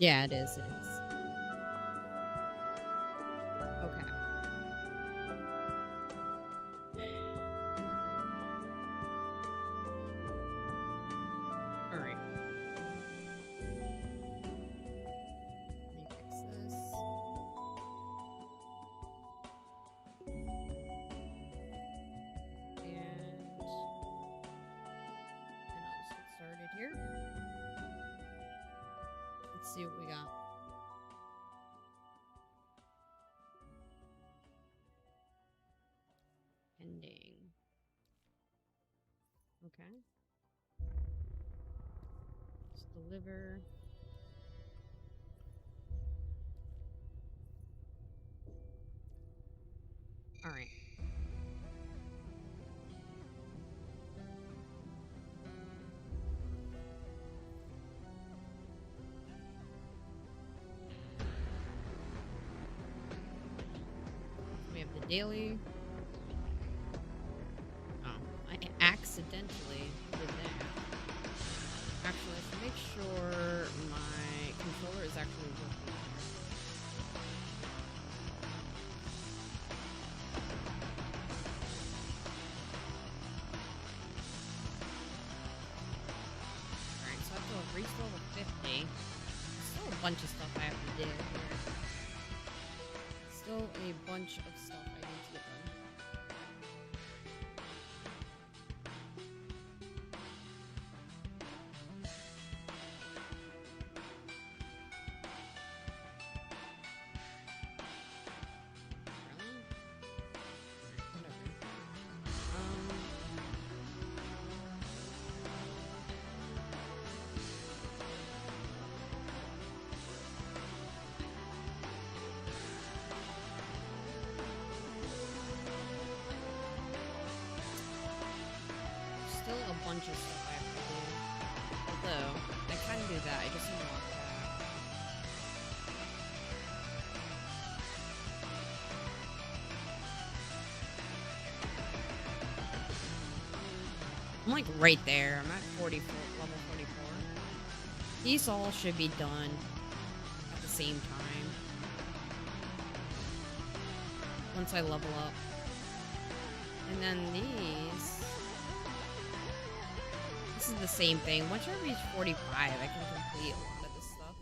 Yeah, it is. It is. Okay. All right. Let me fix this. And I'll just get started here. Let's see what we got. Pending. Okay. Let's deliver. All right. We have the daily. Oh, I accidentally did that. Actually, let's make sure my controller is actually working. Alright, so I have to reach level 50. Still a bunch of stuff I have to do here. Still a bunch of stuff I need to get done. Really? Whatever. Still a bunch of stuff I have to do. Although, I can do that. I just need to walk back. I'm like right there. I'm at 44, level 44. These all should be done at the same time. Once I level up. And then these. This is the same thing. Once I reach 45, I can complete a lot of this stuff.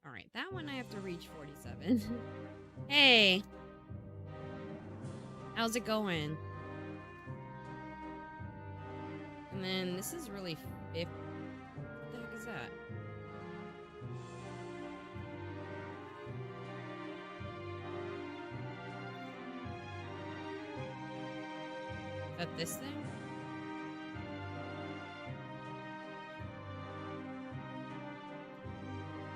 Alright, that one I have to reach 47. Hey! How's it going? And then this is really 50. What the heck is that? Is that this thing?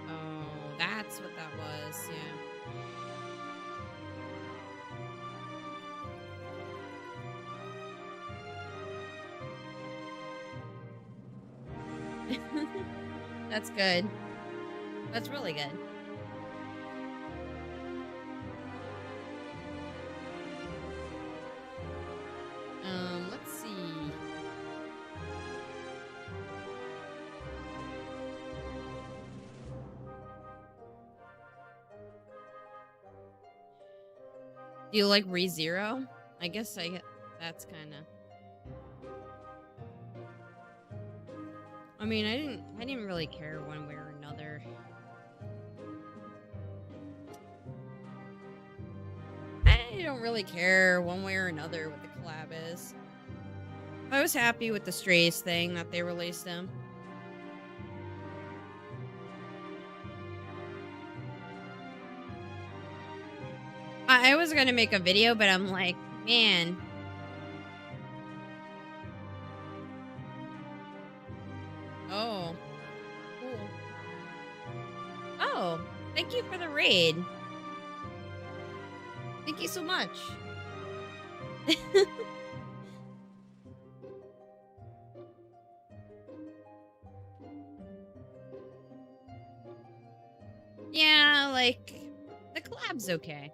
Oh, that's what that was, yeah. That's good. That's really good. Let's see. Do you like ReZero? I guess that's kind of. I mean, I didn't really care one way or another. I don't really care one way or another what the collab is. I was happy with the Strays thing that they released them. I was gonna make a video, but I'm like, man. Oh. Cool. Oh, thank you for the raid. Thank you so much. Yeah, like, the collab's okay.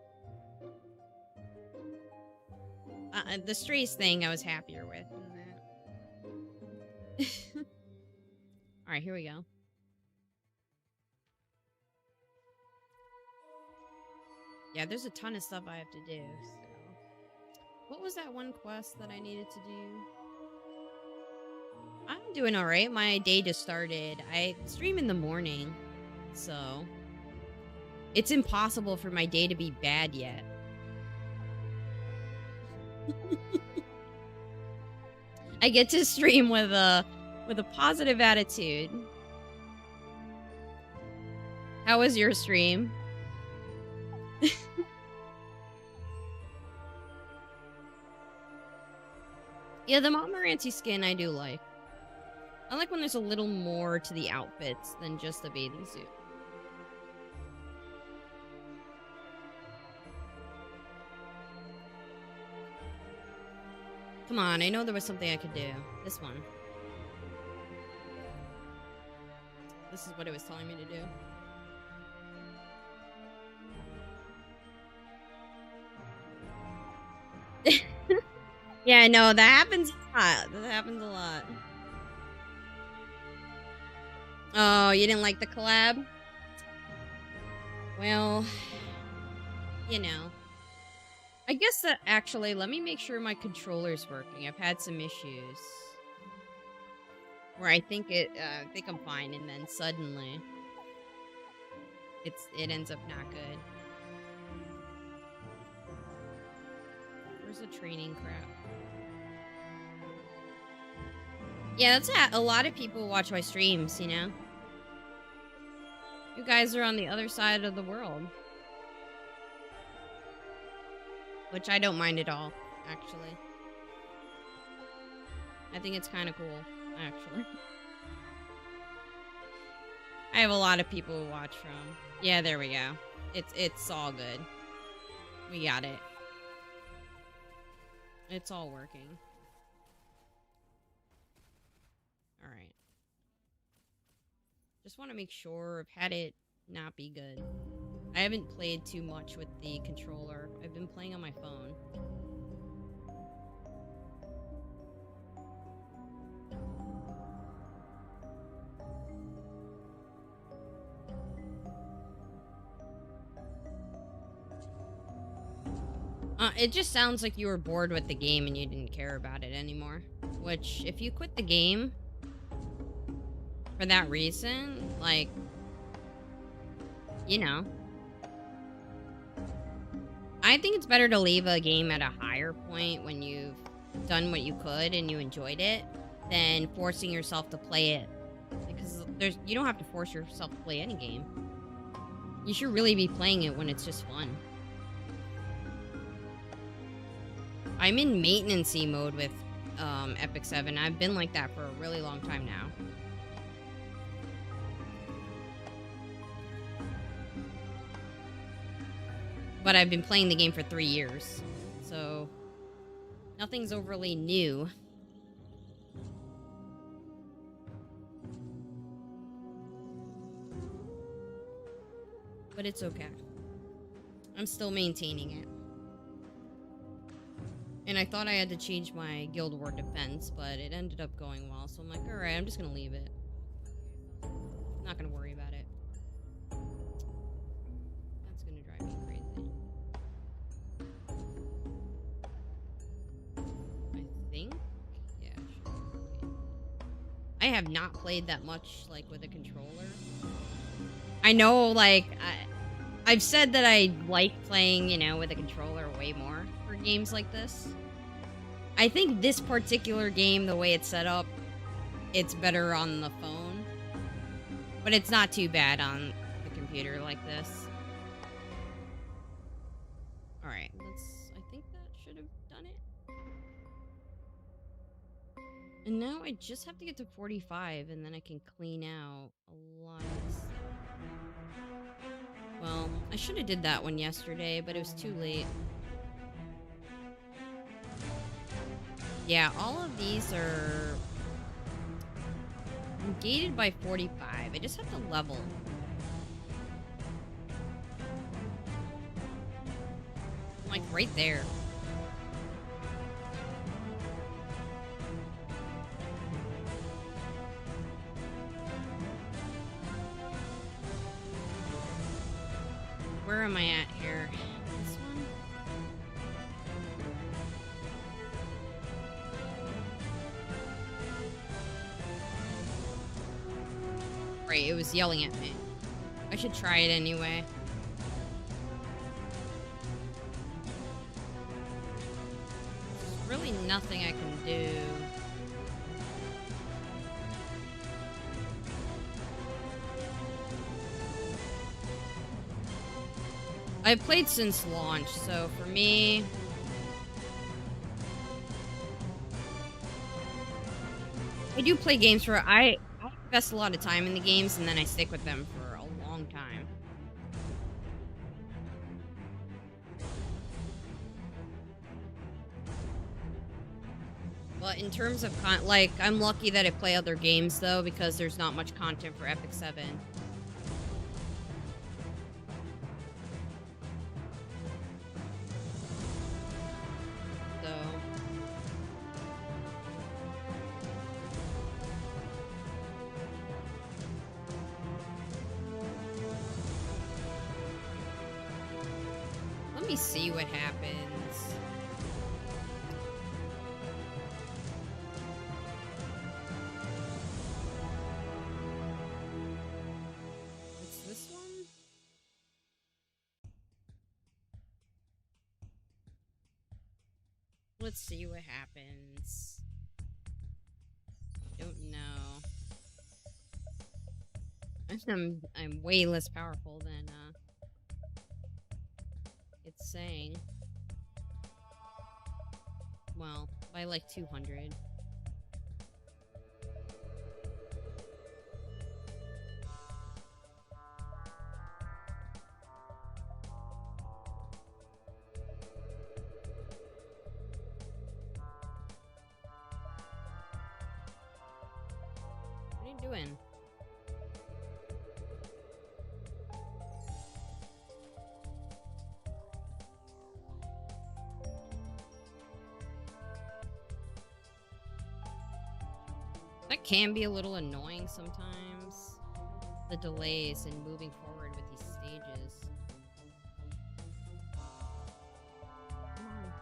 The Strays thing I was happier with than that. Alright, here we go. Yeah, there's a ton of stuff I have to do, so... What was that one quest that I needed to do? I'm doing alright. My day just started. I stream in the morning, so... It's impossible for my day to be bad yet. I get to stream with a positive attitude. How was your stream? Yeah, the Montmorency skin I do like. I like when there's a little more to the outfits than just the bathing suit. Come on, I know there was something I could do. This one. This is what it was telling me to do. Yeah, no, that happens a lot. That happens a lot. Oh, you didn't like the collab? Well, you know. I guess that actually, let me make sure my controller's working. I've had some issues. Where I think I'm fine, and then suddenly it ends up not good. Where's the training crap? Yeah, that's a lot of people watch my streams, you know? You guys are on the other side of the world. Which I don't mind at all, actually. I think it's kind of cool, actually. I have a lot of people who watch from. Yeah, there we go. It's all good. We got it. It's all working. Alright. Just want to make sure I've had it not be good. I haven't played too much with the controller. I've been playing on my phone. It just sounds like you were bored with the game and you didn't care about it anymore. Which, if you quit the game for that reason, like, you know, I think it's better to leave a game at a higher point when you've done what you could and you enjoyed it than forcing yourself to play it. Because you don't have to force yourself to play any game. You should really be playing it when it's just fun. I'm in maintenance-y mode with Epic 7. I've been like that for a really long time now. But I've been playing the game for 3 years, so nothing's overly new. But it's okay. I'm still maintaining it. And I thought I had to change my Guild War defense, but it ended up going well, so I'm like, alright, I'm just gonna leave it. I'm not gonna worry about it. That's gonna drive me crazy. I think? Yeah, sure. I have not played that much, like, with a controller. I know, like, I've said that I like playing, you know, with a controller way more for games like this. I think this particular game, the way it's set up, it's better on the phone. But it's not too bad on the computer like this. Alright, I think that should have done it. And now I just have to get to 45, and then I can clean out a lot of this. Well, I should have did that one yesterday, but it was too late. Yeah, all of these are gated by 45. I just have to level. I'm like right there. where am I at here? This one? Right, it was yelling at me. I should try it anyway. There's really nothing I can do. I've played since launch, so for me... I do play games where I invest a lot of time in the games, and then I stick with them for a long time. But in terms of, like, I'm lucky that I play other games, though, because there's not much content for Epic 7. Let me see what happens. What's this one? Let's see what happens. Don't know. I'm way less powerful than it's saying. Well, by like 200. What are you doing? That can be a little annoying sometimes. The delays in moving forward with these stages. Come on.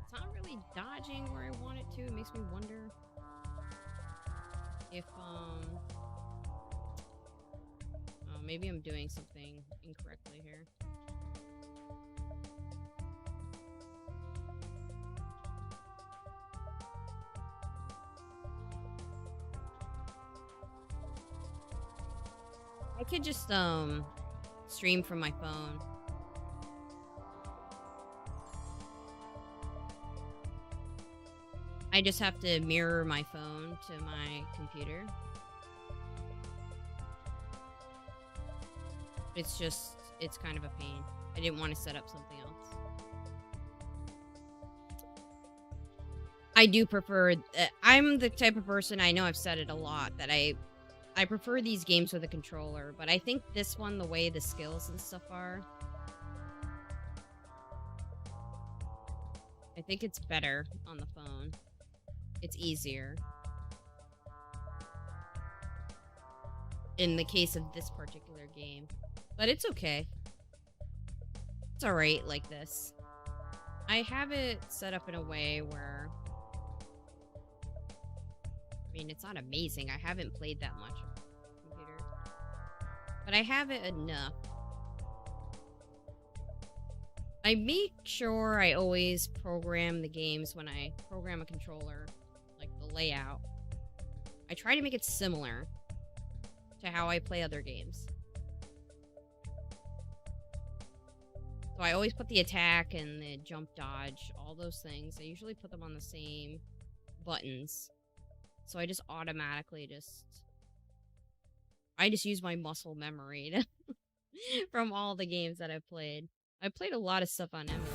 It's not really dodging where I want it to. It makes me wonder if, oh, maybe I'm doing something incorrectly here. I could just, stream from my phone. I just have to mirror my phone to my computer. It's just, it's kind of a pain. I didn't want to set up something else. I do prefer, I'm the type of person, I know I've said it a lot, that I prefer these games with a controller, but I think this one, the way the skills and stuff are, I think it's better on the phone. It's easier. In the case of this particular game. But it's okay. It's alright like this. I have it set up in a way where... I mean, it's not amazing. I haven't played that much on the computer. But I have it enough. I make sure I always program the games when I program a controller, like the layout. I try to make it similar to how I play other games. So I always put the attack and the jump dodge, all those things. I usually put them on the same buttons. So I just automatically I just use my muscle memory to from all the games that I've played. I played a lot of stuff on emulator.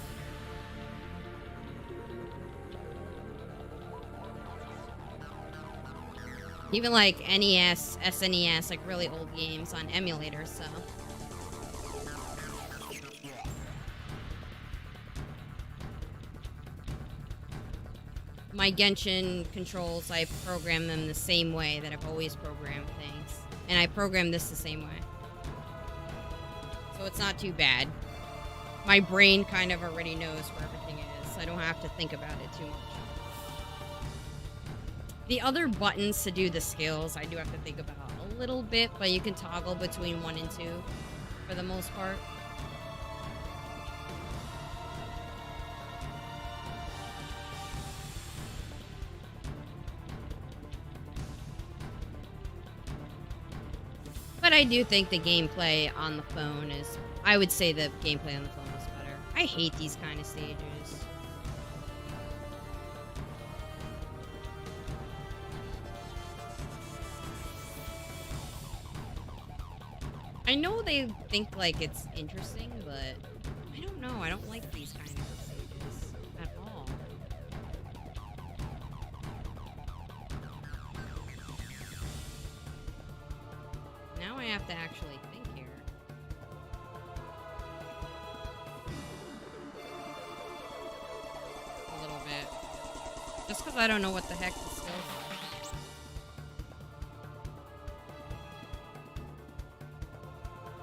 Even like NES, SNES, like really old games on emulator, so. My Genshin controls, I program them the same way that I've always programmed things. And I programmed this the same way. So it's not too bad. My brain kind of already knows where everything is, so I don't have to think about it too much. The other buttons to do the skills, I do have to think about a little bit, but you can toggle between 1 and 2 for the most part. But I do think the gameplay on the phone is... I would say the gameplay on the phone is better. I hate these kind of stages. I know they think, like, it's interesting, but I don't know. I don't like these kind of stages at all. Now I have to actually think here. A little bit. Just because I don't know what the heck the skills are.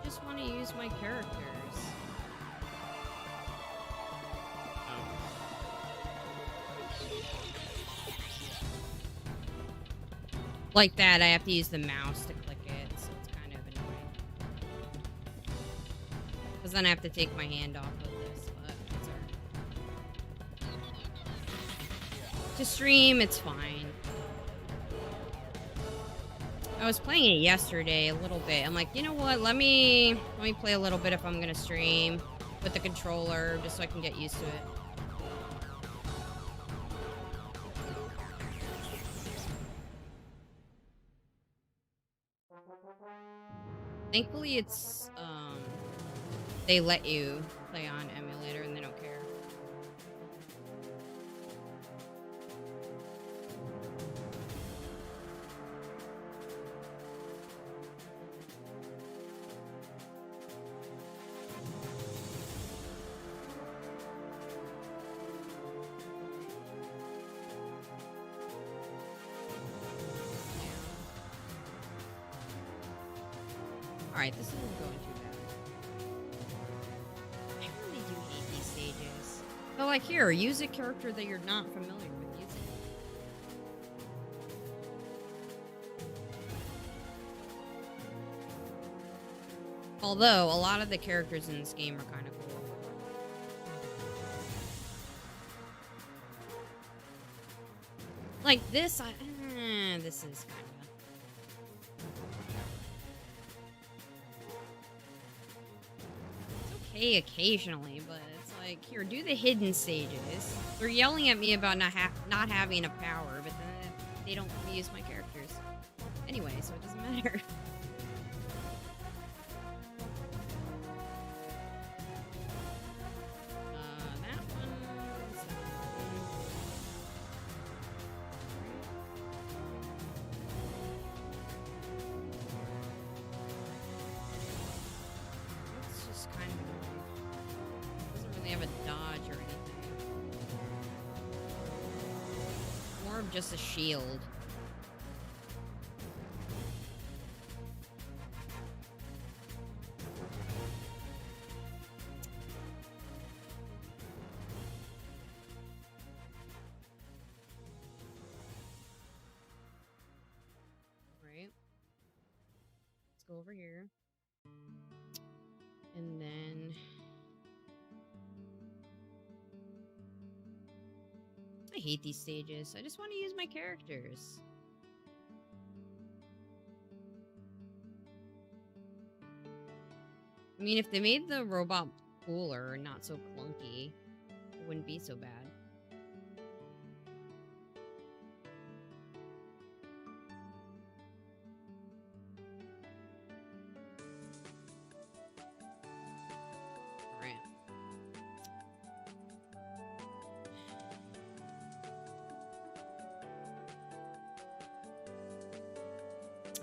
Just want to use my characters. Like that, I have to use the mouse to click it, so it's kind of annoying. Because then I have to take my hand off of this, but it's alright. To stream, it's fine. I was playing it yesterday a little bit. I'm like, you know what? Let me play a little bit if I'm gonna stream with the controller, just so I can get used to it. Thankfully, it's they let you play on emulator and they don't care. Alright, this isn't going too bad. I really do hate these stages. But like here, use a character that you're not familiar with using. Although, a lot of the characters in this game are kind of cool. Like this, this is kind of... okay occasionally, but it's like, here, do the hidden stages. They're yelling at me about not having a power, but then they don't let me use my characters. Anyway, so it doesn't matter. That one's... it's just kind of... doesn't really have a dodge or anything. More of just a shield. Right. Let's go over here. And then... I hate these stages. I just want to use my characters. I mean, if they made the robot cooler and not so clunky, it wouldn't be so bad. Alright.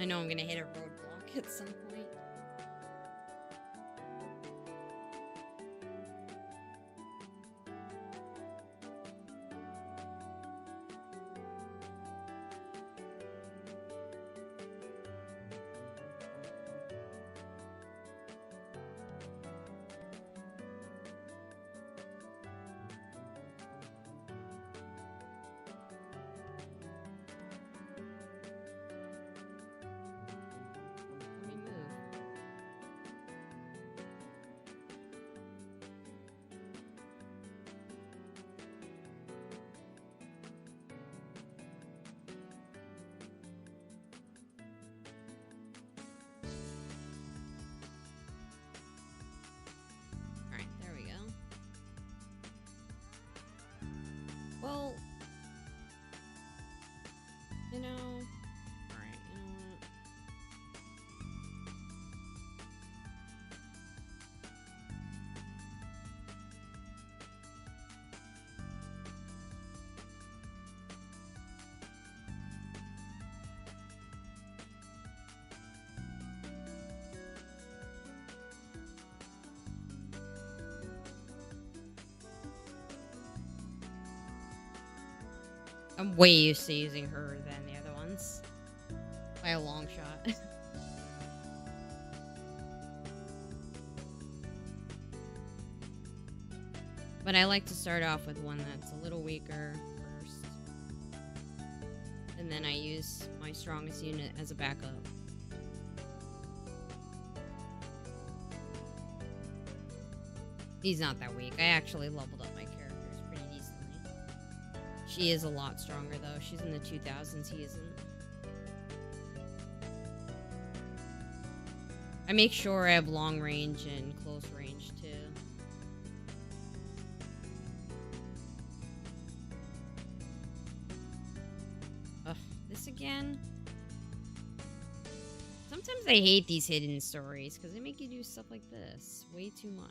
I know I'm gonna hit a roadblock at some point. I'm way used to using her than the other ones. By a long shot. But I like to start off with one that's a little weaker first. And then I use my strongest unit as a backup. He's not that weak. I actually leveled up my characters pretty decently. She is a lot stronger though. She's in the 2000s, he isn't. I make sure I have long range and close range too. Ugh, this again? Sometimes I hate these hidden stories because they make you do stuff like this way too much.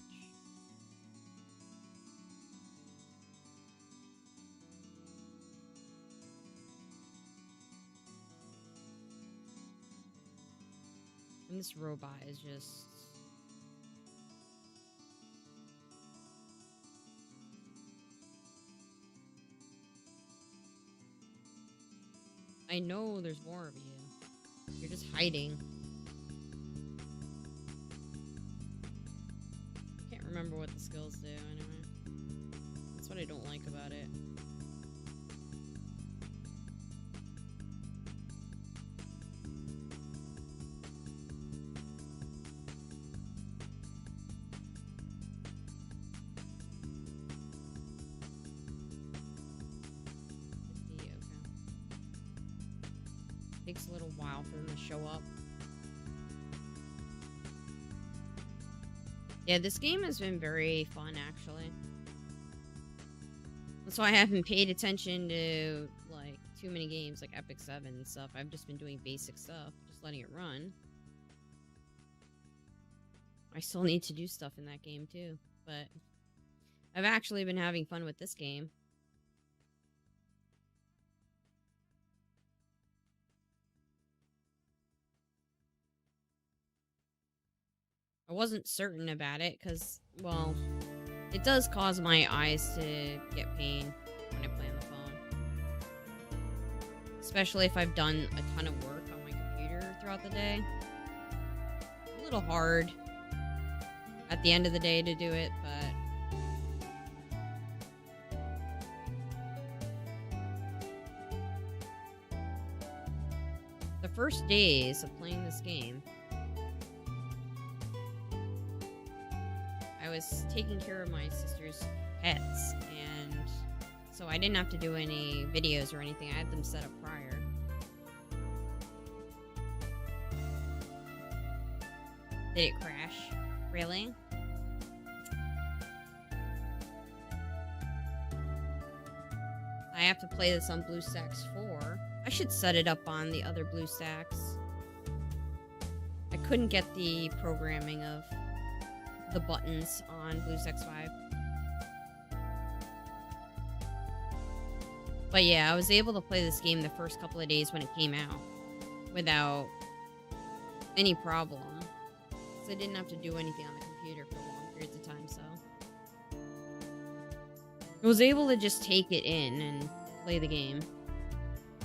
And this robot is just... I know there's more of you. You're just hiding. I can't remember what the skills do anyway. That's what I don't like about it. Takes a little while for them to show up. Yeah, this game has been very fun, actually. That's why I haven't paid attention to, like, too many games, like Epic 7 and stuff. I've just been doing basic stuff, just letting it run. I still need to do stuff in that game, too. But I've actually been having fun with this game. I wasn't certain about it because, well, it does cause my eyes to get pain when I play on the phone. Especially if I've done a ton of work on my computer throughout the day. A little hard at the end of the day to do it, but... The first days of playing this game, I was taking care of my sister's pets, and so I didn't have to do any videos or anything. I had them set up prior. Did it crash? Really? I have to play this on BlueStacks 4. I should set it up on the other BlueStacks. I couldn't get the programming of the buttons on BlueStacks 5. But yeah, I was able to play this game the first couple of days when it came out without any problem. So I didn't have to do anything on the computer for long periods of time, so I was able to just take it in and play the game.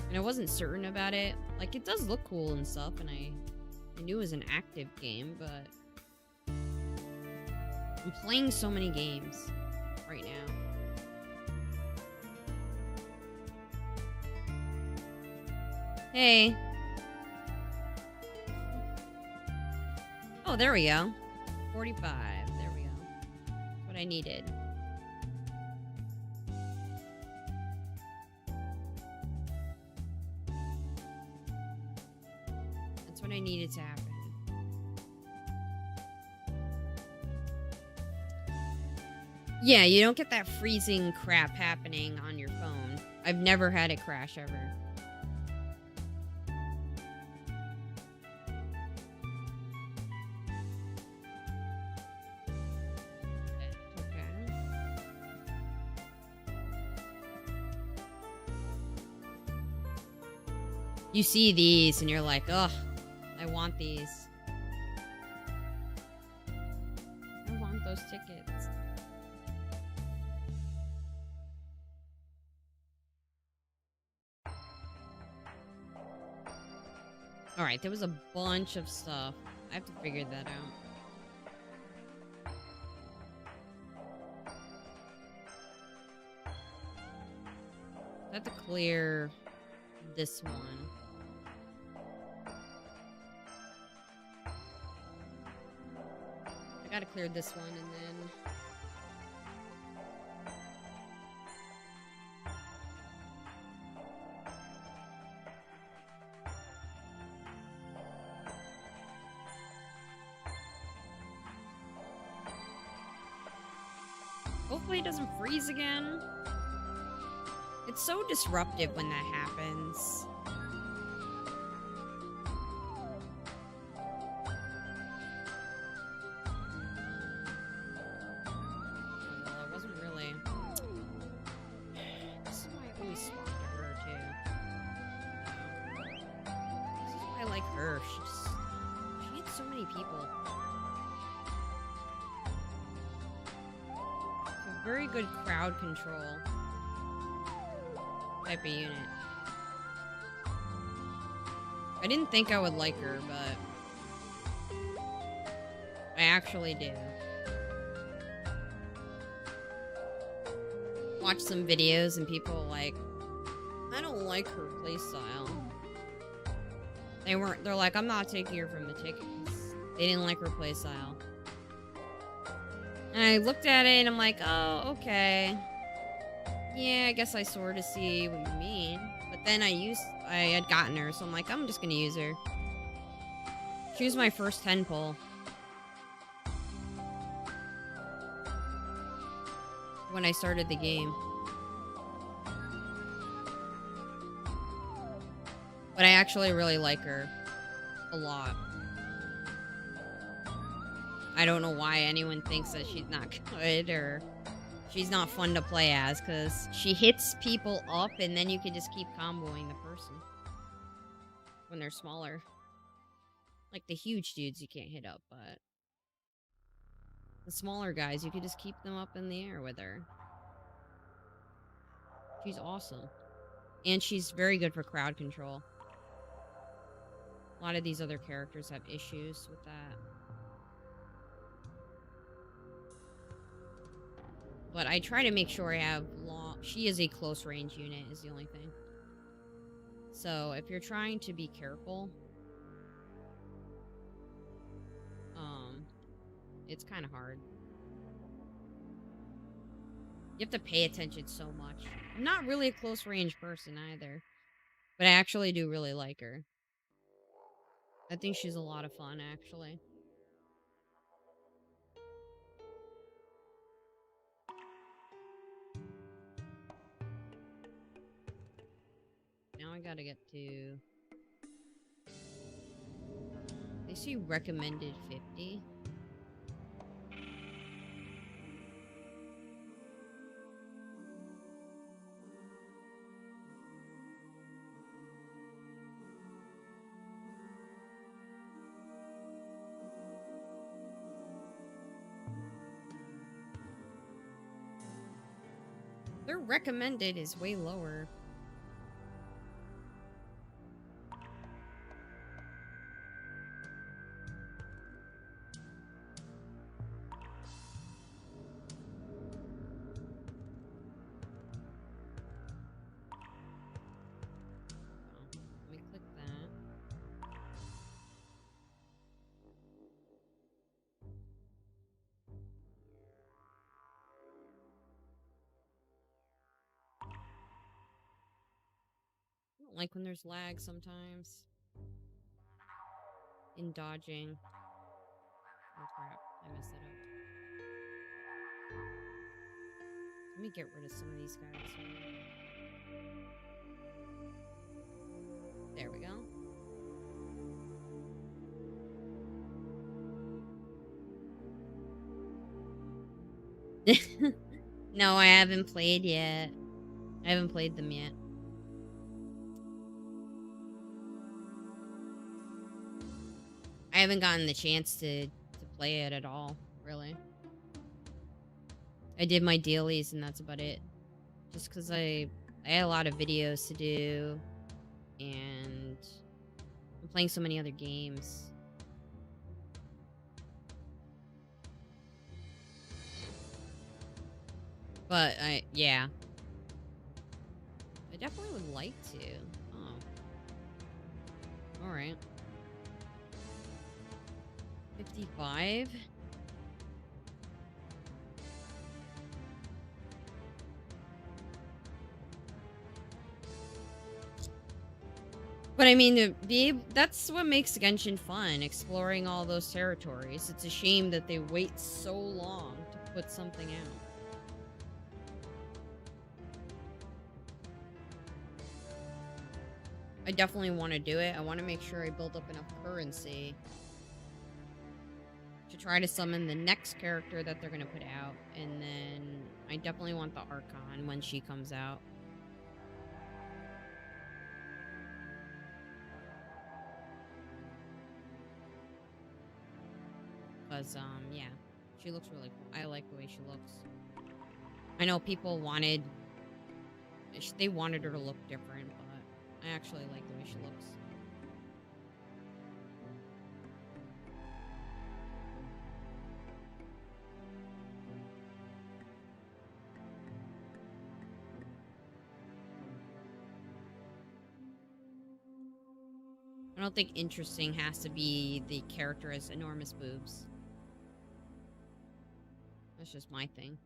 And I wasn't certain about it. Like, it does look cool and stuff, and I knew it was an active game, but I'm playing so many games right now. Hey. Oh, there we go. 45. There we go. That's what I needed. That's what I needed to happen. Yeah, you don't get that freezing crap happening on your phone. I've never had it crash ever. Okay. You see these and you're like, ugh, I want these. I want those tickets. Alright, there was a bunch of stuff. I have to figure that out. I have to clear this one. I gotta clear this one and then... Hopefully it doesn't freeze again. It's so disruptive when that happens. Well, it wasn't really... This is why I always swap to her, too. This is why I like her. She hits so many people. Very good crowd control type of unit. I didn't think I would like her, but I actually do. Watch some videos and people are like, I don't like her playstyle. They're like, I'm not taking her from the tickets. They didn't like her playstyle. And I looked at it and I'm like, oh, okay. Yeah, I guess I sort of see what you mean. But then I had gotten her, so I'm like, I'm just gonna use her. She was my first 10 pull. When I started the game. But I actually really like her. A lot. I don't know why anyone thinks that she's not good or she's not fun to play as, because she hits people up and then you can just keep comboing the person when they're smaller. Like the huge dudes you can't hit up, but the smaller guys, you can just keep them up in the air with her. She's awesome. And she's very good for crowd control. A lot of these other characters have issues with that. But I try to make sure I have long... She is a close range unit, is the only thing. So, if you're trying to be careful... it's kind of hard. You have to pay attention so much. I'm not really a close range person either. But I actually do really like her. I think she's a lot of fun, actually. Now I gotta get to... They see recommended 50. Their recommended is way lower. Let me click that. I don't like when there's lag sometimes. In dodging. Oh crap, I messed that up. Let me get rid of some of these guys. There we go. No, I haven't played yet. I haven't played them yet. I haven't gotten the chance to play it at all, really. I did my dailies and that's about it. Just because I had a lot of videos to do and a I'm playing so many other games. But yeah. I definitely would like to. Oh. Alright. 55? But I mean, that's what makes Genshin fun, exploring all those territories. It's a shame that they wait so long to put something out. I definitely want to do it. I want to make sure I build up enough currency to try to summon the next character that they're going to put out. And then I definitely want the Archon when she comes out. Because, yeah, she looks really cool. I like the way she looks. I know people wanted, they wanted her to look different, but I actually like the way she looks. I don't think interesting has to be the character has enormous boobs. That's just my thing.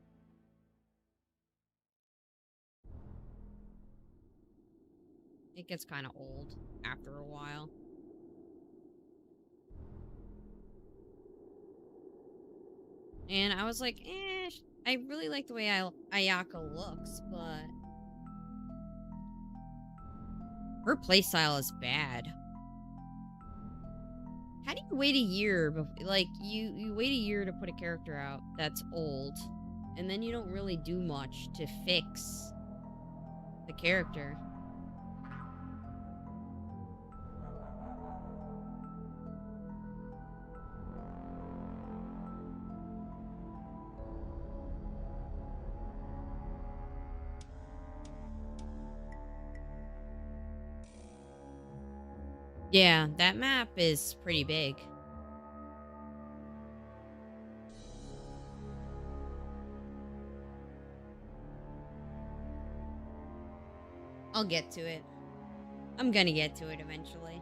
It gets kind of old after a while. And I was like, I really like the way Ayaka looks, but her playstyle is bad. How do you wait a year? Like, you wait a year to put a character out that's old, and then you don't really do much to fix the character. Yeah, that map is pretty big. I'll get to it. I'm gonna get to it eventually.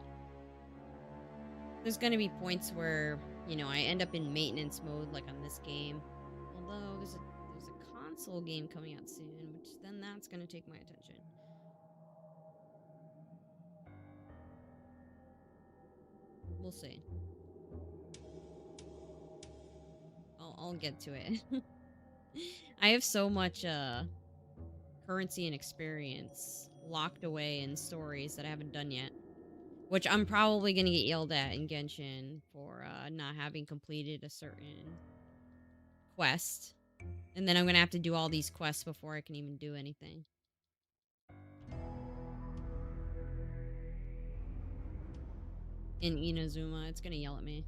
There's gonna be points where, you know, I end up in maintenance mode like on this game. Although there's a console game coming out soon, which then that's gonna take my attention. We'll see. I'll get to it. I have so much currency and experience locked away in stories that I haven't done yet. Which I'm probably gonna get yelled at in Genshin for not having completed a certain quest. And then I'm gonna have to do all these quests before I can even do anything. In Inazuma, it's gonna yell at me.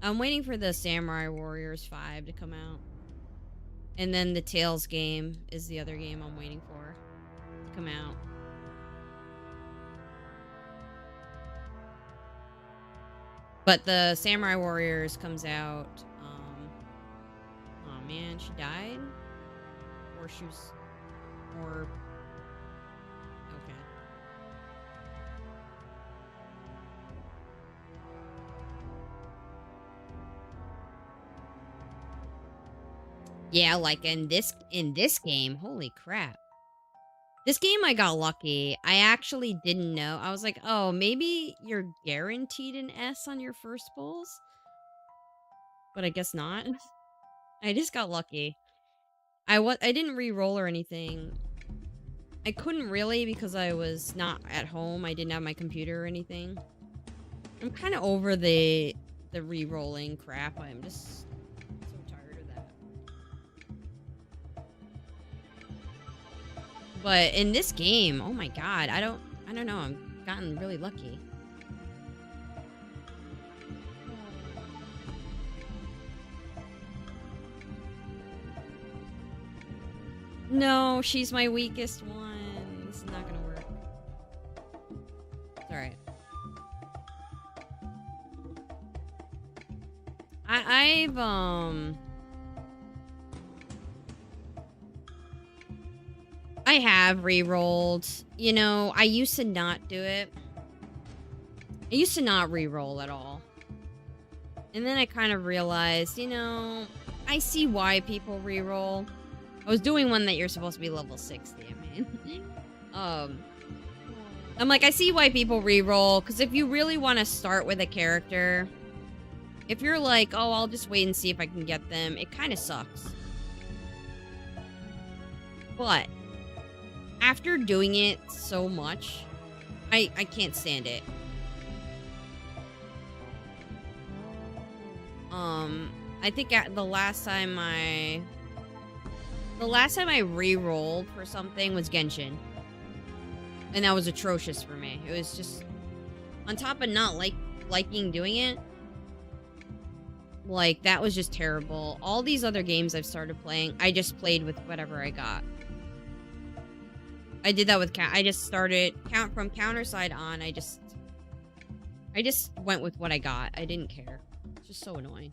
I'm waiting for the Samurai Warriors 5 to come out. And then the Tales game is the other game I'm waiting for to come out. But the Samurai Warriors comes out, oh man, she died? Or she was, or, okay. Yeah, like in this game, holy crap. This game I got lucky. I actually didn't know. I was like, oh, maybe you're guaranteed an S on your first pulls? But I guess not. I just got lucky. I didn't re-roll or anything. I couldn't really because I was not at home. I didn't have my computer or anything. I'm kind of over the re-rolling crap. I'm just so tired of that. But in this game, oh my god, I don't know. I've gotten really lucky. No, she's my weakest one. This is not gonna work. It's alright. I have re-rolled. You know, I used to not do it. I used to not re-roll at all. And then I kind of realized, you know, I see why people re-roll. I was doing one that you're supposed to be level 60, I mean. I'm like, I see why people re-roll, because if you really want to start with a character, if you're like, oh, I'll just wait and see if I can get them, it kind of sucks. But after doing it so much, I can't stand it. I think the last time I re-rolled for something was Genshin. And that was atrocious for me. It was just, on top of not liking doing it, like, that was just terrible. All these other games I've started playing, I just played with whatever I got. I did that with I just started from Counterside on. I just went with what I got. I didn't care. It's just so annoying.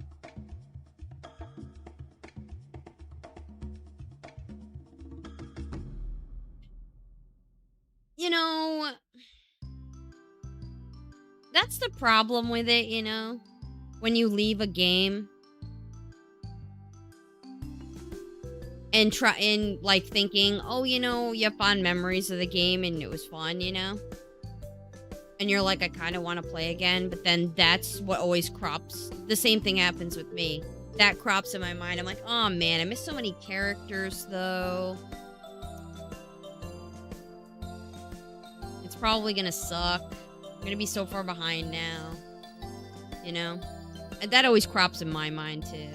You know, that's the problem with it, you know? When you leave a game and like thinking, oh, you know, you have fond memories of the game and it was fun, you know? And you're like, I kind of want to play again, but then that's what always crops. The same thing happens with me. That crops in my mind. I'm like, oh man, I miss so many characters though. It's probably gonna suck. I'm gonna be so far behind now. You know? And that always crops in my mind too.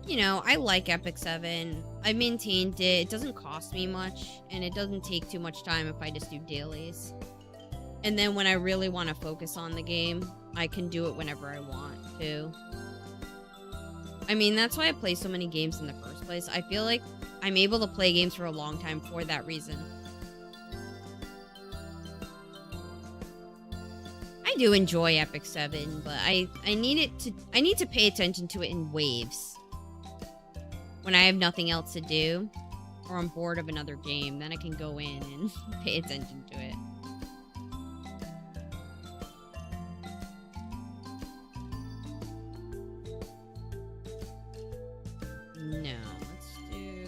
You know, I like Epic 7. I maintained it. It doesn't cost me much, and it doesn't take too much time if I just do dailies. And then when I really want to focus on the game, I can do it whenever I want to. I mean, that's why I play so many games in the first place. I feel like I'm able to play games for a long time for that reason. I do enjoy Epic 7, but I need to pay attention to it in waves. When I have nothing else to do, or I'm bored of another game, then I can go in and pay attention to it. No, let's do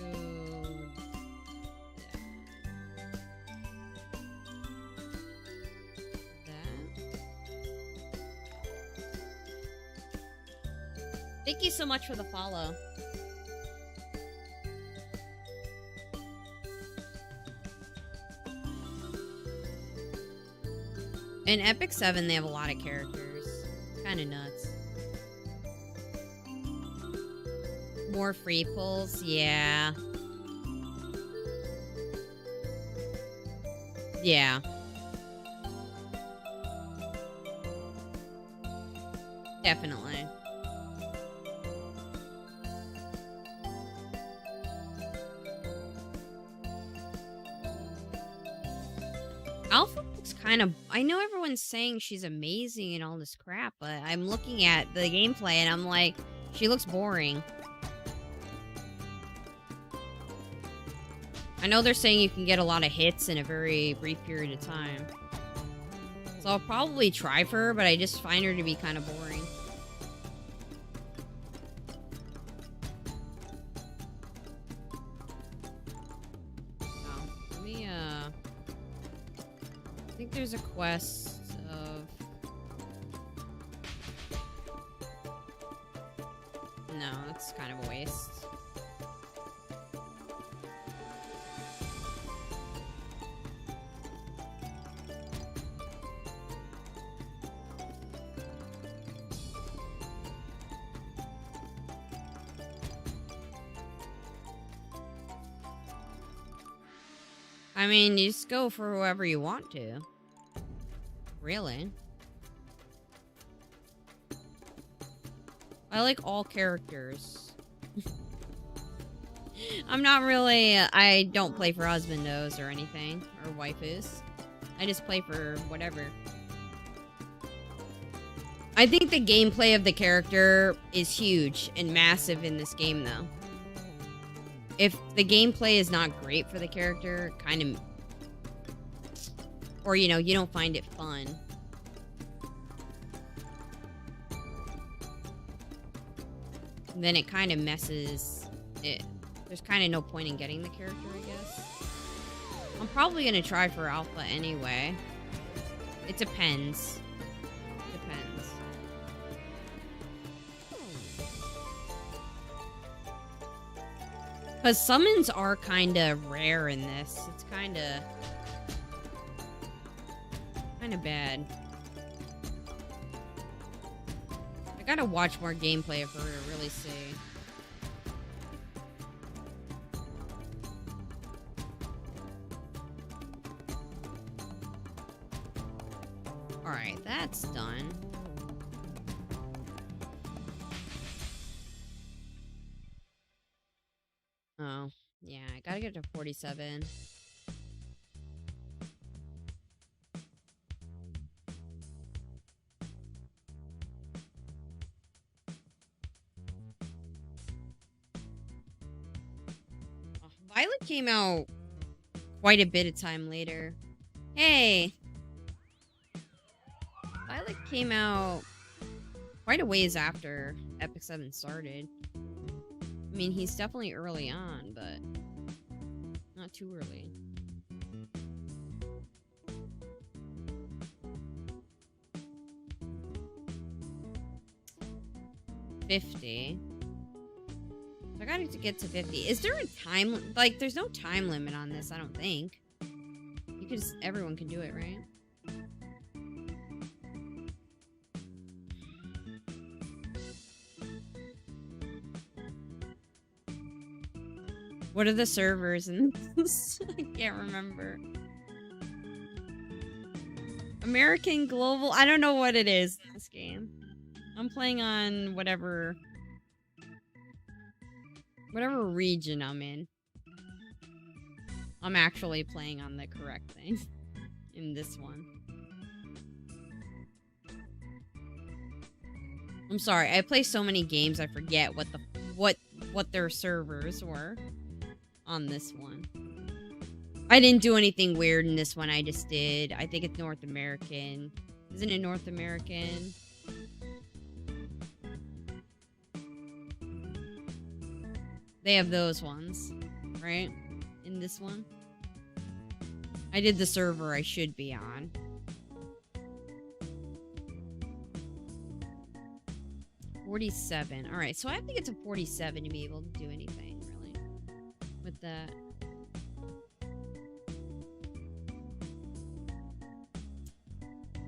that. Thank you so much for the follow. In Epic 7, they have a lot of characters. Kind of nuts. More free pulls? Yeah. Yeah. Definitely. Alpha looks kind of... I know everyone's saying she's amazing and all this crap, but I'm looking at the gameplay and I'm like, she looks boring. I know they're saying you can get a lot of hits in a very brief period of time. So I'll probably try for her, but I just find her to be kind of boring. I think there's a quest of... No, that's kind of a waste. I mean, you just go for whoever you want to. Really. I like all characters. I'm not really... I don't play for husbandos or anything. Or waifus. I just play for whatever. I think the gameplay of the character is huge and massive in this game, though. If the gameplay is not great for the character, kind of... Or, you know, you don't find it fun. Then it kind of messes it. There's kind of no point in getting the character, I guess. I'm probably going to try for alpha anyway. It depends. Depends. Because summons are kind of rare in this. It's kind of bad. I gotta watch more gameplay for her to really see. Alright, that's done. Oh, yeah, I gotta get to 47. Oh, Violet came out quite a bit of time later. Hey! Violet came out quite a ways after Epic 7 started. I mean, he's definitely early on, but not too early. $50. So I gotta get to 50. Is there a time... Like, there's no time limit on this, I don't think. You can just... Everyone can do it, right? What are the servers in this? I can't remember. American Global? I don't know what it is, this game. I'm playing on whatever region I'm in. I'm actually playing on the correct thing in this one. I'm sorry, I play so many games I forget what their servers were on this one. I didn't do anything weird in this one, I just did. I think it's North American. Isn't it North American? They have those ones, right? In this one. I did the server I should be on. $47. Alright, so I have to get to 47 to be able to do anything, really. With that.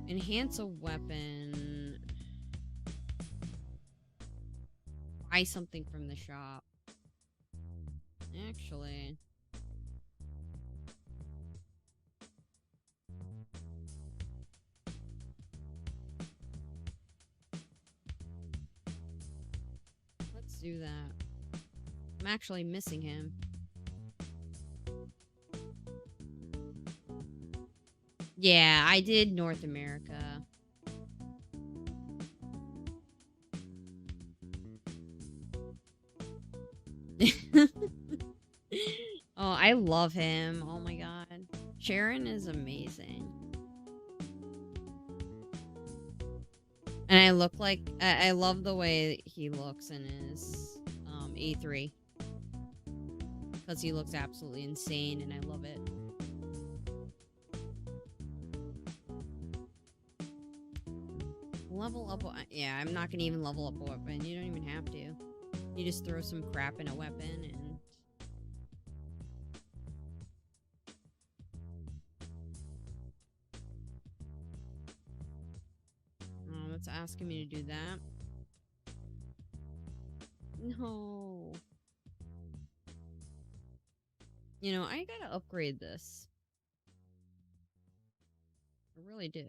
Enhance a weapon. Buy something from the shop. Actually. Let's do that. I'm actually missing him. Yeah, I did North America. Oh, I love him. Oh my god. Sharon is amazing. And I look like... I love the way he looks in his E3. Because he looks absolutely insane and I love it. Level up... Yeah, I'm not going to even level up a weapon. You don't even have to. You just throw some crap in a weapon and... Oh, it's asking me to do that. No. You know, I gotta upgrade this. I really do.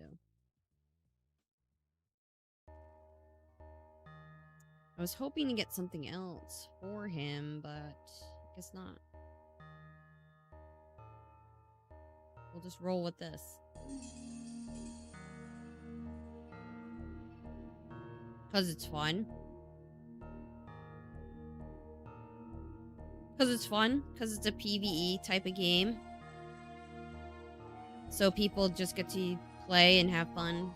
I was hoping to get something else for him, but I guess not. We'll just roll with this. Because it's fun. Because it's fun. Because it's a PvE type of game. So people just get to play and have fun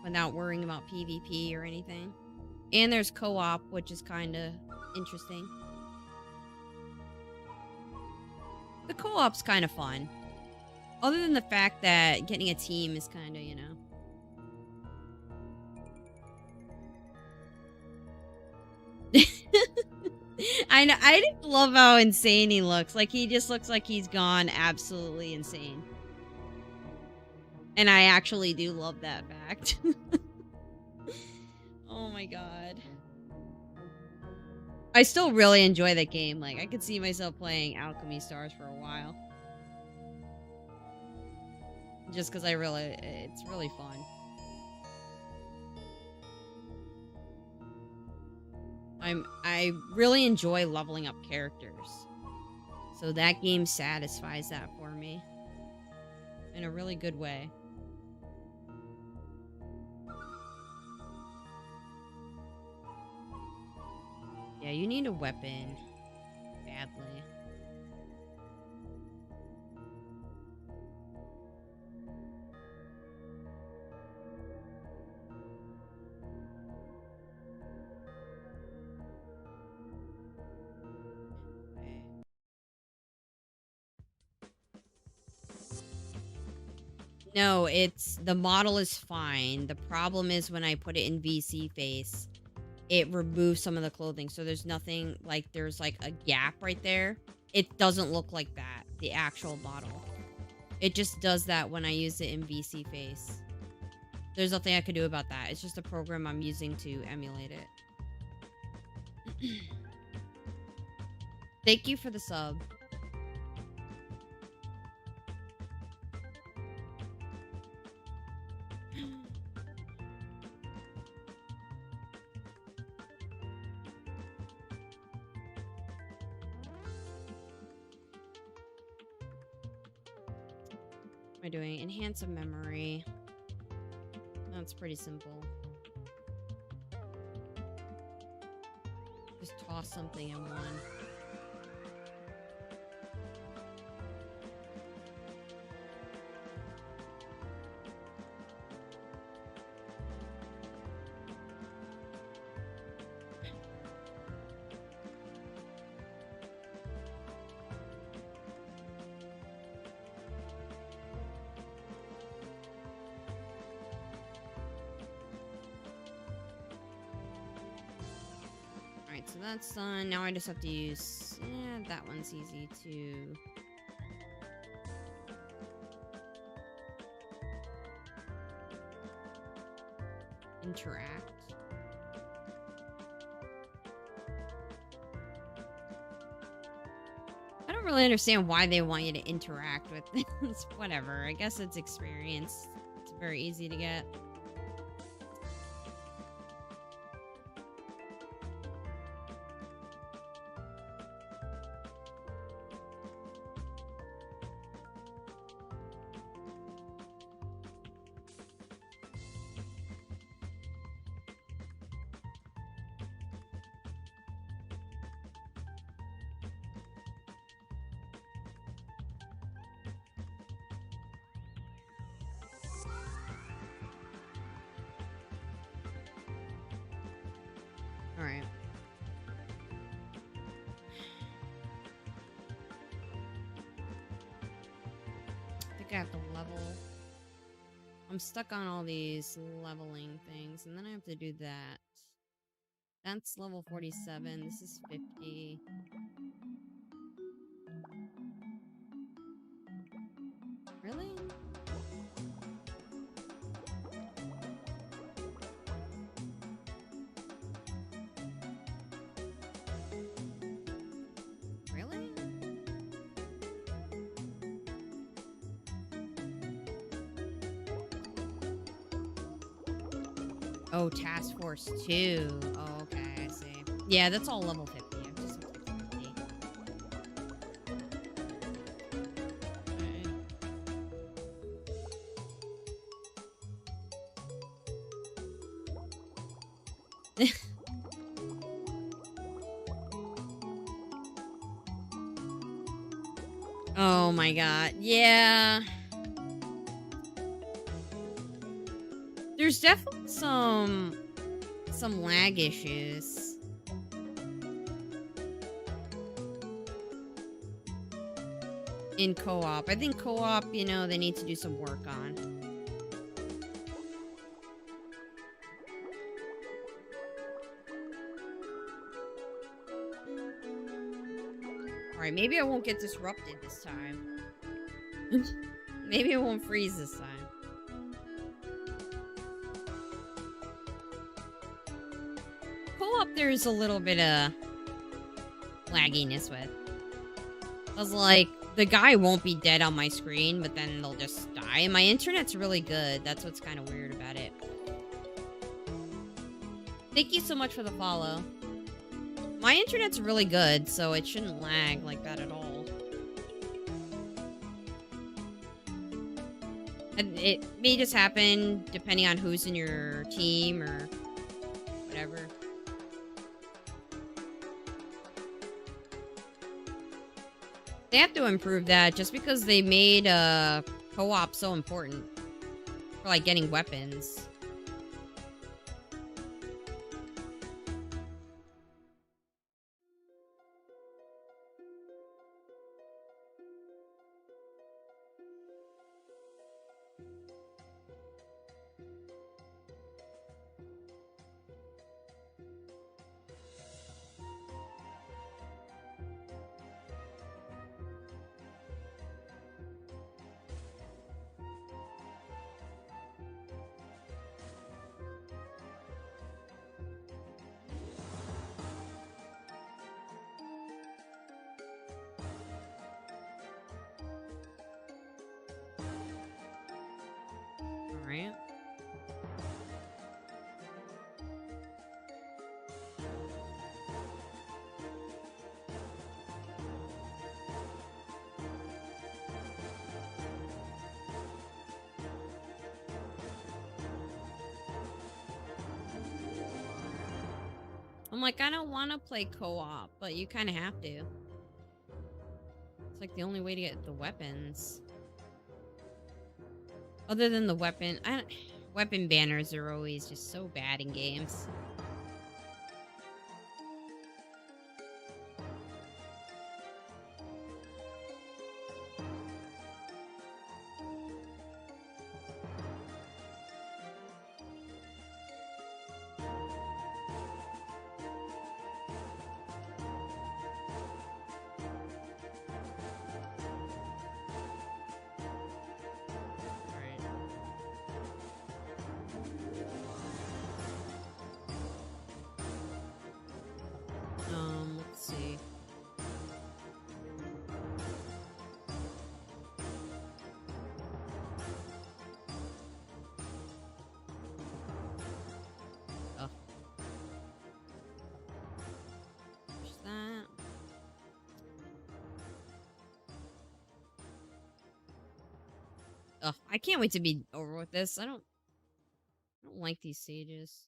without worrying about PvP or anything. And there's co-op, which is kind of interesting. The co-op's kind of fun. Other than the fact that getting a team is kind of, you know. I love how insane he looks. Like, he just looks like he's gone absolutely insane. And I actually do love that fact. Oh my god. I still really enjoy that game. Like, I could see myself playing Alchemy Stars for a while. Just because it's really fun. I really enjoy leveling up characters. So that game satisfies that for me. In a really good way. Yeah, you need a weapon. Badly. No, the model is fine. The problem is when I put it in VC face, it removes some of the clothing. So there's nothing, like, there's like a gap right there. It doesn't look like that, the actual model. It just does that when I use it in VC face. There's nothing I can do about that. It's just a program I'm using to emulate it. Thank you for the sub. What am I doing? Enhance a memory. That's pretty simple. Just toss something in one. So that's done. Now I just have to use... Yeah, that one's easy to... interact. I don't really understand why they want you to interact with this. Whatever. I guess it's experience. It's very easy to get. Alright. I think I have to level. I'm stuck on all these leveling things, and then I have to do that. That's level 47. This is 50. Really? Really? Oh, Task Force 2. Oh, okay, I see. Yeah, that's all level 50. I just have to 50. Oh my god. Yeah. There's definitely some lag issues. In co-op. I think co-op, you know, they need to do some work on. Alright, maybe I won't get disrupted this time. Maybe it won't freeze this time. Co-op there's a little bit of lagginess with. I was like, the guy won't be dead on my screen, but then they'll just die. And my internet's really good. That's what's kind of weird about it. Thank you so much for the follow. My internet's really good, so it shouldn't lag like that at all. And it may just happen depending on who's in your team or whatever. They have to improve that just because they made co-op so important for like getting weapons. Alright. I'm like, I don't want to play co-op, but you kind of have to. It's like the only way to get the weapons. Other than the weapon, weapon banners are always just so bad in games. Let's see. Oh. There's that. Ugh, I can't wait to be over with this. I don't like these stages.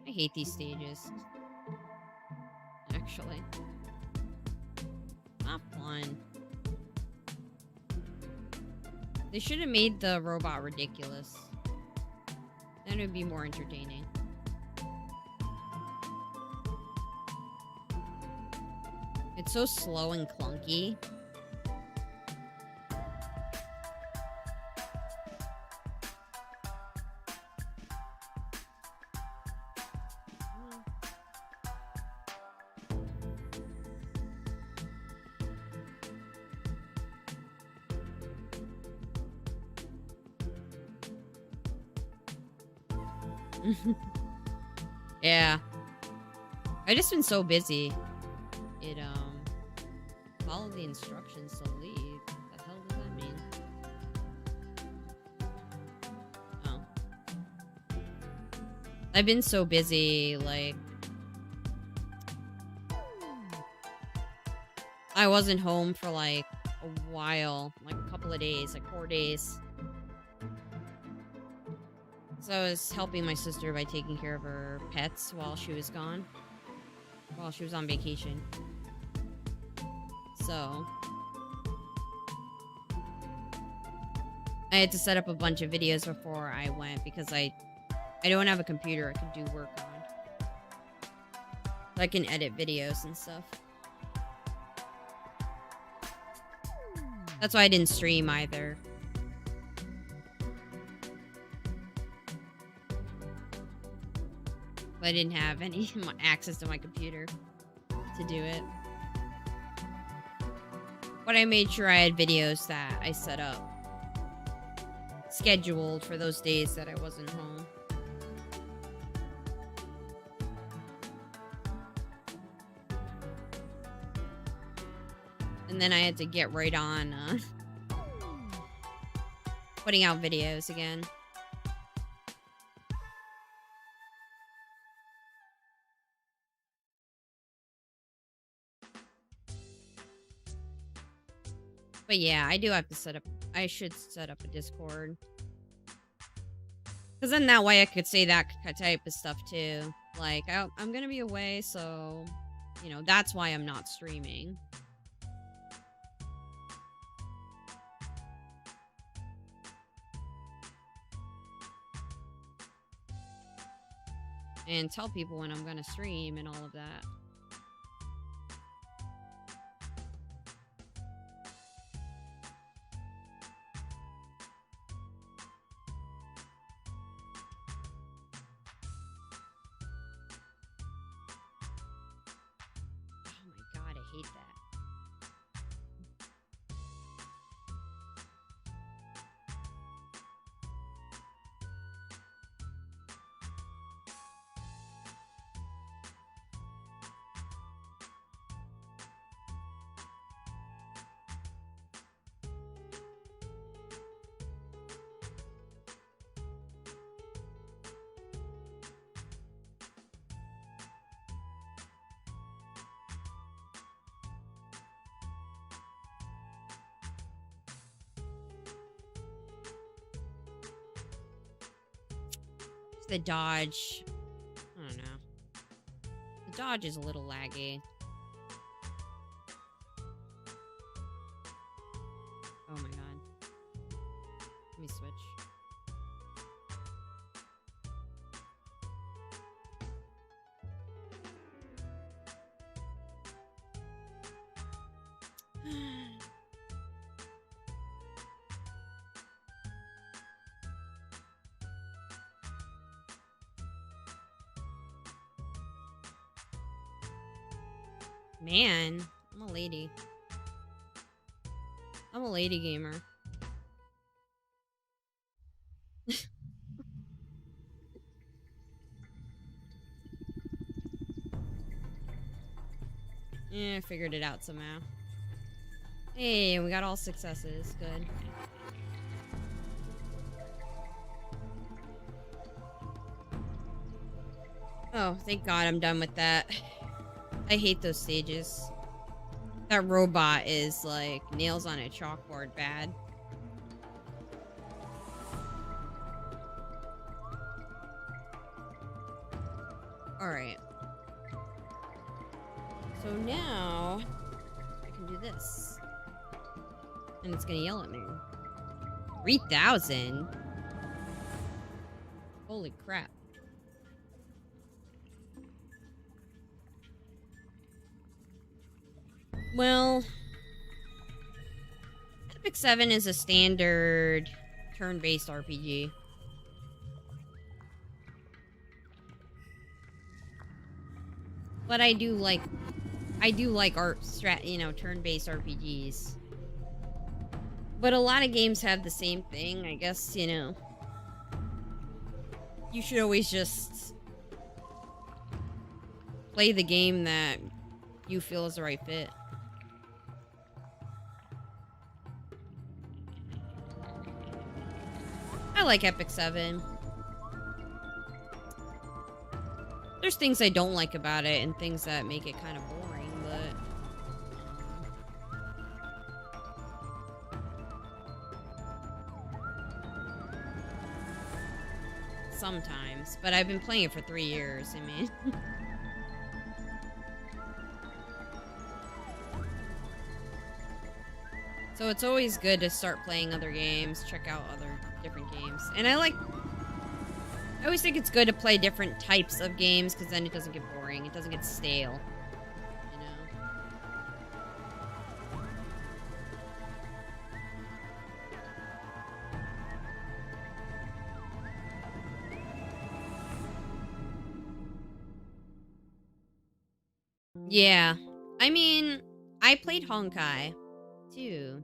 I hate these stages. Actually. Not fun. They should have made the robot ridiculous. Then it would be more entertaining. It's so slow and clunky. Yeah. I've just been so busy. It, follow the instructions to leave. What the hell does that mean? Oh. I've been so busy, like... I wasn't home for, like, a while. Like, a couple of days. Like, 4 days. So I was helping my sister by taking care of her pets while she was gone. While she was on vacation. So I had to set up a bunch of videos before I went because I don't have a computer I can do work on. So I can edit videos and stuff. That's why I didn't stream either. I didn't have any access to my computer to do it. But I made sure I had videos that I set up. Scheduled for those days that I wasn't home. And then I had to get right on putting out videos again. But yeah, I do have to set up... I should set up a Discord. Because then that way I could say that type of stuff too. Like, I'm going to be away, so... You know, that's why I'm not streaming. And tell people when I'm going to stream and all of that. The dodge. I don't know. The dodge is a little laggy. Oh my god. Let me switch. Man, I'm a lady. I'm a lady gamer. Yeah, I figured it out somehow. Hey, we got all successes. Good. Oh, thank God I'm done with that. I hate those stages. That robot is like nails on a chalkboard bad. Alright. So now I can do this. And it's gonna yell at me. 3,000? Holy crap. Well, Epic 7 is a standard turn-based RPG. But I do like turn-based RPGs. But a lot of games have the same thing, I guess, you know. You should always just play the game that you feel is the right fit. I like Epic 7. There's things I don't like about it and things that make it kind of boring, but... sometimes, but I've been playing it for 3 years, I mean. So it's always good to start playing other games, check out other different games. And I always think it's good to play different types of games, because then it doesn't get boring, it doesn't get stale, you know? Yeah. I mean, I played Honkai, too.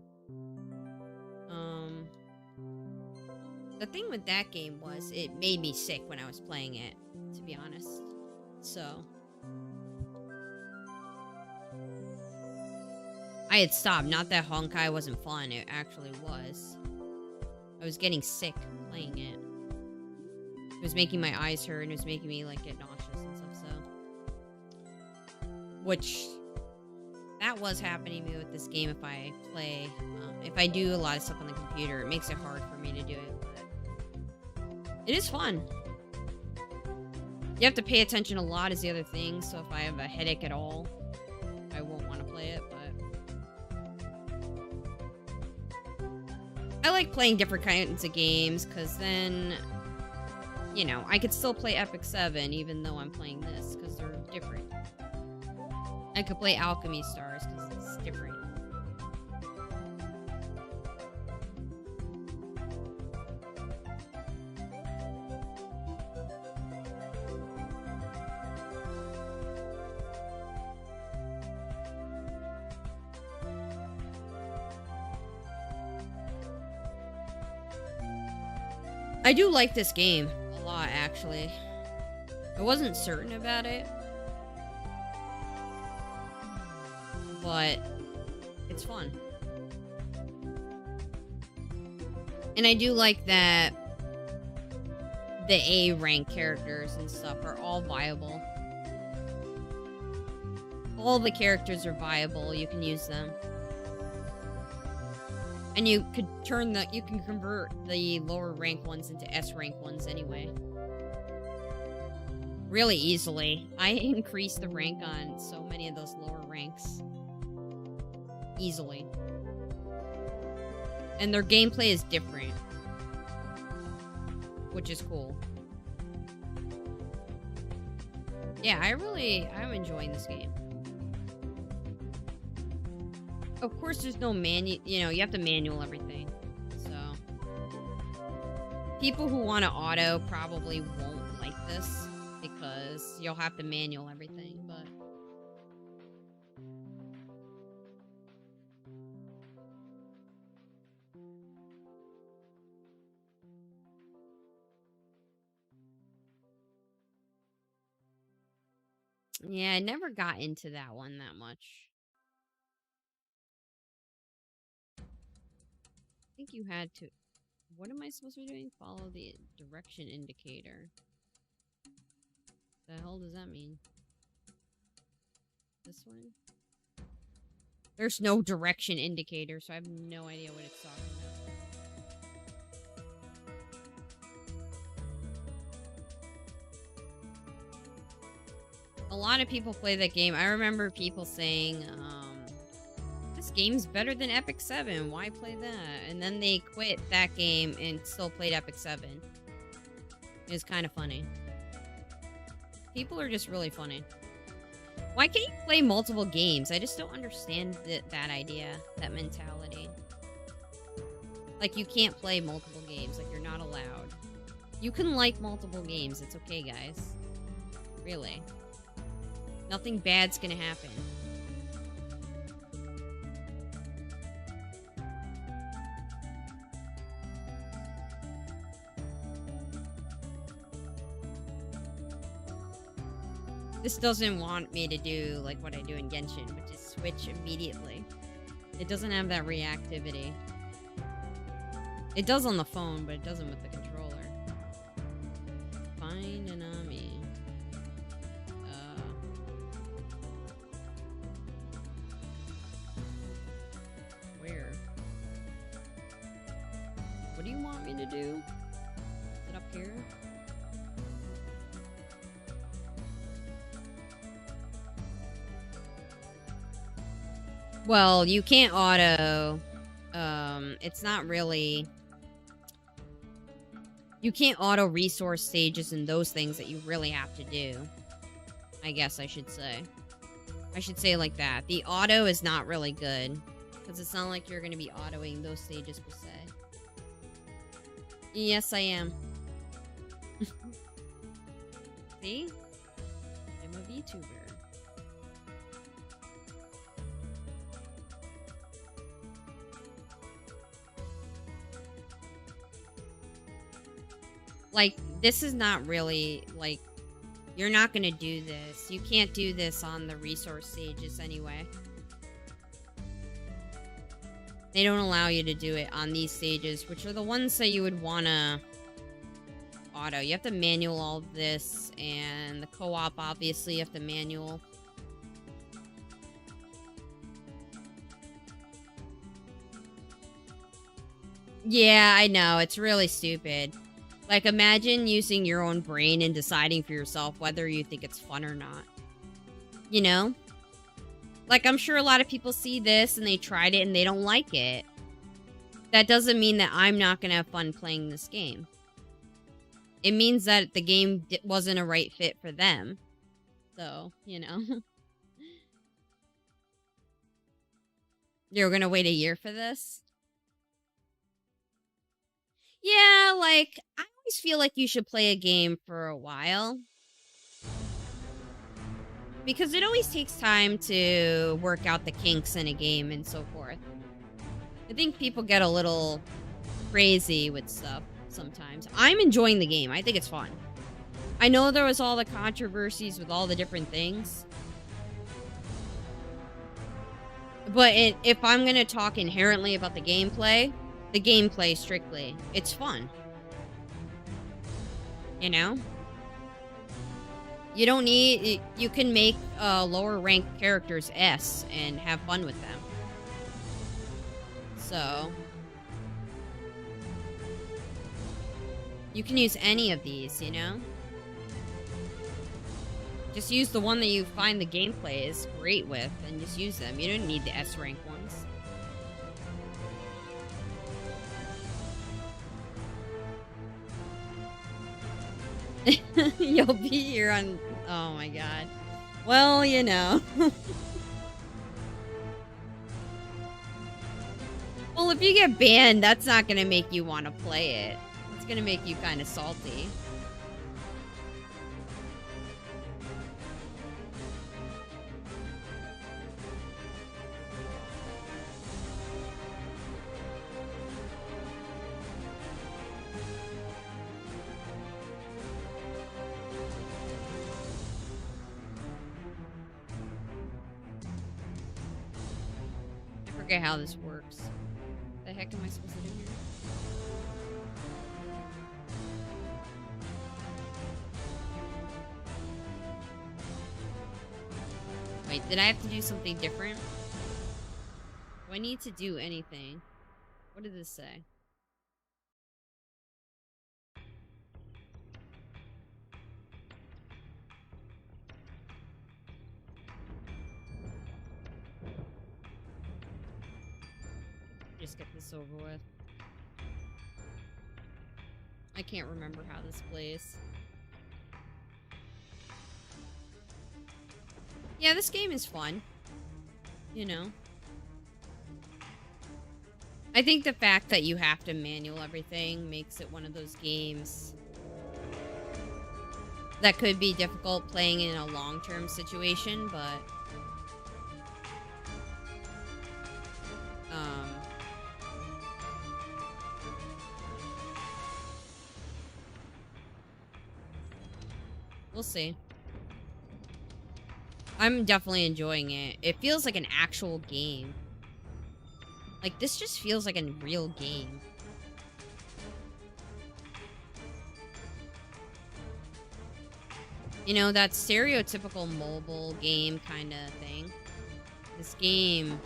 The thing with that game was it made me sick when I was playing it, to be honest. So I had stopped. Not that Honkai wasn't fun, it actually was. I was getting sick playing it. It was making my eyes hurt, and it was making me like get nauseous and stuff, so. Which, that was happening to me with this game if I play. If I do a lot of stuff on the computer, it makes it hard for me to do it, but it is fun. You have to pay attention a lot is the other thing, so if I have a headache at all, I won't want to play it, but I like playing different kinds of games, because then, you know, I could still play Epic 7 even though I'm playing this, because they're different. I could play Alchemy Stars, because it's different. I do like this game a lot, actually. I wasn't certain about it, but it's fun. And I do like that the A rank characters and stuff are all viable. All the characters are viable, you can use them. And you could you can convert the lower rank ones into S rank ones anyway. Really easily. I increased the rank on so many of those lower ranks. Easily. And their gameplay is different, which is cool. Yeah, I'm enjoying this game. Of course, there's no you know, you have to manual everything. So, people who want to auto probably won't like this, because you'll have to manual everything, but yeah, I never got into that one that much. I think you had to. What am I supposed to be doing? Follow the direction indicator. The hell does that mean? This one? There's no direction indicator, so I have no idea what it's talking about. A lot of people play that game. I remember people saying, this game's better than Epic 7. Why play that? And then they quit that game and still played Epic 7. It was kind of funny. People are just really funny. Why can't you play multiple games? I just don't understand that idea, that mentality. Like, you can't play multiple games. Like, you're not allowed. You can like multiple games. It's okay, guys. Really. Nothing bad's gonna happen. This doesn't want me to do like what I do in Genshin, which is switch immediately. It doesn't have that reactivity. It does on the phone, but it doesn't with the controller. Find an Ami. Where? What do you want me to do? Is it up here? Well, you can't auto. It's not really. You can't auto resource stages and those things that you really have to do. I guess I should say. I should say it like that. The auto is not really good. Because it's not like you're going to be autoing those stages per se. Yes, I am. See? I'm a VTuber. Like, this is not really, like, you're not gonna do this. You can't do this on the resource stages anyway. They don't allow you to do it on these stages, which are the ones that you would wanna auto. You have to manual all of this, and the co-op, obviously, you have to manual. Yeah, I know. It's really stupid. Like, imagine using your own brain and deciding for yourself whether you think it's fun or not. You know? Like, I'm sure a lot of people see this and they tried it and they don't like it. That doesn't mean that I'm not going to have fun playing this game. It means that the game wasn't a right fit for them. So, you know. You're going to wait a year for this? Yeah, like, I always feel like you should play a game for a while. Because it always takes time to work out the kinks in a game and so forth. I think people get a little crazy with stuff sometimes. I'm enjoying the game. I think it's fun. I know there was all the controversies with all the different things. But if I'm going to talk inherently about the gameplay strictly, it's fun. You know? You don't need... You can make lower ranked characters S and have fun with them. So... you can use any of these, you know? Just use the one that you find the gameplay is great with, and just use them. You don't need the S rank ones. You'll be here on... oh my god. Well, you know. Well, if you get banned, that's not gonna make you want to play it. It's gonna make you kind of salty. I forget how this works. The heck am I supposed to do here? Wait, did I have to do something different? Do I need to do anything? What did this say? Just get this over with. I can't remember how this plays. Yeah, this game is fun. You know. I think the fact that you have to manual everything makes it one of those games that could be difficult playing in a long-term situation, but... we'll see. I'm definitely enjoying it. It feels like an actual game. Like, this just feels like a real game. You know, that stereotypical mobile game kind of thing. This game...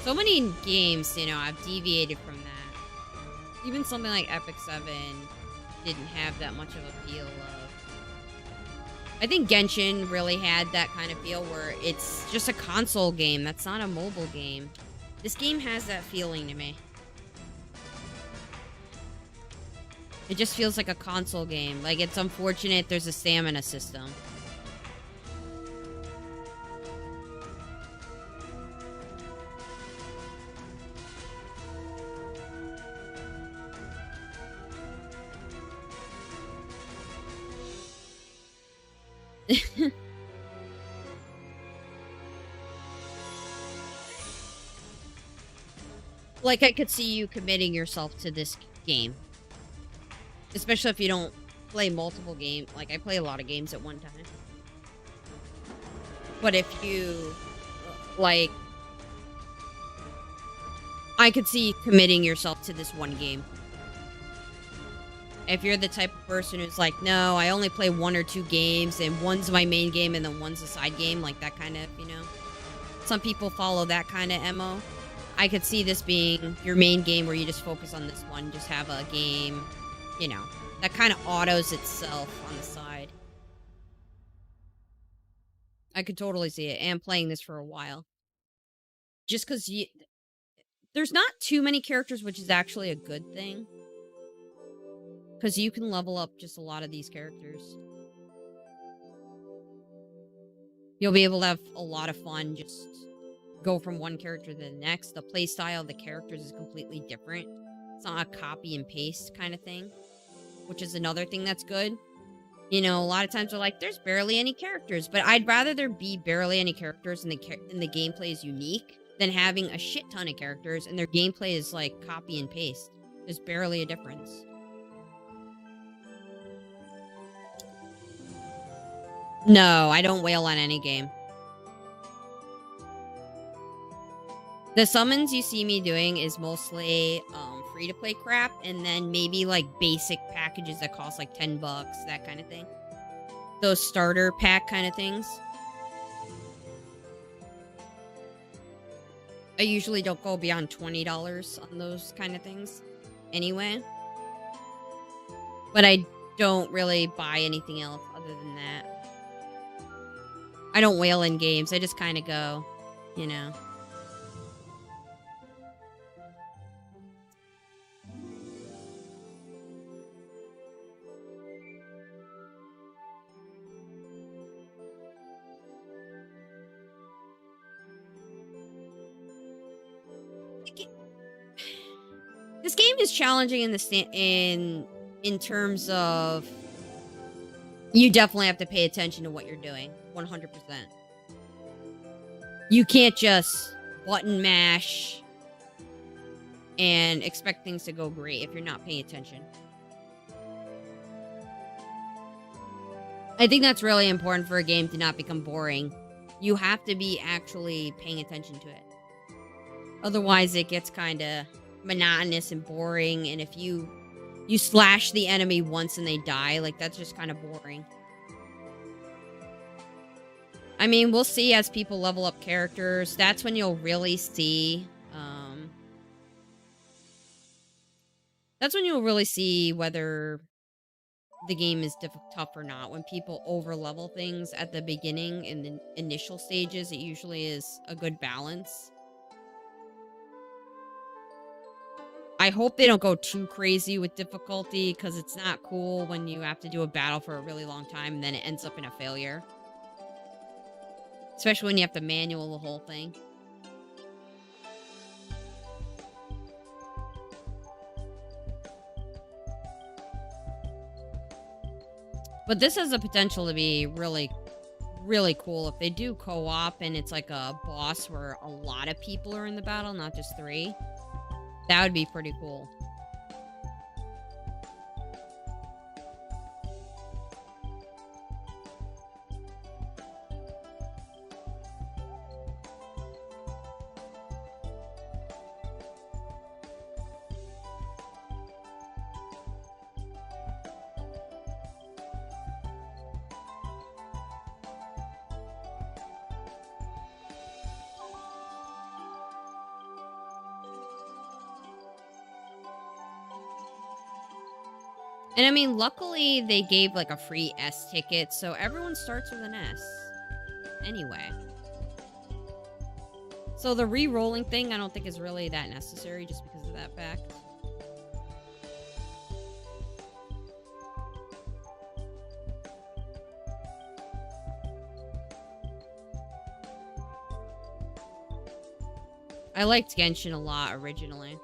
so many games, you know, I've deviated from that. Even something like Epic 7 didn't have that much of a feel of I think Genshin really had that kind of feel where it's just a console game. That's not a mobile game. This game has that feeling to me. It just feels like a console game. Like, it's unfortunate there's a stamina system. Like, I could see you committing yourself to this game. Especially if you don't play multiple games. Like, I play a lot of games at one time. But if you, like... I could see committing yourself to this one game. If you're the type of person who's like, no, I only play 1 or 2 games, and one's my main game, and then one's a side game, like that kind of, you know? Some people follow that kind of MO. I could see this being your main game where you just focus on this one, just have a game, you know, that kind of autos itself on the side. I could totally see it, and playing this for a while. Just because there's not too many characters, which is actually a good thing. Because you can level up just a lot of these characters. You'll be able to have a lot of fun, just go from one character to the next. The playstyle of the characters is completely different. It's not a copy and paste kind of thing, which is another thing that's good. You know, a lot of times they're like, there's barely any characters, but I'd rather there be barely any characters and the gameplay is unique than having a shit ton of characters and their gameplay is like copy and paste. There's barely a difference. No, I don't wail on any game. The summons you see me doing is mostly free-to-play crap, and then maybe like basic packages that cost like $10, that kind of thing. Those starter pack kind of things. I usually don't go beyond $20 on those kind of things anyway. But I don't really buy anything else other than that. I don't wail in games. I just kind of go, you know. This game is challenging in terms of you definitely have to pay attention to what you're doing 100%. You can't just button mash and expect things to go great if you're not paying attention. I think that's really important for a game to not become boring. You have to be actually paying attention to it. Otherwise, it gets kind of monotonous and boring, and if you slash the enemy once and they die, like, that's just kind of boring. I mean, we'll see as people level up characters. That's when you'll really see, that's when you'll really see whether the game is tough or not. When people over level things at the beginning in the initial stages, it usually is a good balance. I hope they don't go too crazy with difficulty, because it's not cool when you have to do a battle for a really long time and then it ends up in a failure. Especially when you have to manual the whole thing. But this has the potential to be really, really cool. If they do co-op and it's like a boss where a lot of people are in the battle, not just 3, that would be pretty cool. And I mean, luckily they gave like a free S ticket, so everyone starts with an S. Anyway. So the re-rolling thing, I don't think is really that necessary just because of that fact. I liked Genshin a lot originally.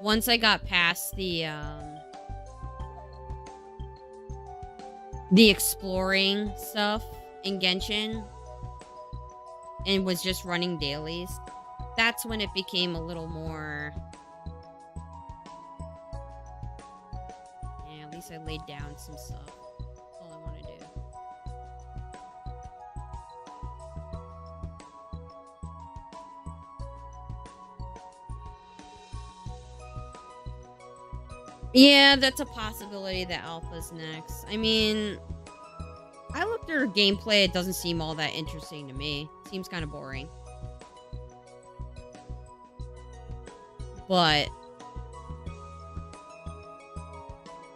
Once I got past the exploring stuff in Genshin and was just running dailies, that's when it became a little more... Yeah, at least I laid down some stuff. That's all I want to do. Yeah, that's a possibility that Alpha's next. I mean, I looked at her gameplay. It doesn't seem all that interesting to me. Seems kind of boring. But,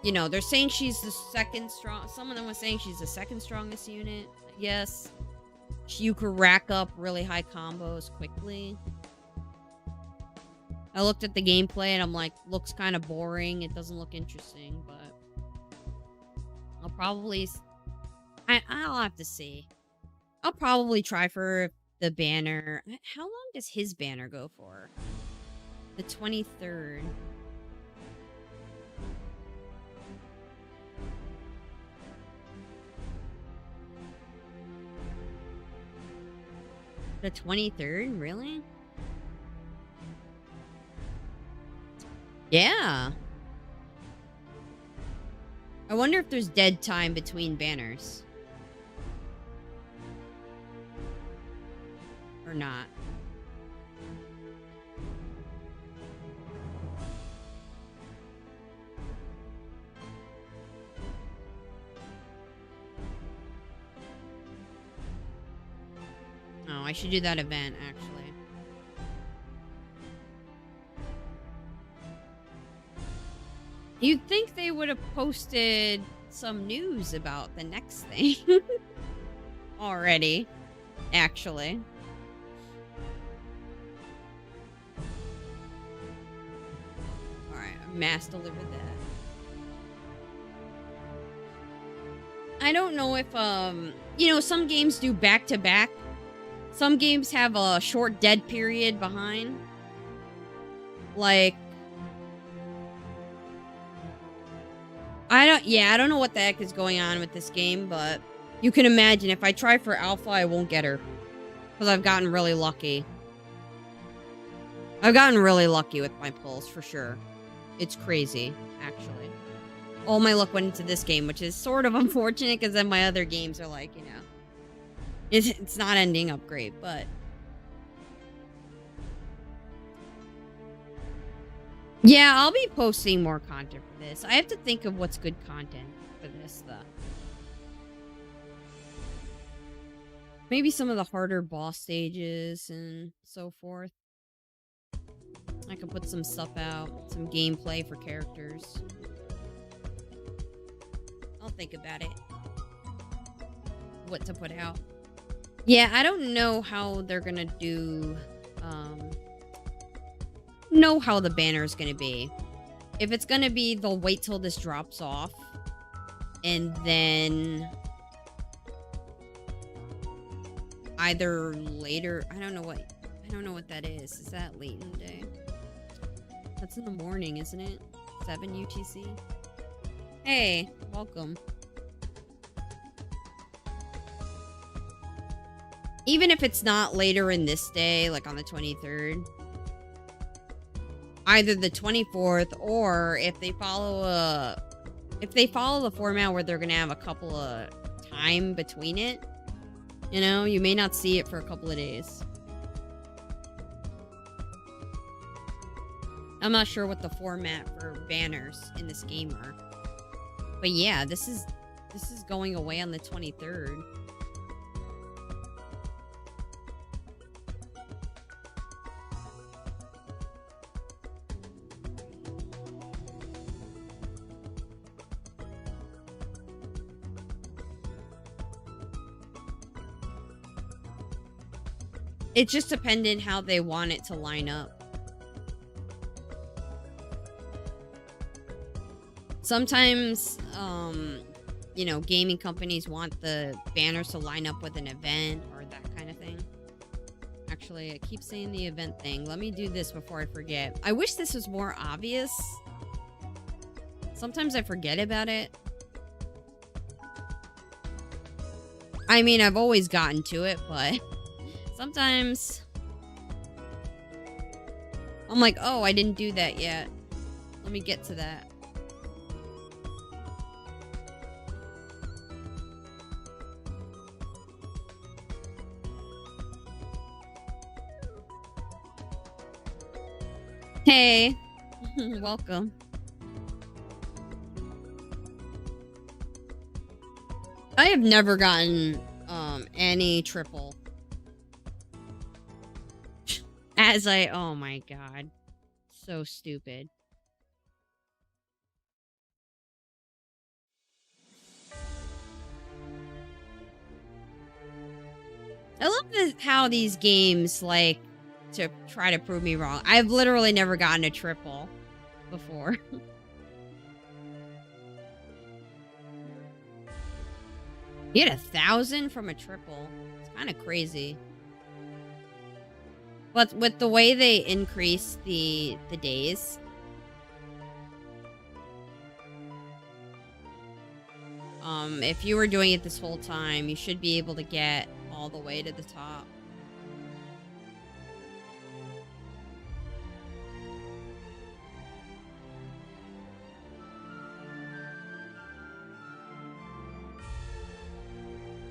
you know, they're saying she's the second strong... Some of them was saying she's the second strongest unit. Yes. You could rack up really high combos quickly. I looked at the gameplay and I'm like, looks kind of boring. It doesn't look interesting, but I'll probably... I'll have to see. I'll probably try for the banner. How long does his banner go for? The 23rd. The 23rd? Really? Yeah. I wonder if there's dead time between banners. Or not. Oh, I should do that event, actually. You'd think they would have posted some news about the next thing already, actually. Alright, mass delivered that. I don't know if, you know, some games do back-to-back. Some games have a short dead period behind. Like, I don't know what the heck is going on with this game, but you can imagine if I try for Alpha, I won't get her. Because I've gotten really lucky. I've gotten really lucky with my pulls, for sure. It's crazy, actually. All my luck went into this game, which is sort of unfortunate, because then my other games are like, you know, it's not ending up great, but... Yeah, I'll be posting more content for this. I have to think of what's good content for this, though. Maybe some of the harder boss stages and so forth. I could put some stuff out, some gameplay for characters. I'll think about it. What to put out. Yeah, I don't know how they're gonna do... know how the banner is gonna be. If it's gonna be, they'll wait till this drops off, and then either later. I don't know what that is. Is that late in the day? That's in the morning, isn't it? 7 UTC. Hey, welcome. Even if it's not later in this day, like on the 23rd. Either the 24th, or if they follow the format where they're gonna have a couple of time between it, you know, you may not see it for a couple of days. I'm not sure what the format for banners in this game are, but yeah, this is going away on the 23rd. It just depended how they want it to line up. Sometimes, you know, gaming companies want the banners to line up with an event or that kind of thing. Actually, I keep saying the event thing. Let me do this before I forget. I wish this was more obvious. Sometimes I forget about it. I mean, I've always gotten to it, but sometimes I'm like, oh, I didn't do that yet. Let me get to that. Hey, welcome. I have never gotten any triple. Oh my god. So stupid. I love how these games like to try to prove me wrong. I've literally never gotten a triple before. You get 1,000 from a triple. It's kind of crazy. But with the way they increase the days, if you were doing it this whole time, you should be able to get all the way to the top.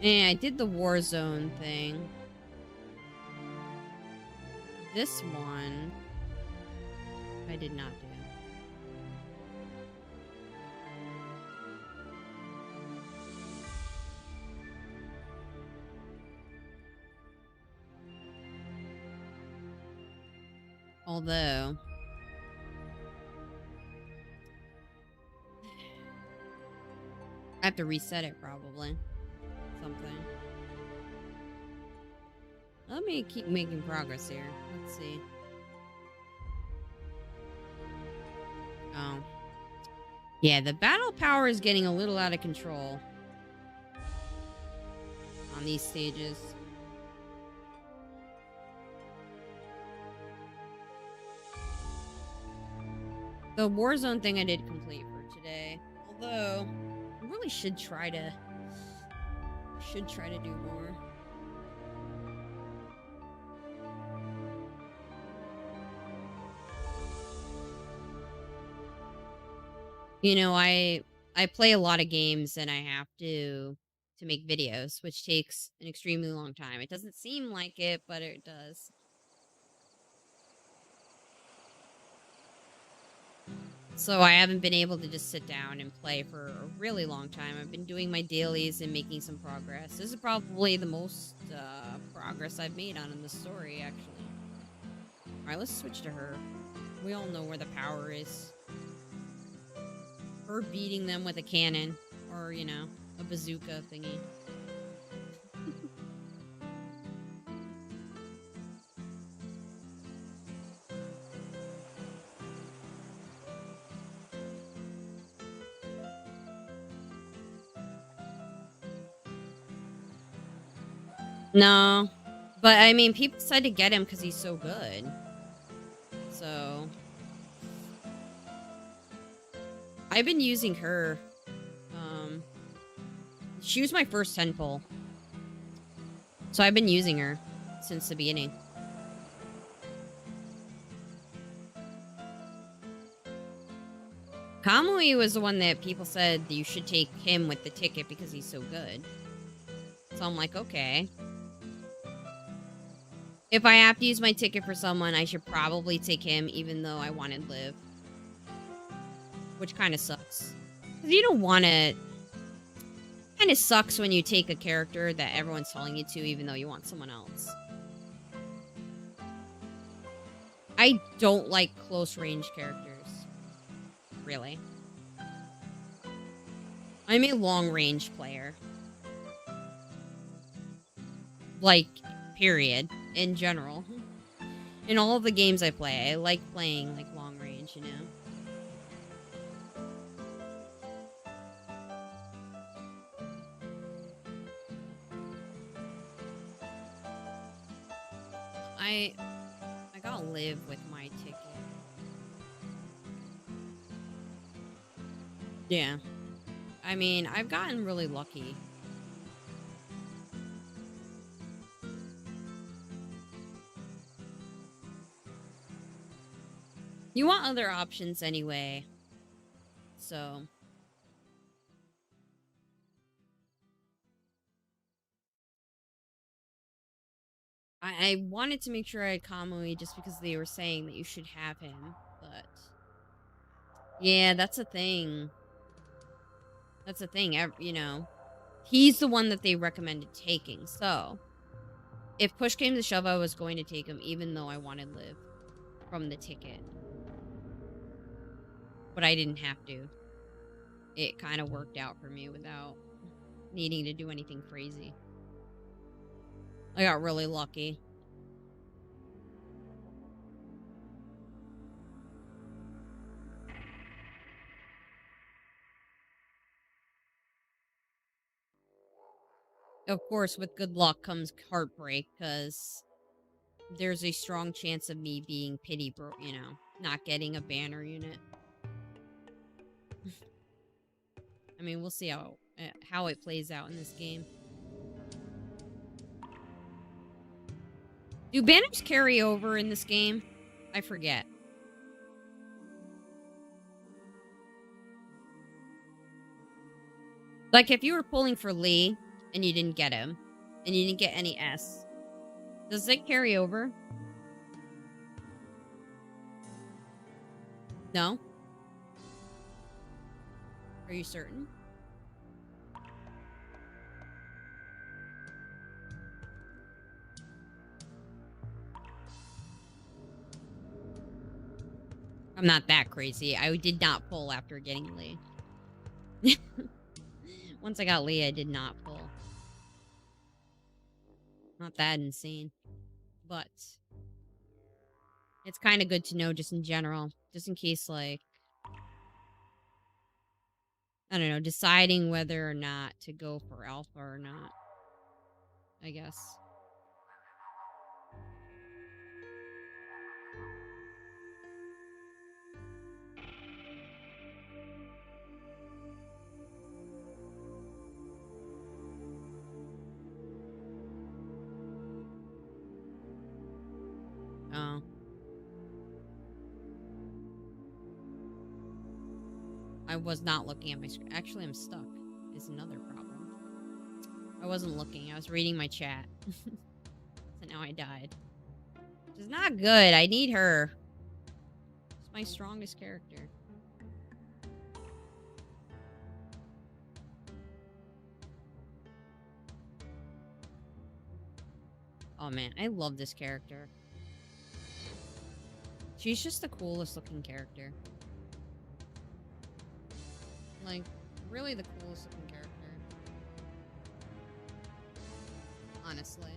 And I did the Warzone thing. This one, I did not do. Although, I have to reset it probably. Something. Let me keep making progress here. Let's see. Oh. Yeah, the battle power is getting a little out of control on these stages. The Warzone thing I did complete for today. Although, I really should try to do more. You know, I play a lot of games and I have to make videos, which takes an extremely long time. It doesn't seem like it, but it does. So I haven't been able to just sit down and play for a really long time. I've been doing my dailies and making some progress. This is probably the most progress I've made on in the story, actually. Alright, let's switch to her. We all know where the power is. Her beating them with a cannon. Or, you know, a bazooka thingy. No. But, I mean, people decide to get him because he's so good. So... I've been using her. She was my first 10 pull. So I've been using her since the beginning. Kamui was the one that people said that you should take him with the ticket because he's so good. So I'm like, okay. If I have to use my ticket for someone, I should probably take him even though I wanted Liv. Which kind of sucks. Because you don't want to... Kind of sucks when you take a character that everyone's telling you to even though you want someone else. I don't like close range characters. Really. I'm a long range player. Like, period. in general. In all of the games I play, I like playing like long range, you know. I gotta live with my ticket. Yeah. I mean, I've gotten really lucky. You want other options anyway. So I wanted to make sure I had Kamui just because they were saying that you should have him, but yeah, that's a thing. That's a thing. You know, he's the one that they recommended taking. So if push came to shove, I was going to take him, even though I wanted Liv from the ticket, but I didn't have to. It kind of worked out for me without needing to do anything crazy. I got really lucky. Of course, with good luck comes heartbreak, because there's a strong chance of me being you know, not getting a banner unit. I mean, we'll see how it plays out in this game. Do banners carry over in this game? I forget. Like, if you were pulling for Lee and you didn't get him, and you didn't get any S, does it carry over? No? Are you certain? I'm not that crazy. I did not pull after getting Lee. Once I got Lee, I did not pull. Not that insane. But it's kind of good to know just in general. Just in case, like, I don't know, deciding whether or not to go for alpha or not, I guess. Oh. I was not looking at my screen. Actually, I'm stuck. Is another problem. I wasn't looking. I was reading my chat. So now I died. Which is not good. I need her. It's my strongest character. Oh man, I love this character. She's just the coolest looking character. Like, really the coolest looking character. Honestly.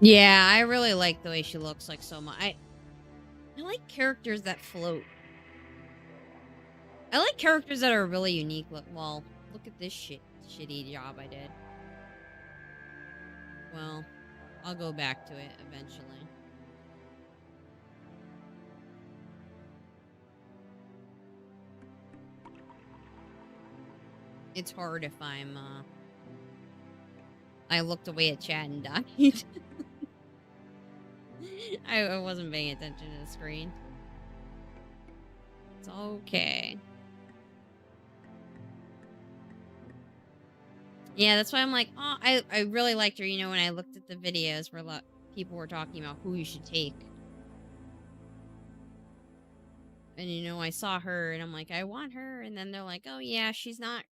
Yeah, I really like the way she looks like so much. I like characters that float. I like characters that are really unique. Well, look at this shitty job I did. Well, I'll go back to it eventually. It's hard if I looked away at chat and died. I wasn't paying attention to the screen. It's okay. Yeah, that's why I'm like, oh, I really liked her, you know, when I looked at the videos where people were talking about who you should take. And, you know, I saw her and I'm like, I want her. And then they're like, oh, yeah, she's a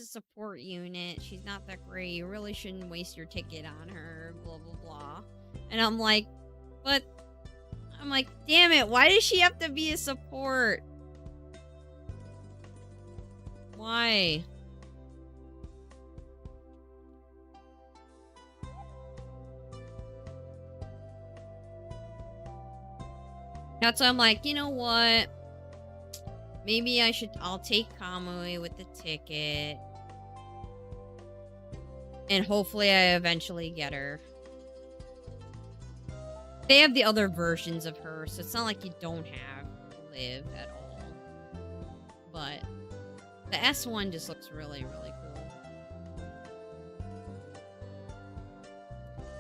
support unit. She's not that great. You really shouldn't waste your ticket on her, blah, blah, blah. And but I'm like, damn it. Why does she have to be a support? Why? That's why I'm like, you know what? Maybe I'll take Kamui with the ticket. And hopefully I eventually get her. They have the other versions of her, so it's not like you don't have Liv at all. But the S1 just looks really, really cool.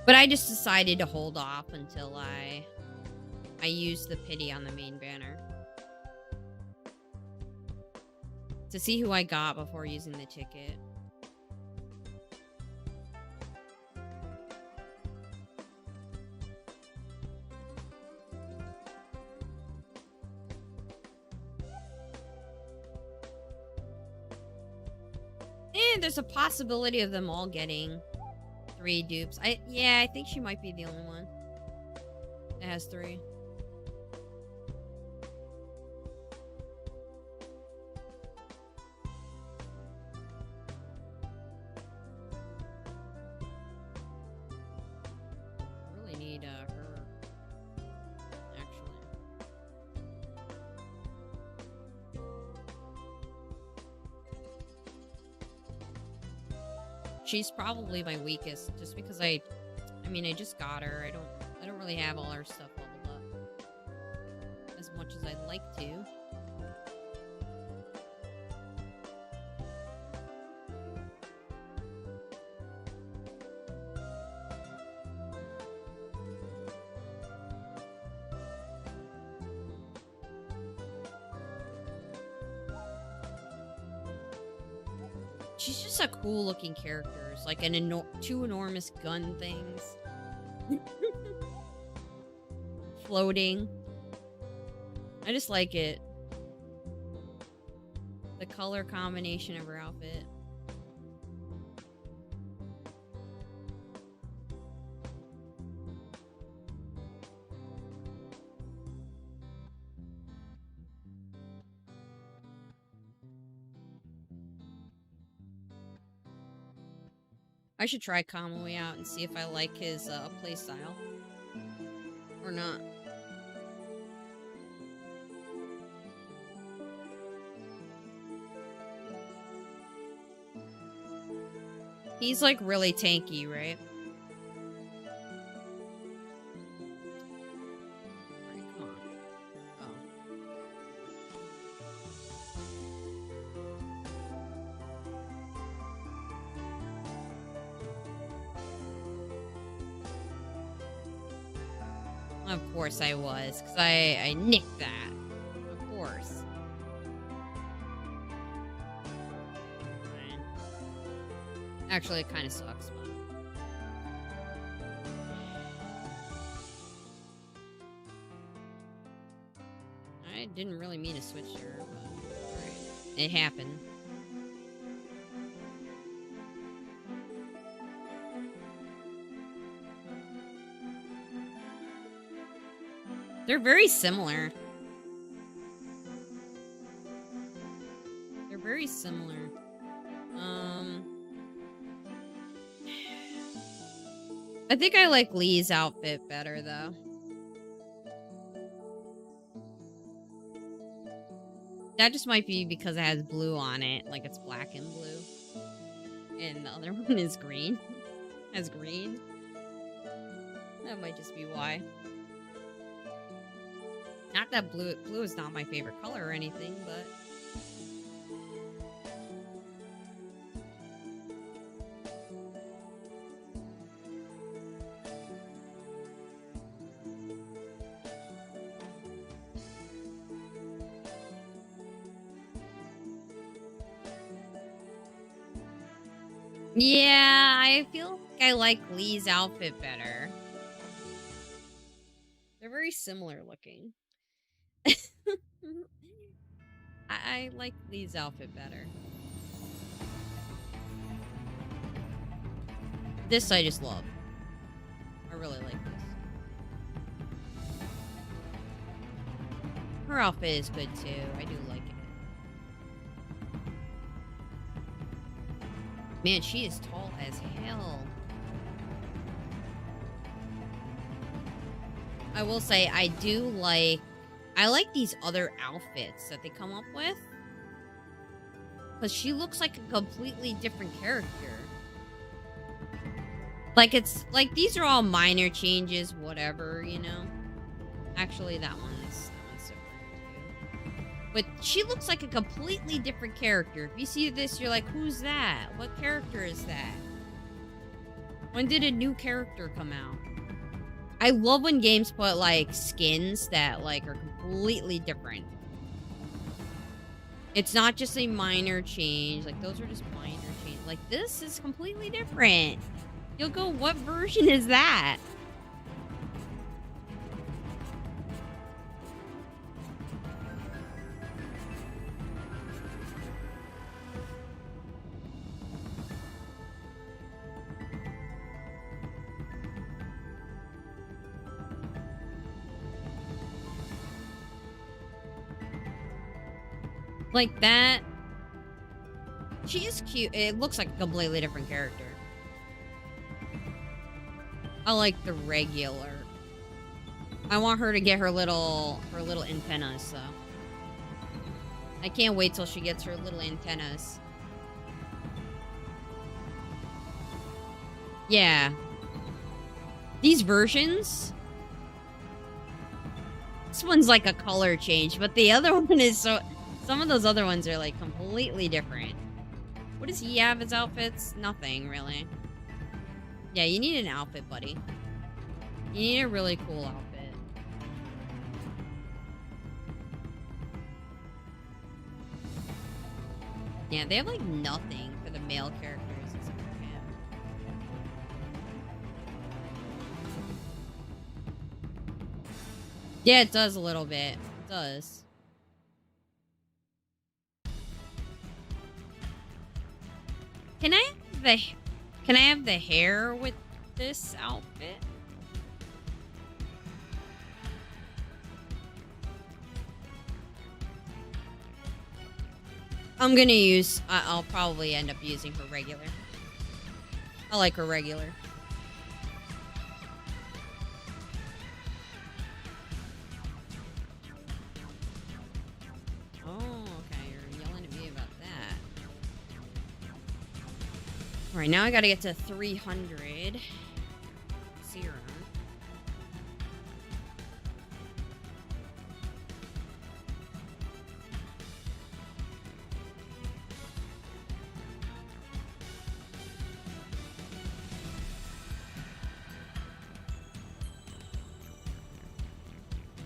But I just decided to hold off until I use the pity on the main banner. To see who I got before using the ticket. And there's a possibility of them all getting 3 dupes. Yeah, I think she might be the only one that has 3. Really need her, actually. She's probably my weakest, just because I mean, I just got her. I don't really have all her stuff leveled up as much as I'd like to. She's just a cool looking character. It's like 2 enormous gun things. Floating. I just like it. The color combination of her outfit. I should try Kamui out and see if I like his playstyle. Or not. He's like really tanky, right? Alright, come on. Oh. Of course I was, because I nicked that. Of course. Fine. Actually, it kind of sucks, but... I didn't really mean to switch to her, but... Alright. It happened. They're very similar. They're very similar. I think I like Lee's outfit better, though. That just might be because it has blue on it. Like, it's black and blue. And the other one is green. Has green. That might just be why. Not that blue is not my favorite color or anything, but... Yeah, I feel like I like Lee's outfit better. They're very similar looking. I like Lee's outfit better. This I just love. I really like this. Her outfit is good too. I do like it. Man, she is tall as hell. I will say I like these other outfits that they come up with. Because she looks like a completely different character. Like, it's like these are all minor changes, whatever, you know. Actually, that one's different too. But she looks like a completely different character. If you see this, you're like, who's that? What character is that? When did a new character come out? I love when games put like skins that like are completely different. It's not just a minor change. Like, those are just minor changes. Like, this is completely different. You'll go, what version is that? Like that. She is cute. It looks like a completely different character. I like the regular. I want her to get her little antennas, so. I can't wait till she gets her little antennas. Yeah. These versions. This one's like a color change, but the other one is so. Some of those other ones are like completely different. What does he have as outfits? Nothing, really. Yeah, you need an outfit, buddy. You need a really cool outfit. Yeah, they have like nothing for the male characters except for him. Yeah, it does a little bit. It does. Can I have the hair with this outfit? I'm gonna use. I'll probably end up using her regular. I like her regular. Alright, now I gotta get to 300 serum.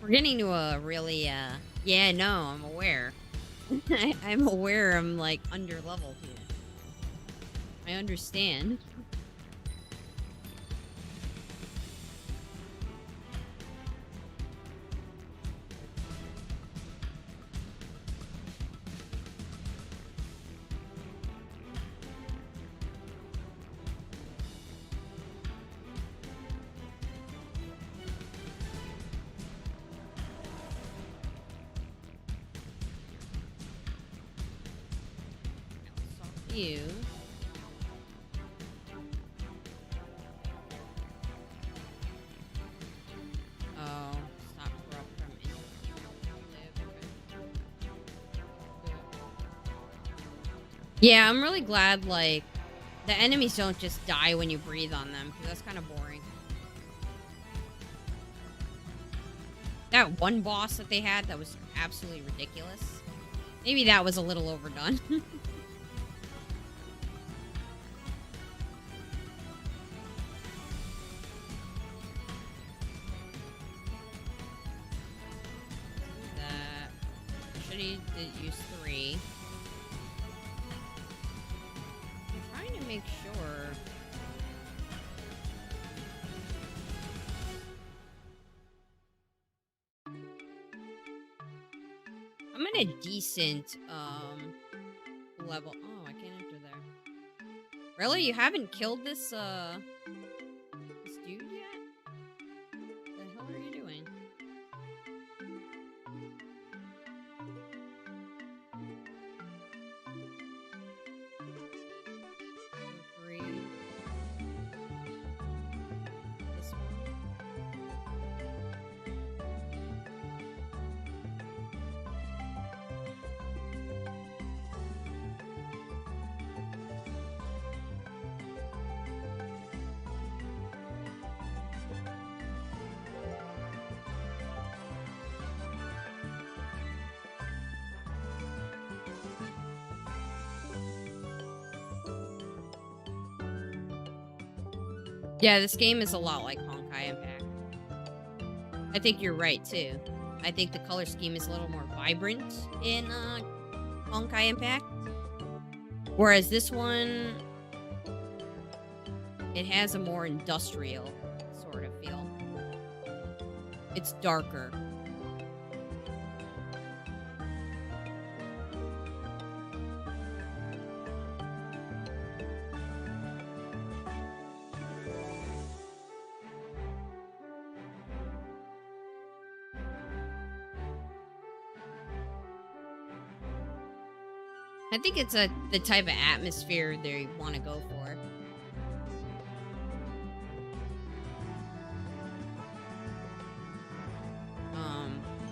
We're getting to a really, yeah, no, I'm aware. I'm aware I'm, like, under-leveled here. I understand. You. Yeah, I'm really glad, like, the enemies don't just die when you breathe on them, because that's kind of boring. That one boss that they had that was absolutely ridiculous. Maybe that was a little overdone. That should he did use 3. I'm trying to make sure. I'm in a decent level. Oh, I can't enter there. Really? You haven't killed this this dude yet? The hell are you doing? Three. This one. Yeah, this game is a lot like Honkai Impact. I think you're right, too. I think the color scheme is a little more vibrant in Honkai Impact. Whereas this one, it has a more industrial sort of feel. It's darker. I think it's the type of atmosphere they want to go for.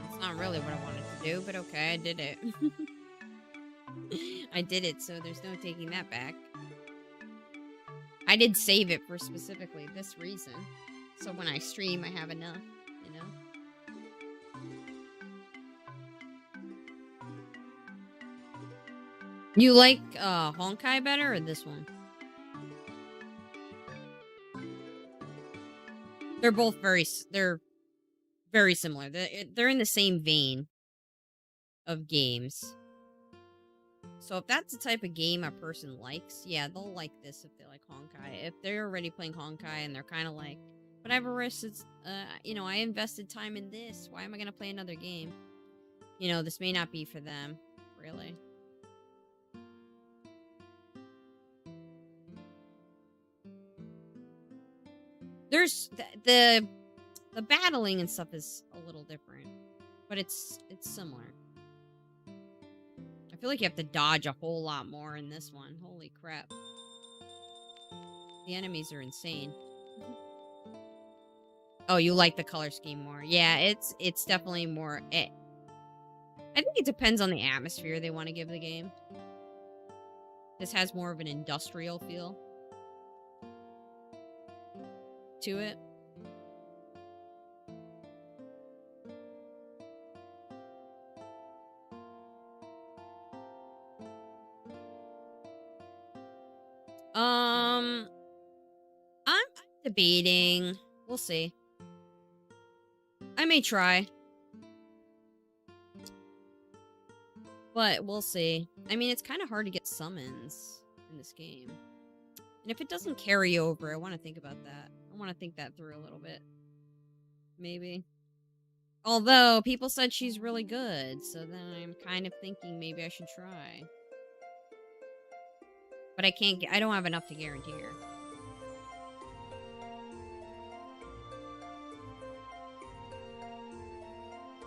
It's not really what I wanted to do, but okay, I did it. I did it, so there's no taking that back. I did save it for specifically this reason. So when I stream, I have enough, you know? You like Honkai better or this one? They're both they're very similar. They're in the same vein of games. So if that's the type of game a person likes, yeah, they'll like this if they like Honkai. If they're already playing Honkai and they're kind of like, but Everest, it's, you know, I invested time in this. Why am I going to play another game? You know, this may not be for them, really. There's the battling and stuff is a little different, but it's similar. I feel like you have to dodge a whole lot more in this one. Holy crap. The enemies are insane. Oh, you like the color scheme more. Yeah, it's definitely more... I think it depends on the atmosphere they want to give the game. This has more of an industrial feel to it. I'm debating. We'll see. I may try. But we'll see. I mean, it's kind of hard to get summons in this game. And if it doesn't carry over, I want to think about that. I want to think that through a little bit. Maybe. Although, people said she's really good, so then I'm kind of thinking maybe I should try. But I don't have enough to guarantee her.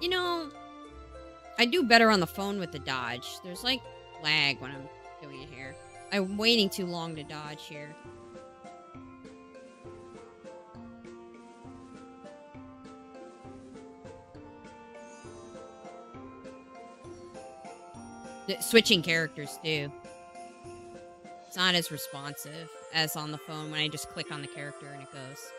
You know, I do better on the phone with the dodge. There's like lag when I'm doing it here. I'm waiting too long to dodge here. Switching characters too. It's not as responsive as on the phone when I just click on the character and it goes.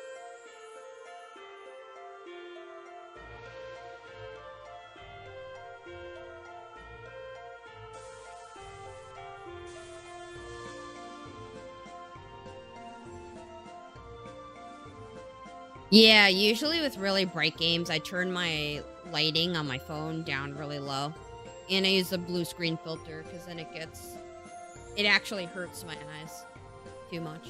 Yeah, usually with really bright games, I turn my lighting on my phone down really low. And I use the blue screen filter because then it actually hurts my eyes too much.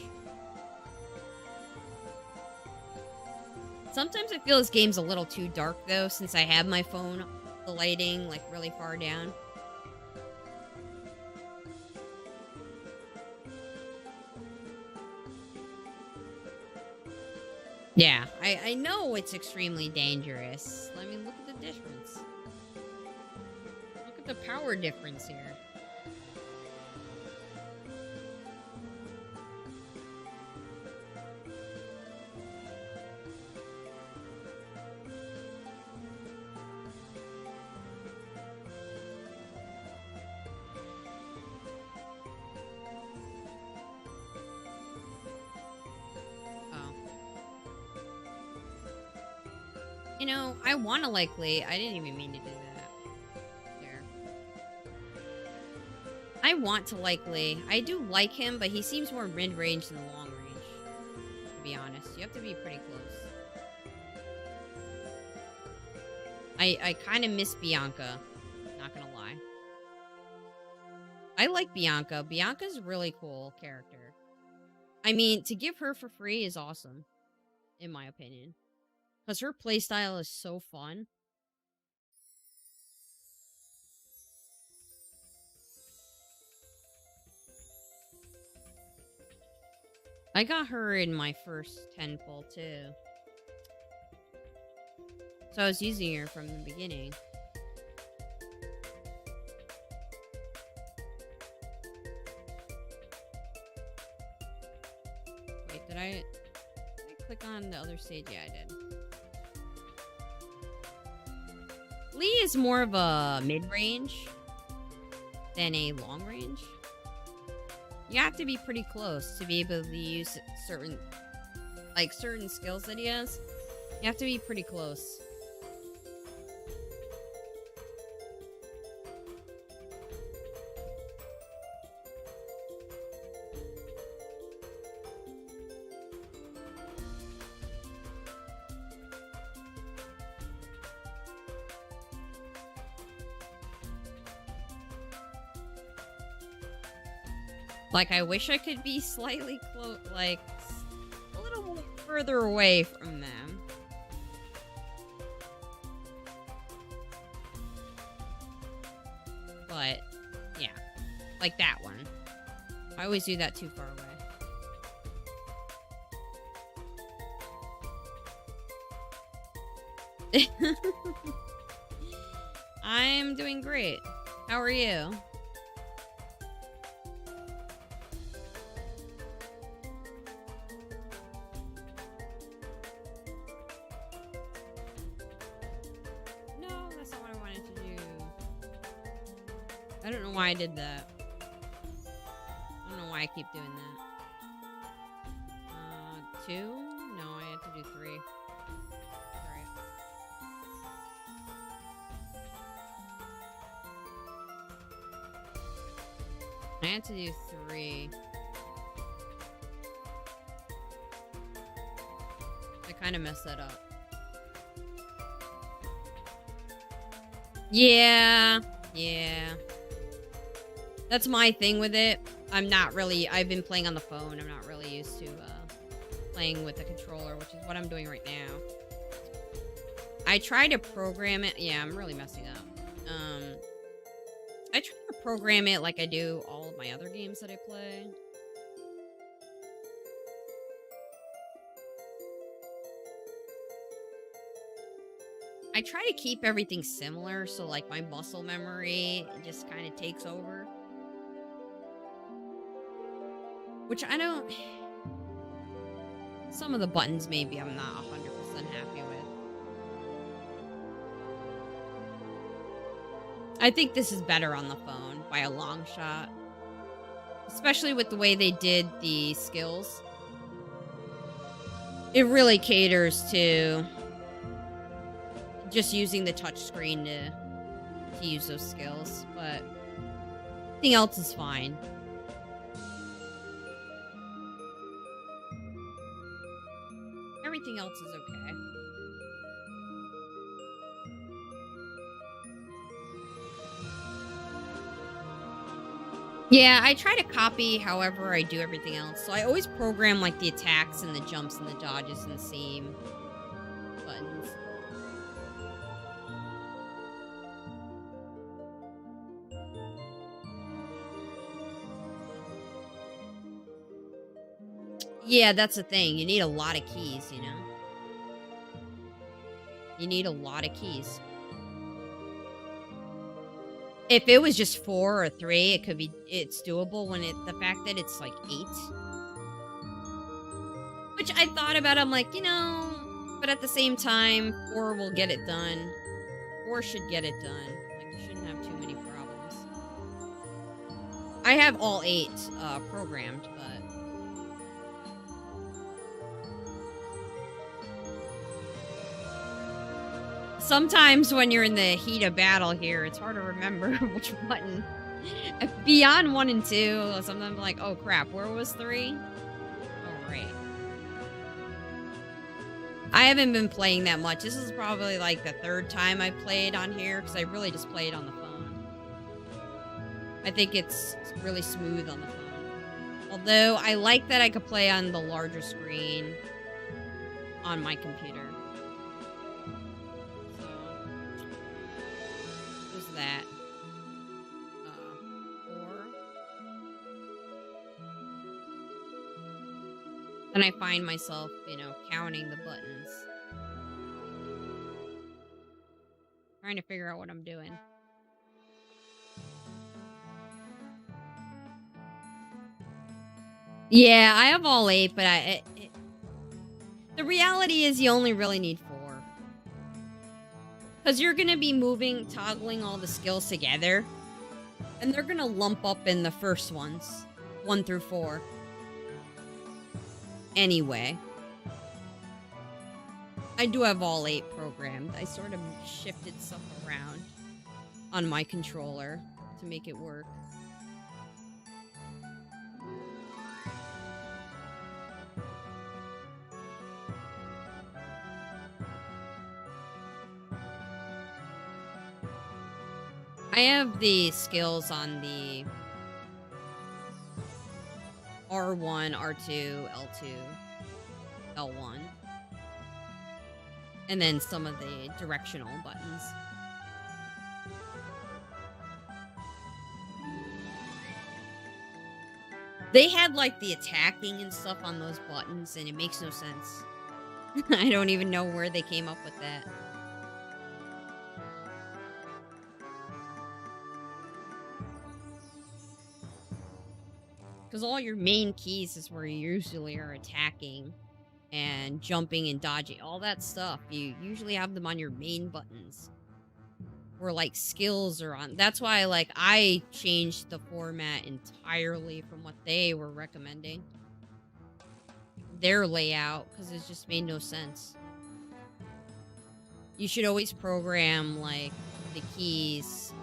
Sometimes I feel this game's a little too dark though, since I have my phone the lighting like really far down. Yeah, I know it's extremely dangerous. I mean, look at the difference. Look at the power difference here. Oh. You know, I want to likely. I didn't even mean to do that. There. I want to likely. I do like him, but he seems more mid-range than long range. To be honest, you have to be pretty close. I kind of miss Bianca. Not gonna lie. I like Bianca. Bianca's a really cool character. I mean, to give her for free is awesome, in my opinion. Because her playstyle is so fun. I got her in my first 10 pull, too. So I was using her from the beginning. Wait, did I click on the other stage? Yeah, I did. Lee is more of a mid-range than a long range. You have to be pretty close to be able to use certain skills that he has. You have to be pretty close. Like, I wish I could be slightly close, like, a little further away from them. But, yeah. Like that one. I always do that too far away. I'm doing great. How are you? I don't know why I did that. I don't know why I keep doing that. 2? No, I had to do 3. Sorry. I had to do 3. I kind of messed that up. Yeah. That's my thing with it. I've been playing on the phone. I'm not really used to playing with the controller, which is what I'm doing right now. I try to program it. Yeah, I'm really messing up. I try to program it like I do all of my other games that I play. I try to keep everything similar, so like my muscle memory just kind of takes over. Which I don't... Some of the buttons maybe I'm not 100% happy with. I think this is better on the phone by a long shot. Especially with the way they did the skills. It really caters to just using the touch screen to use those skills, but everything else is fine. Everything else is okay. Yeah, I try to copy however I do everything else. So I always program like the attacks and the jumps and the dodges in the same buttons. Yeah, that's the thing. You need a lot of keys, you know? You need a lot of keys. If it was just 4 or 3, it's doable when the fact that it's like 8. Which I thought about, I'm like, but at the same time, 4 will get it done. 4 should get it done. Like, we shouldn't have too many problems. I have all 8 programmed, but sometimes when you're in the heat of battle here, it's hard to remember which button. Beyond 1 and 2, sometimes I'm like, oh crap, where was 3? Oh, right. I haven't been playing that much. This is probably like the 3rd time I played on here, because I really just played on the phone. I think it's really smooth on the phone. Although, I like that I could play on the larger screen on my computer. So, there's that. 4. Then I find myself, counting the buttons. Trying to figure out what I'm doing. Yeah, I have all 8, but the reality is you only really need 4. Because you're going to be toggling all the skills together. And they're going to lump up in the first ones. 1 through 4. Anyway. I do have all 8 programmed. I sort of shifted stuff around on my controller to make it work. I have the skills on the R1, R2, L2, L1. And then some of the directional buttons. They had like the attacking and stuff on those buttons, and it makes no sense. I don't even know where they came up with that. Because all your main keys is where you usually are attacking and jumping and dodging. All that stuff, you usually have them on your main buttons. Or like skills are on. That's why I changed the format entirely from what they were recommending. Their layout, because it just made no sense. You should always program the keys.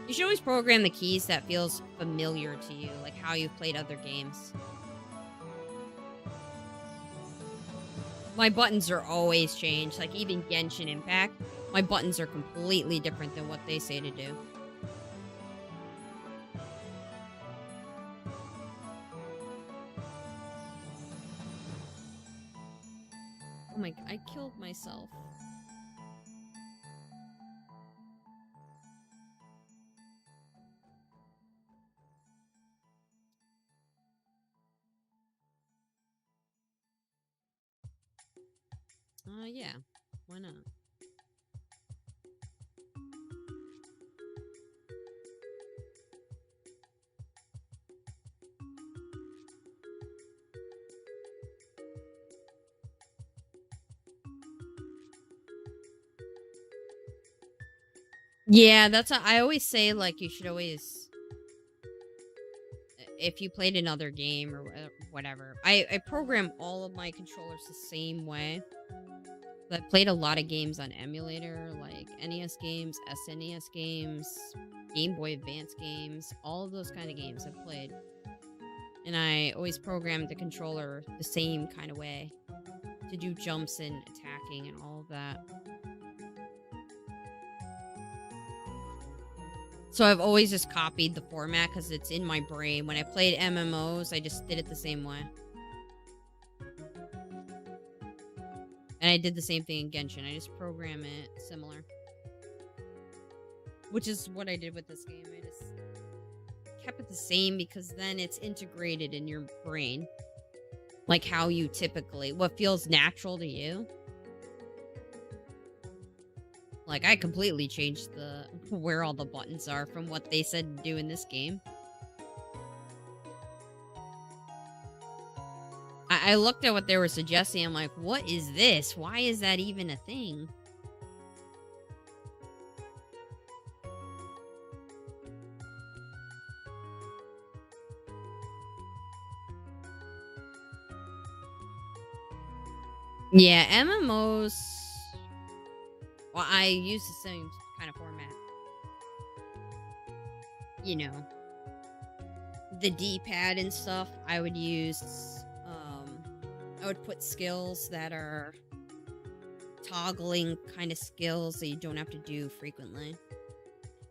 You should always program the keys that feels familiar to you, like how you've played other games. My buttons are always changed, like even Genshin Impact. My buttons are completely different than what they say to do. Oh my, I killed myself. Yeah. Why not? Yeah, I always say, you should always, if you played another game or whatever, I program all of my controllers the same way. I played a lot of games on emulator, like NES games, SNES games, Game Boy Advance games, all of those kind of games I've played. And I always programmed the controller the same kind of way to do jumps and attacking and all of that. So I've always just copied the format because it's in my brain. When I played MMOs, I just did it the same way. And I did the same thing in Genshin. I just program it similar. Which is what I did with this game. I just kept it the same because then it's integrated in your brain. Like how you typically, what feels natural to you. Like, I completely changed the where all the buttons are from what they said to do in this game. I looked at what they were suggesting. I'm like, what is this? Why is that even a thing? Yeah, MMOs. Well, I use the same kind of format. You know, the D-pad and stuff. I would use. I would put skills that are toggling kind of skills that you don't have to do frequently.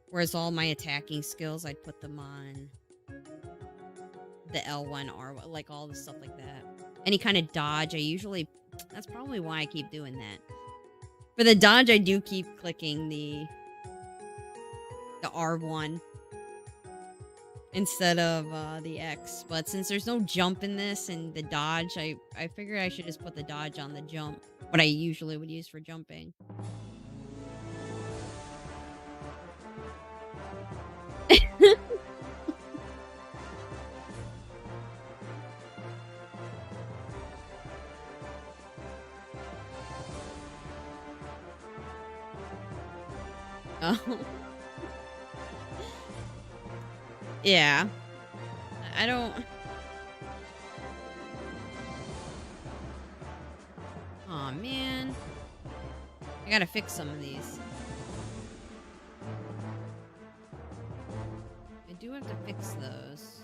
Whereas all my attacking skills, I'd put them on the L1, R1, like all the stuff like that. Any kind of dodge, I usually... That's probably why I keep doing that. For the dodge, I do keep clicking the R1 instead of the X. But since there's no jump in this and the dodge, I figured I should just put the dodge on the jump. What I usually would use for jumping. Oh. Yeah. I don't... Aw, man. I gotta fix some of these. I do have to fix those.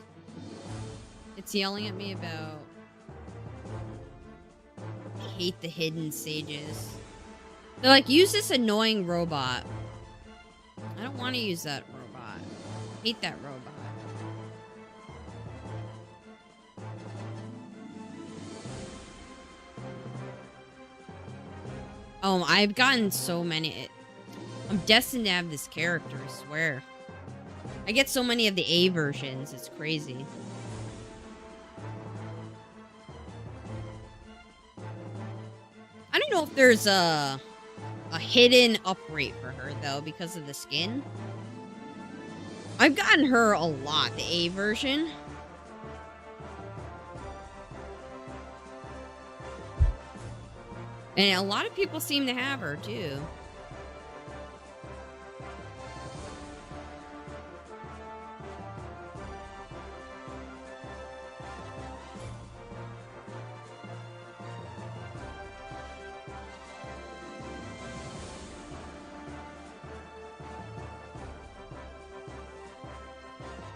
It's yelling at me about... I hate the hidden sages. They're like, use this annoying robot. I don't want to use that robot. I hate that robot. Oh, I've gotten so many. I'm destined to have this character, I swear. I get so many of the A versions, it's crazy. I don't know if there's a hidden uprate for her, though, because of the skin. I've gotten her a lot, the A version. And a lot of people seem to have her, too.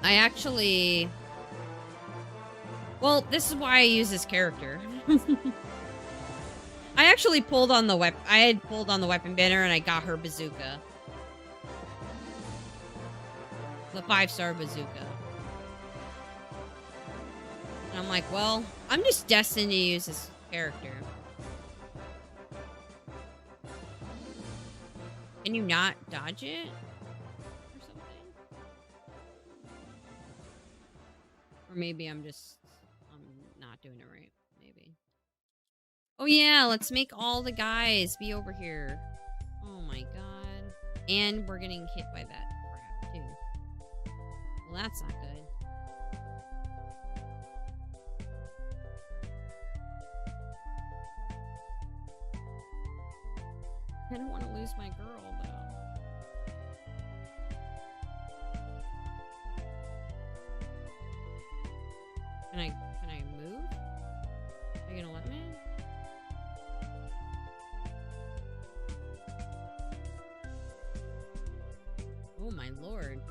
I actually... Well, this is why I use this character. I actually pulled on the weapon. I had pulled on the weapon banner and I got her bazooka. The 5-star bazooka. And I'm like, well, I'm just destined to use this character. Can you not dodge it? Or something? Or maybe I'm not doing it right. Maybe. Oh yeah, let's make all the guys be over here. Oh my god. And we're getting hit by that crap, too. Well, that's not good. I don't want to lose my girl, though. Can I move? Are you gonna let me? Oh my lord.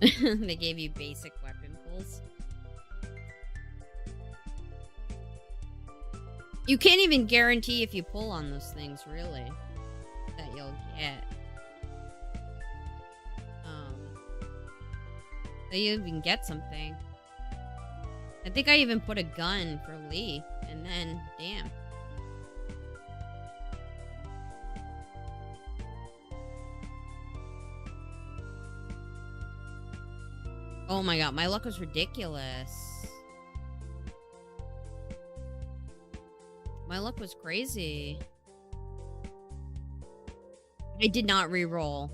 They gave you basic weapon pulls. You can't even guarantee if you pull on those things, really, that you'll get. That you even get something. I think I even put a gun for Lee, and then, damn. Oh my god, my luck was ridiculous. My luck was crazy. I did not re-roll.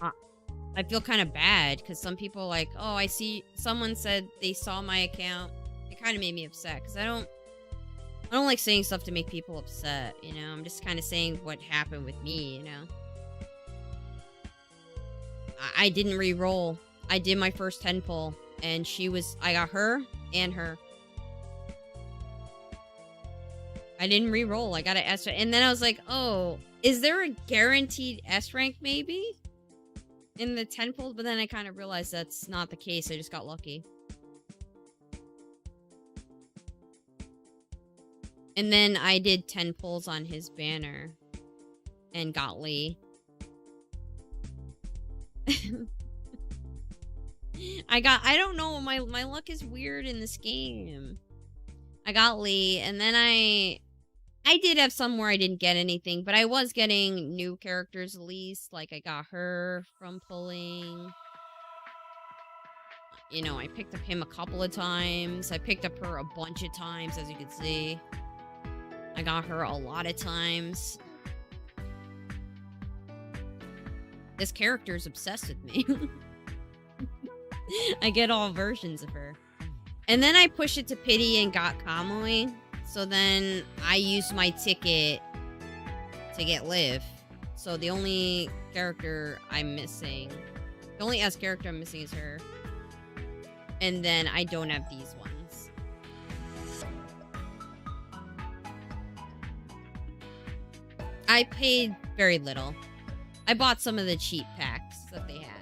I feel kind of bad because some people like, oh, I see someone said they saw my account. It kind of made me upset because I don't like saying stuff to make people upset, you know? I'm just kind of saying what happened with me, you know? I didn't re-roll. I did my first 10 pull and I got her and her. I didn't re-roll. I got an S. And then I was like, oh, is there a guaranteed S rank maybe in the 10 pulls? But then I kind of realized that's not the case. I just got lucky. And then I did 10 pulls on his banner and got Lee. I don't know, my luck is weird in this game. I got Lee, and then I did have some where I didn't get anything, but I was getting new characters at least. Like, I got her from pulling. You know, I picked up him a couple of times. I picked up her a bunch of times, as you can see. I got her a lot of times. This character is obsessed with me. I get all versions of her. And then I pushed it to pity and got Kamui. So then I used my ticket to get Liv. So the only character I'm missing, the only S character I'm missing is her. And then I don't have these ones. I paid very little. I bought some of the cheap packs that they had.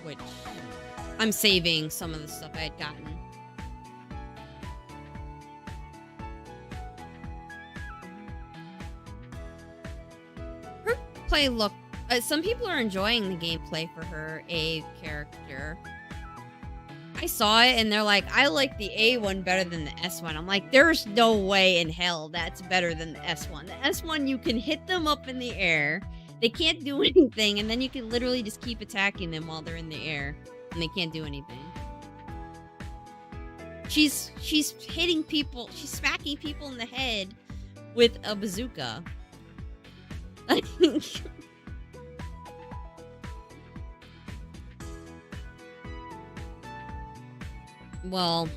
Which I'm saving some of the stuff I had gotten. Her play look. Some people are enjoying the gameplay for her A character. I saw it and they're like, I like the A one better than the S one. I'm like, there's no way in hell that's better than the S one. The S one, you can hit them up in the air. They can't do anything, and then you can literally just keep attacking them while they're in the air, and they can't do anything. She's hitting people, she's smacking people in the head with a bazooka. Well,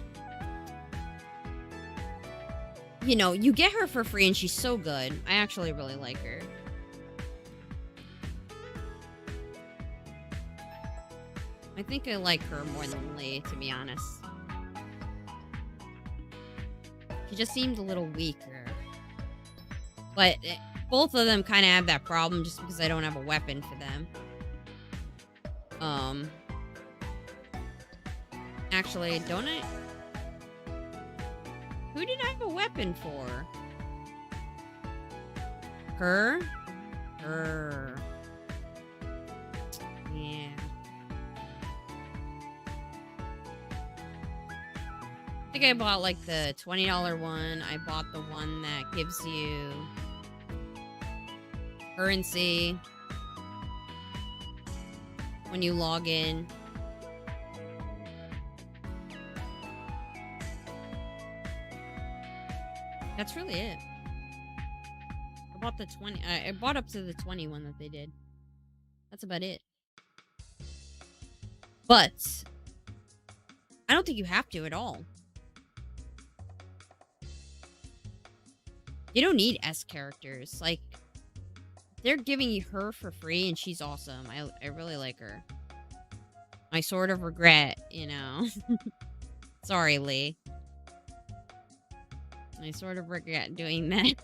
you know, you get her for free, and she's so good. I actually really like her. I think I like her more than Lee, to be honest. She just seemed a little weaker. But both of them kind of have that problem just because I don't have a weapon for them. Actually, don't I? Who did I have a weapon for? Her? Her. Yeah. I think I bought like the $20 one. I bought the one that gives you currency when you log in. That's really it. I bought the 20. I bought up to the 21 that they did. That's about it. But I don't think you have to at all. You don't need S characters. Like, they're giving you her for free, and she's awesome. I really like her. I sort of regret, you know. Sorry, Lee. I sort of regret doing that.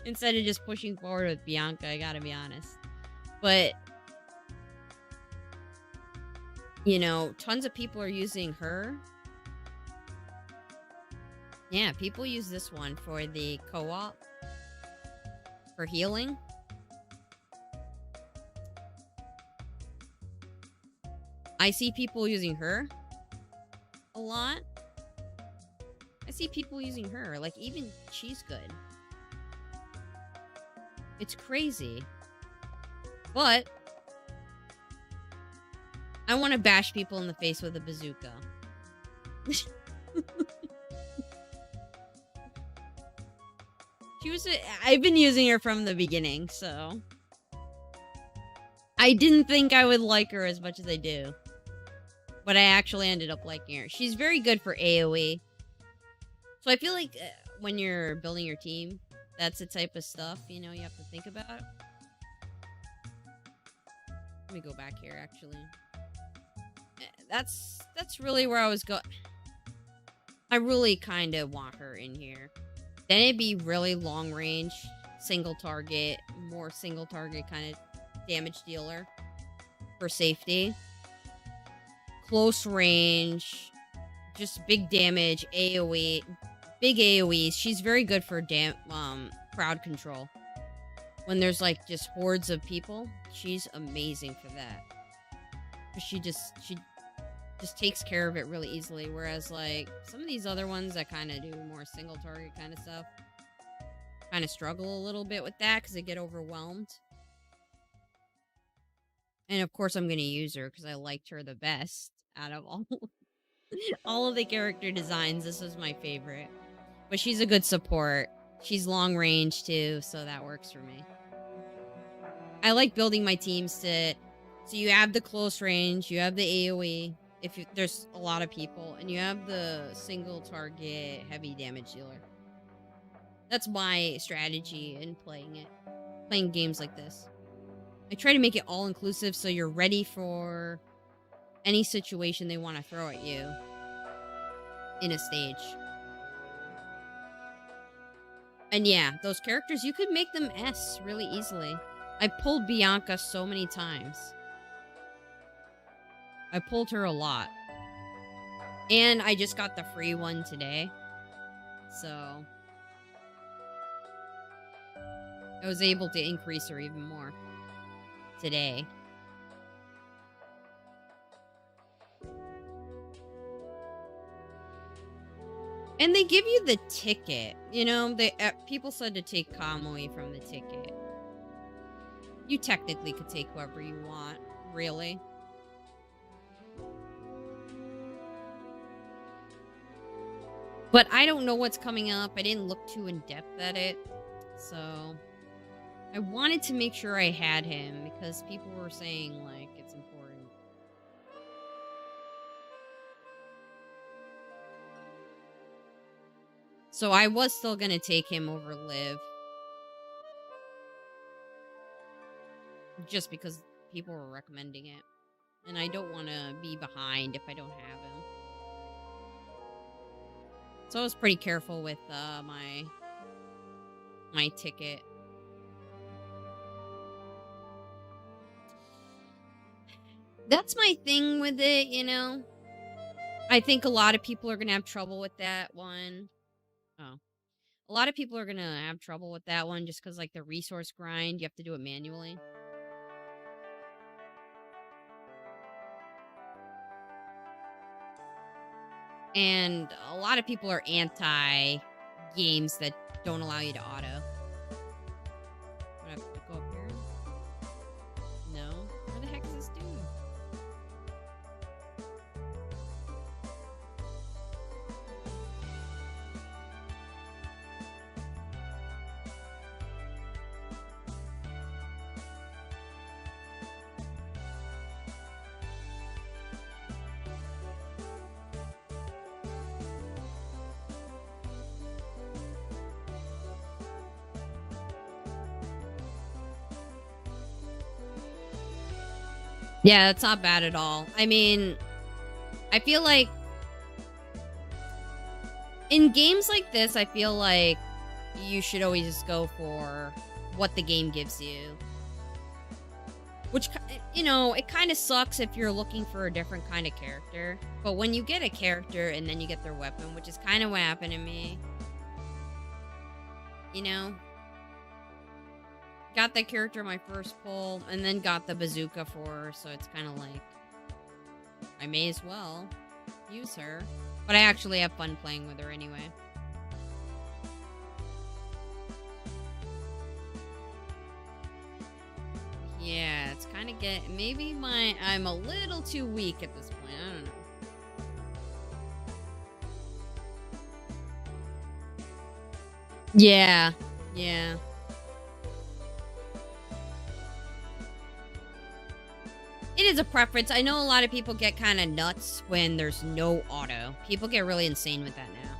Instead of just pushing forward with Bianca, I gotta be honest. But, you know, tons of people are using her. Yeah, people use this one for the co-op. For healing. I see people using her a lot. I see people using her. Like, even she's good. It's crazy. But I want to bash people in the face with a bazooka. I've been using her from the beginning, so I didn't think I would like her as much as I do. But I actually ended up liking her. She's very good for AoE. So I feel like when you're building your team, that's the type of stuff, you know, you have to think about. Let me go back here, actually. That's really where I was going. I really kind of want her in here. Then it'd be really long range, single target, more single target kind of damage dealer for safety. Close range, just big damage, AoE, big AoEs. She's very good for crowd control. When there's like just hordes of people, she's amazing for that. She just takes care of it really easily. Whereas like some of these other ones that kind of do more single target kind of stuff, kind of struggle a little bit with that because they get overwhelmed. And of course I'm going to use her because I liked her the best out of all of the character designs. This was my favorite. But she's a good support. She's long range too, so that works for me. I like building my teams to... So you have the close range, you have the AoE, there's a lot of people, and you have the single target heavy damage dealer. That's my strategy in playing games like this. I try to make it all inclusive so you're ready for any situation they want to throw at you in a stage. And yeah, those characters, you could make them S really easily. I pulled Bianca so many times. I pulled her a lot. And I just got the free one today. So I was able to increase her even more today. And they give you the ticket. You know, people said to take Kamui from the ticket. You technically could take whoever you want, really. But I don't know what's coming up. I didn't look too in-depth at it. So I wanted to make sure I had him because people were saying, like, it's important. So I was still going to take him over Liv. Just because people were recommending it. And I don't want to be behind if I don't have him. So I was pretty careful with my ticket. That's my thing with it, you know? I think a lot of people are going to have trouble with that one. Oh. A lot of people are going to have trouble with that one just because, like, the resource grind, you have to do it manually. And a lot of people are anti games that don't allow you to auto. Do I have to go up here? No? Where the heck is this dude? Yeah, that's not bad at all. I mean, I feel like in games like this, I feel like you should always just go for what the game gives you. Which, you know, it kind of sucks if you're looking for a different kind of character. But when you get a character and then you get their weapon, which is kind of what happened to me. You know? Got that character my first pull, and then got the bazooka for her, so it's kind of like, I may as well use her. But I actually have fun playing with her anyway. Yeah, it's kind of maybe I'm a little too weak at this point. I don't know. Yeah. Yeah. It is a preference. I know a lot of people get kind of nuts when there's no auto. People get really insane with that now.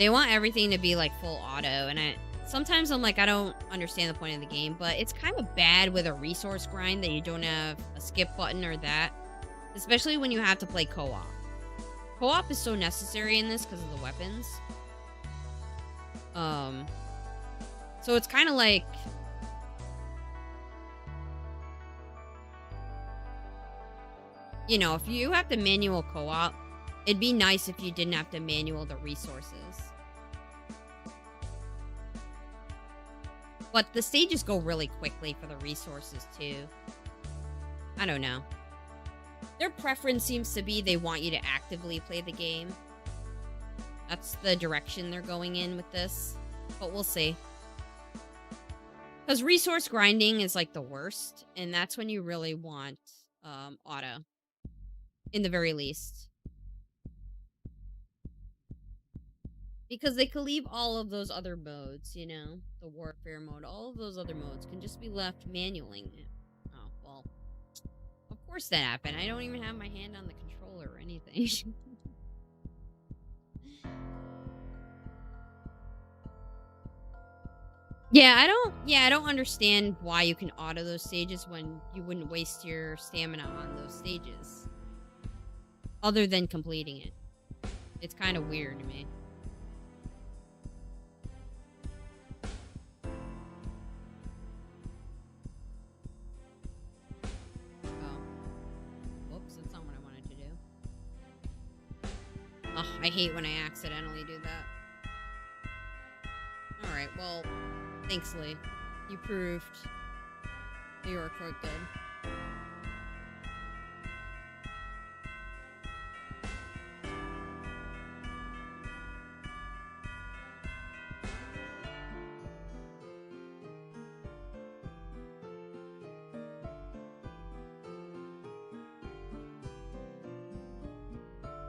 They want everything to be like full auto, and sometimes I'm like, I don't understand the point of the game, but it's kind of bad with a resource grind that you don't have a skip button or that, especially when you have to play co-op. Co-op is so necessary in this because of the weapons. So it's kind of like, you know, if you have to manual co-op, it'd be nice if you didn't have to manual the resources. But the stages go really quickly for the resources, too. I don't know. Their preference seems to be they want you to actively play the game. That's the direction they're going in with this. But we'll see. Because resource grinding is like the worst. And that's when you really want auto. In the very least. Because they could leave all of those other modes, you know? The warfare mode, all of those other modes can just be left manualing it. Oh, well. Of course that happened. I don't even have my hand on the controller or anything. I don't understand why you can auto those stages when you wouldn't waste your stamina on those stages. Other than completing it. It's kind of weird to me. Ugh, I hate when I accidentally do that. Alright, well, thanks, Lee. You proved you were quite good.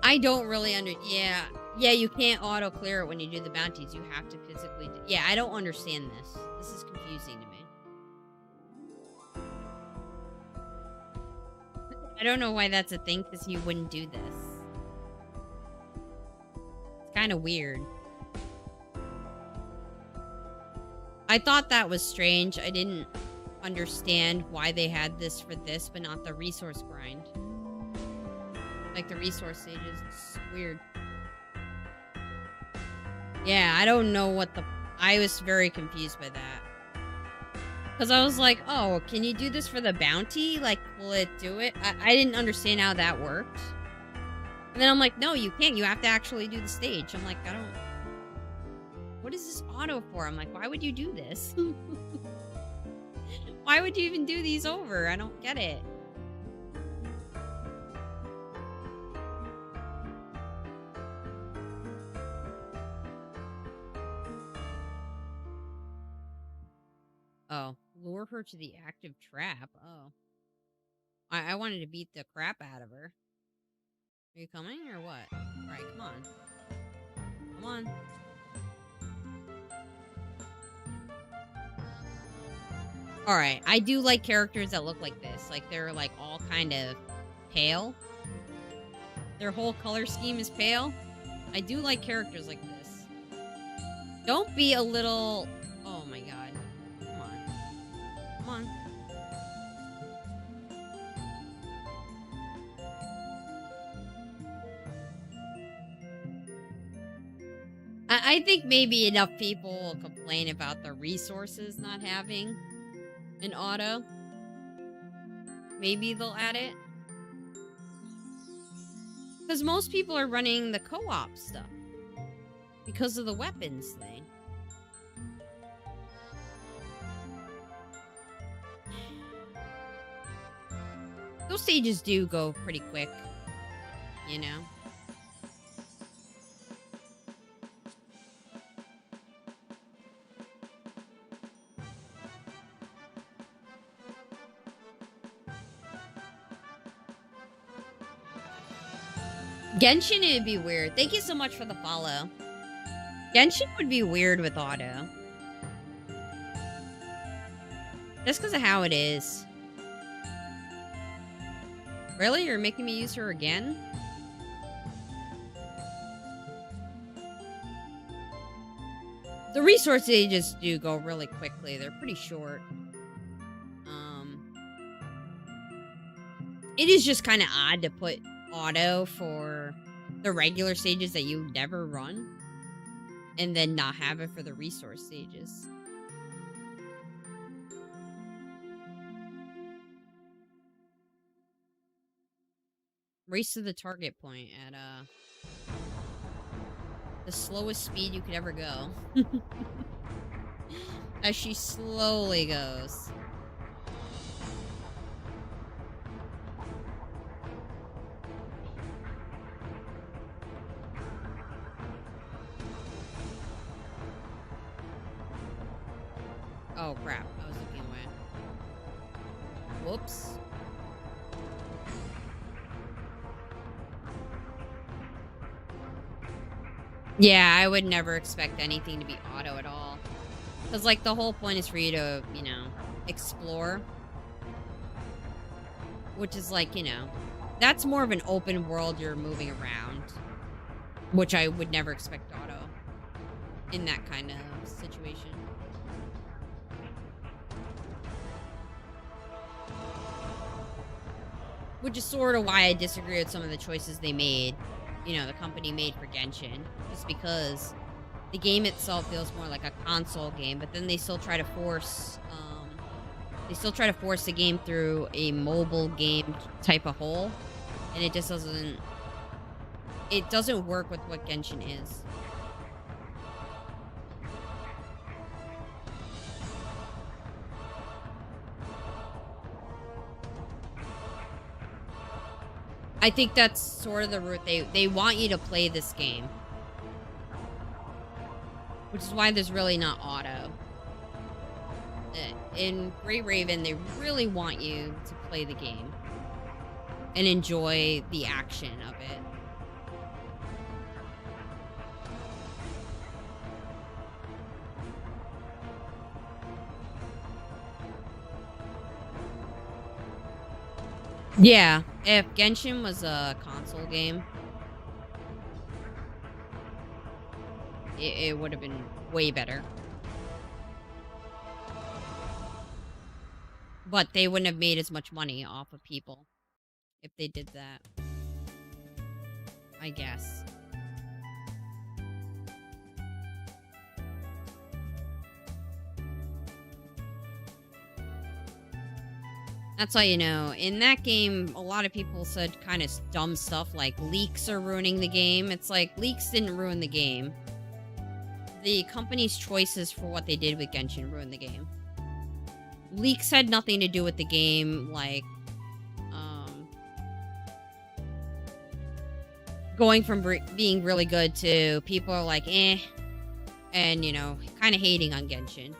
I don't really yeah. Yeah, you can't auto clear it when you do the bounties. You have to physically yeah, I don't understand this. This is confusing to me. I don't know why that's a thing, because you wouldn't do this. It's kind of weird. I thought that was strange. I didn't understand why they had this for this, but not the resource grind. Like the resource stages. It's weird. Yeah, I don't know what I was very confused by that. Because I was like, oh, can you do this for the bounty? Like, will it do it? I didn't understand how that worked. And then I'm like, no, you can't. You have to actually do the stage. I'm like, I don't... What is this auto for? I'm like, why would you do this? Why would you even do these over? I don't get it. Oh, lure her to the active trap. Oh. I wanted to beat the crap out of her. Are you coming or what? Alright, come on. Come on. Alright, I do like characters that look like this. Like, they're, like, all kind of pale. Their whole color scheme is pale. I do like characters like this. Don't be a little... Oh, my God. Come on. Come on. I think maybe enough people will complain about the resources not having an auto. Maybe they'll add it. Because most people are running the co-op stuff. Because of the weapons thing. Those stages do go pretty quick. You know? Genshin, it'd be weird. Thank you so much for the follow. Genshin would be weird with auto. Just because of how it is. Really? You're making me use her again? The resource ages do go really quickly. They're pretty short. It is just kind of odd to put auto for the regular stages that you never run and then not have it for the resource stages. Race to the target point at the slowest speed you could ever go. As she slowly goes. Oh crap, I was looking away. Whoops. Yeah, I would never expect anything to be auto at all. Because, like, the whole point is for you to, you know, explore. Which is like, you know, that's more of an open world you're moving around. Which I would never expect auto in that kind of situation. Which is sort of why I disagree with some of the choices they made. You know, the company made for Genshin. Just because the game itself feels more like a console game, but then they still try to force the game through a mobile game type of hole, and it just doesn't work with what Genshin is. I think that's sort of the route they want you to play this game. Which is why there's really not auto. In Great Raven, they really want you to play the game. And enjoy the action of it. Yeah, if Genshin was a console game, it would have been way better. But they wouldn't have made as much money off of people if they did that. I guess. That's all you know. In that game, a lot of people said kind of dumb stuff like leaks are ruining the game. It's like, leaks didn't ruin the game. The company's choices for what they did with Genshin ruined the game. Leaks had nothing to do with the game, like, going from being really good to people are like, eh, and, you know, kind of hating on Genshin.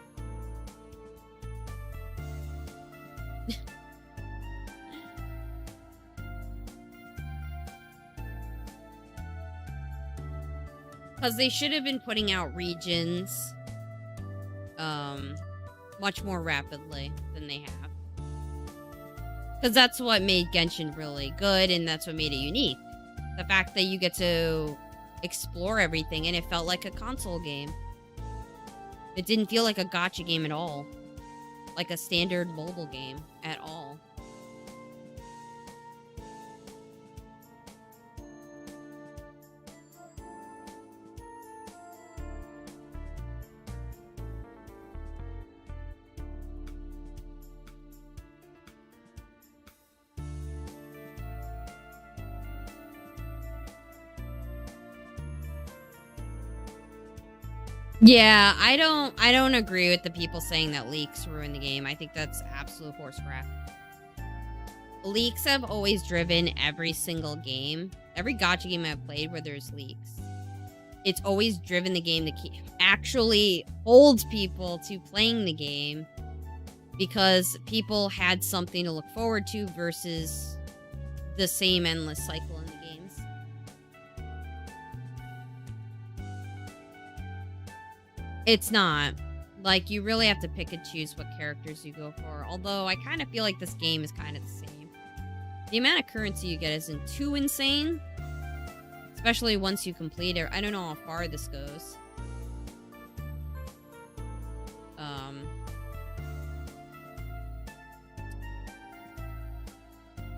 Because they should have been putting out regions much more rapidly than they have. Because that's what made Genshin really good, and that's what made it unique. The fact that you get to explore everything, and it felt like a console game. It didn't feel like a gacha game at all. Like a standard mobile game at all. Yeah, I don't agree with the people saying that leaks ruin the game. I think that's absolute horse crap. Leaks have always driven every single game. Every gacha game I've played where there's leaks. It's always driven the game to actually hold people to playing the game because people had something to look forward to versus the same endless cycle in the games. It's not. Like, you really have to pick and choose what characters you go for. Although, I kind of feel like this game is kind of the same. The amount of currency you get isn't too insane. Especially once you complete it. I don't know how far this goes.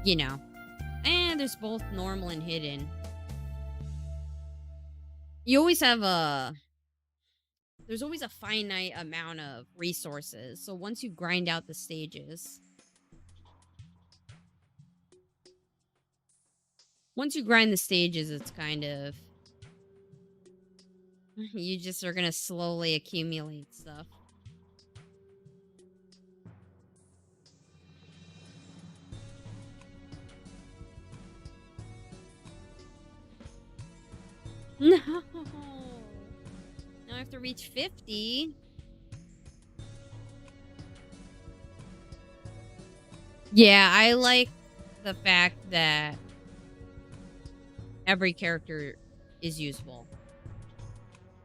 You know. And there's both normal and hidden. You always have there's always a finite amount of resources. So once you grind out the stages, it's kind of, you just are gonna slowly accumulate stuff. No. Now I have to reach 50. Yeah, I like the fact that every character is usable.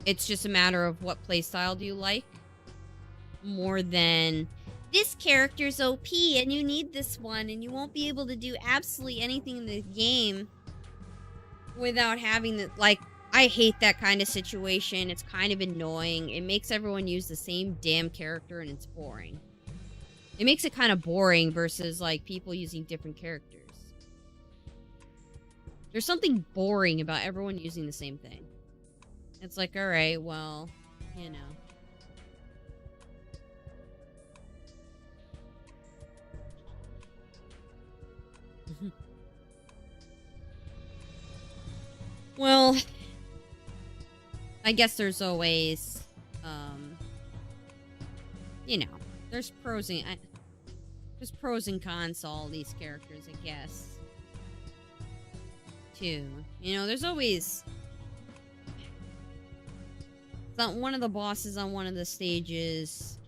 It's just a matter of what playstyle do you like, more than this character's OP and you need this one and you won't be able to do absolutely anything in the game without having the, like, I hate that kind of situation. It's kind of annoying. It makes everyone use the same damn character and it's boring. It makes it kind of boring versus, like, people using different characters. There's something boring about everyone using the same thing. It's like, alright, well, you know. Well, I guess there's always, you know, there's pros and cons to all these characters, I guess. Too. You know, there's always one of the bosses on one of the stages,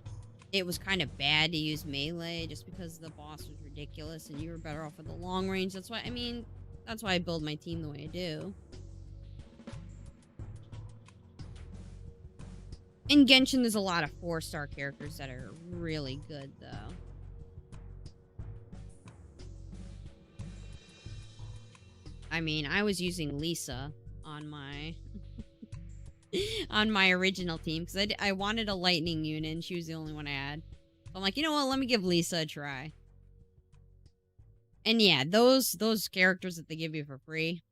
it was kind of bad to use melee just because the boss was ridiculous and you were better off with the long range. That's why, I mean, that's why I build my team the way I do. In Genshin, there's a lot of 4-star characters that are really good, though. I mean, I was using Lisa on my on my original team because I wanted a lightning unit and she was the only one I had. So I'm like, you know what? Let me give Lisa a try. And yeah, those characters that they give you for free,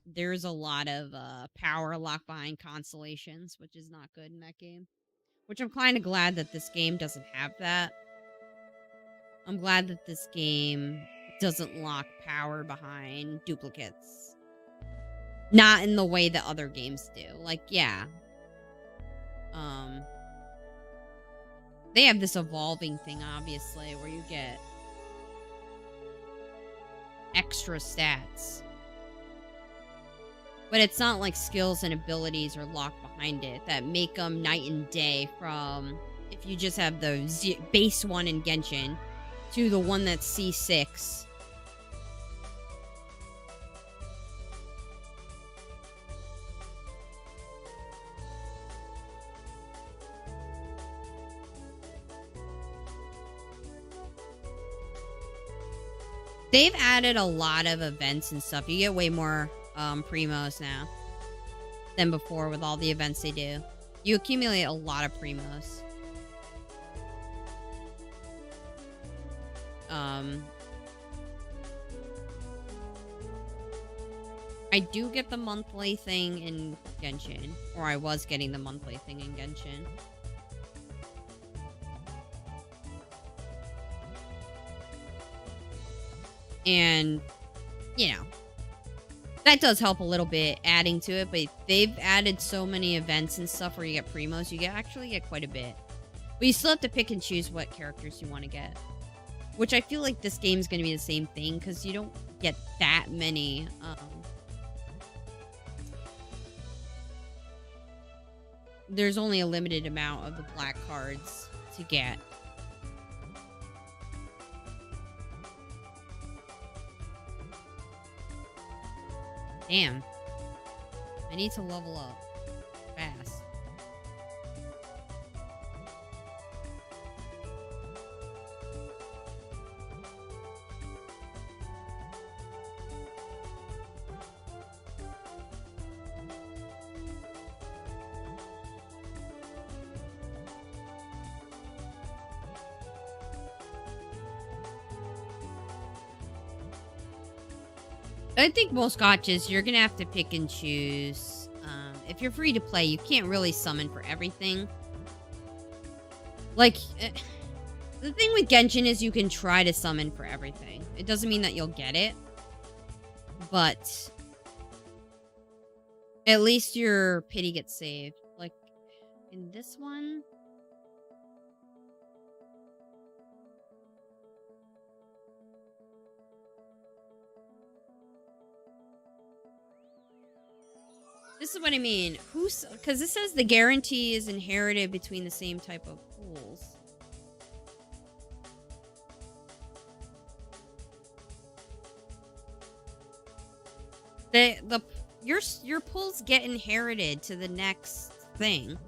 there's a lot of power locked behind constellations, which is not good in that game. Which I'm kind of glad that this game doesn't have that. I'm glad that this game doesn't lock power behind duplicates. Not in the way that other games do. Like, yeah. They have this evolving thing, obviously, where you get extra stats. But it's not like skills and abilities are locked behind it that make them night and day from if you just have the base one in Genshin to the one that's C6. They've added a lot of events and stuff. You get way more primos now than before with all the events they do. You accumulate a lot of primos. I do get the monthly thing in Genshin, or I was getting the monthly thing in Genshin. And, you know, that does help a little bit adding to it, but they've added so many events and stuff where you get primos, you actually get quite a bit. But you still have to pick and choose what characters you want to get. Which I feel like this game's going to be the same thing, because you don't get that many, there's only a limited amount of the black cards to get. Damn. I need to level up fast. I think most gotchas, you're gonna have to pick and choose. If you're free to play, you can't really summon for everything. Like, the thing with Genshin is you can try to summon for everything. It doesn't mean that you'll get it, but at least your pity gets saved. Like, in this one... This is what I mean. Because this says the guarantee is inherited between the same type of pools. Your pools get inherited to the next thing.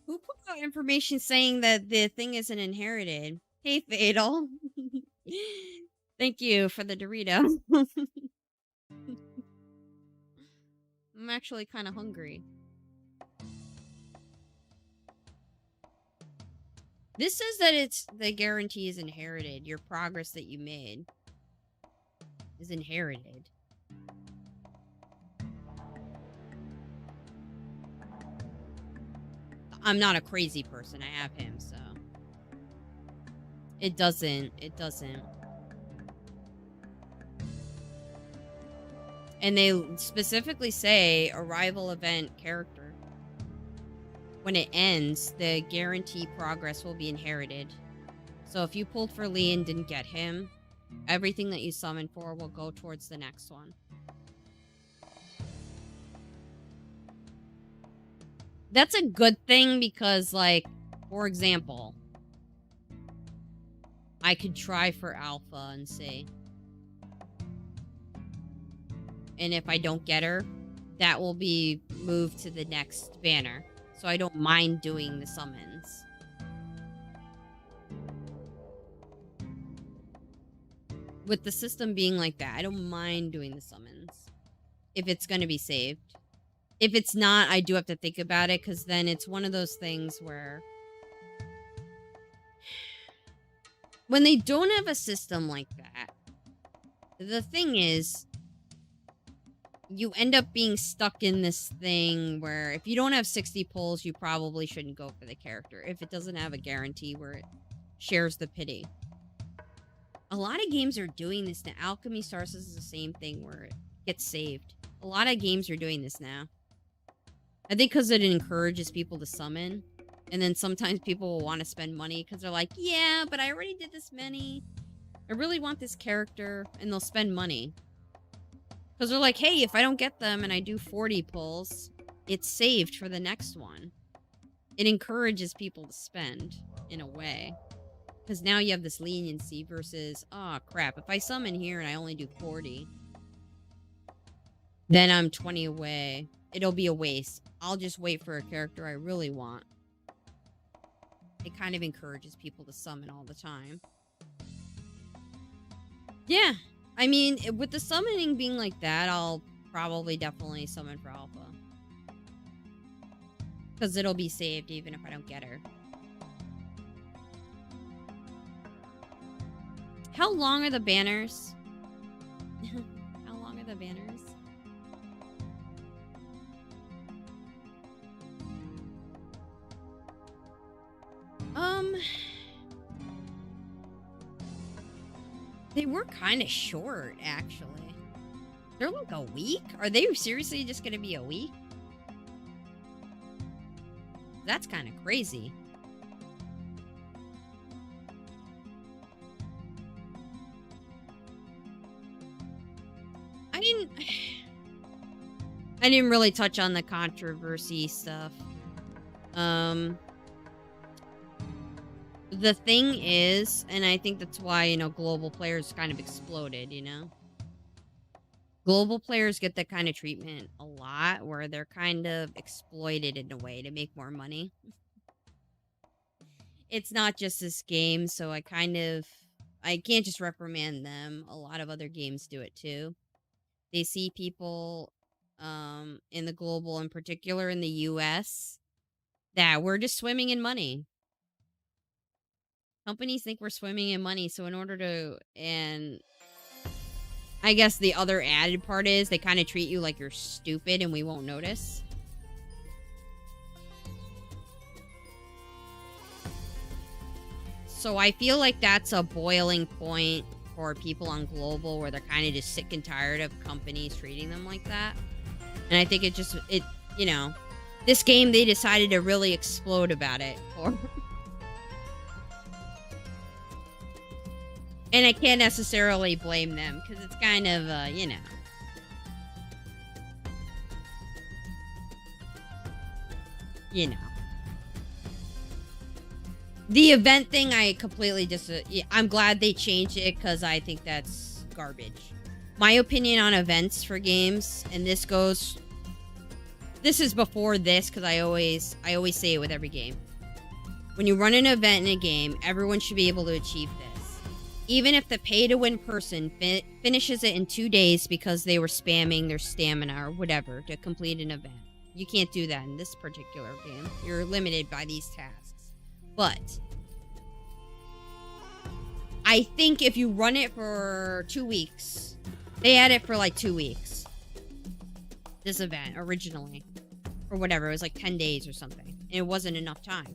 Who put out information saying that the thing isn't inherited? Hey, Fatal. Thank you for the Dorito. I'm actually kind of hungry. This says that it's the guarantee is inherited. Your progress that you made is inherited. I'm not a crazy person. I have him, so. It doesn't. And they specifically say arrival event character. When it ends, the guarantee progress will be inherited. So if you pulled for Lee and didn't get him, everything that you summoned for will go towards the next one. That's a good thing because, like, for example, I could try for Alpha and see. And if I don't get her, that will be moved to the next banner. So I don't mind doing the summons. With the system being like that, I don't mind doing the summons. If it's going to be saved. If it's not, I do have to think about it, because then it's one of those things where... when they don't have a system like that, the thing is, you end up being stuck in this thing where if you don't have 60 pulls, you probably shouldn't go for the character if it doesn't have a guarantee where it shares the pity. A lot of games are doing this now. Alchemy Stars is the same thing where it gets saved. A lot of games are doing this now. I think because it encourages people to summon. And then sometimes people will want to spend money because they're like, yeah, but I already did this many. I really want this character. And they'll spend money. Because they're like, hey, if I don't get them and I do 40 pulls, it's saved for the next one. It encourages people to spend, in a way. Because now you have this leniency versus, oh, crap, if I summon here and I only do 40, then I'm 20 away. It'll be a waste. I'll just wait for a character I really want. It kind of encourages people to summon all the time. Yeah. I mean, with the summoning being like that, I'll probably definitely summon for Alpha. Because it'll be saved even if I don't get her. How long are the banners? How long are the banners? They were kind of short, actually. They're like a week? Are they seriously just gonna be a week? That's kind of crazy. I didn't really touch on the controversy stuff. The thing is, and I think that's why, you know, global players kind of exploded, you know? Global players get that kind of treatment a lot, where they're kind of exploited in a way to make more money. It's not just this game, so I can't just reprimand them. A lot of other games do it too. They see people in the global, in particular in the US, that we're just swimming in money. Companies think we're swimming in money, so in order to, and I guess the other added part is they kind of treat you like you're stupid and we won't notice. So I feel like that's a boiling point for people on global, where they're kind of just sick and tired of companies treating them like that. And I think you know, this game, they decided to really explode about it. And I can't necessarily blame them, because it's kind of, you know. You know. The event thing, I completely I'm glad they changed it, because I think that's garbage. My opinion on events for games, and this is before this, because I always say it with every game. When you run an event in a game, everyone should be able to achieve this. Even if the pay-to-win person finishes it in 2 days because they were spamming their stamina or whatever to complete an event. You can't do that in this particular game. You're limited by these tasks. But I think if you run it for 2 weeks, they had it for like 2 weeks, this event originally, or whatever, it was like 10 days or something, and it wasn't enough time.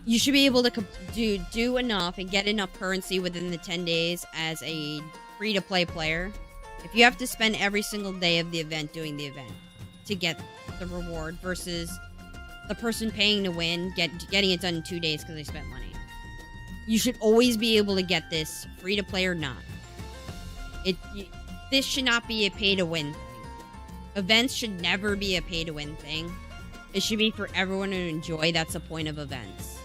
You should be able to do enough and get enough currency within the 10 days as a free-to-play player. If you have to spend every single day of the event doing the event to get the reward, versus the person paying to win getting it done in 2 days because they spent money. You should always be able to get this, free-to-play or not. This should not be a pay-to-win thing. Events should never be a pay-to-win thing. It should be for everyone to enjoy. That's the point of events.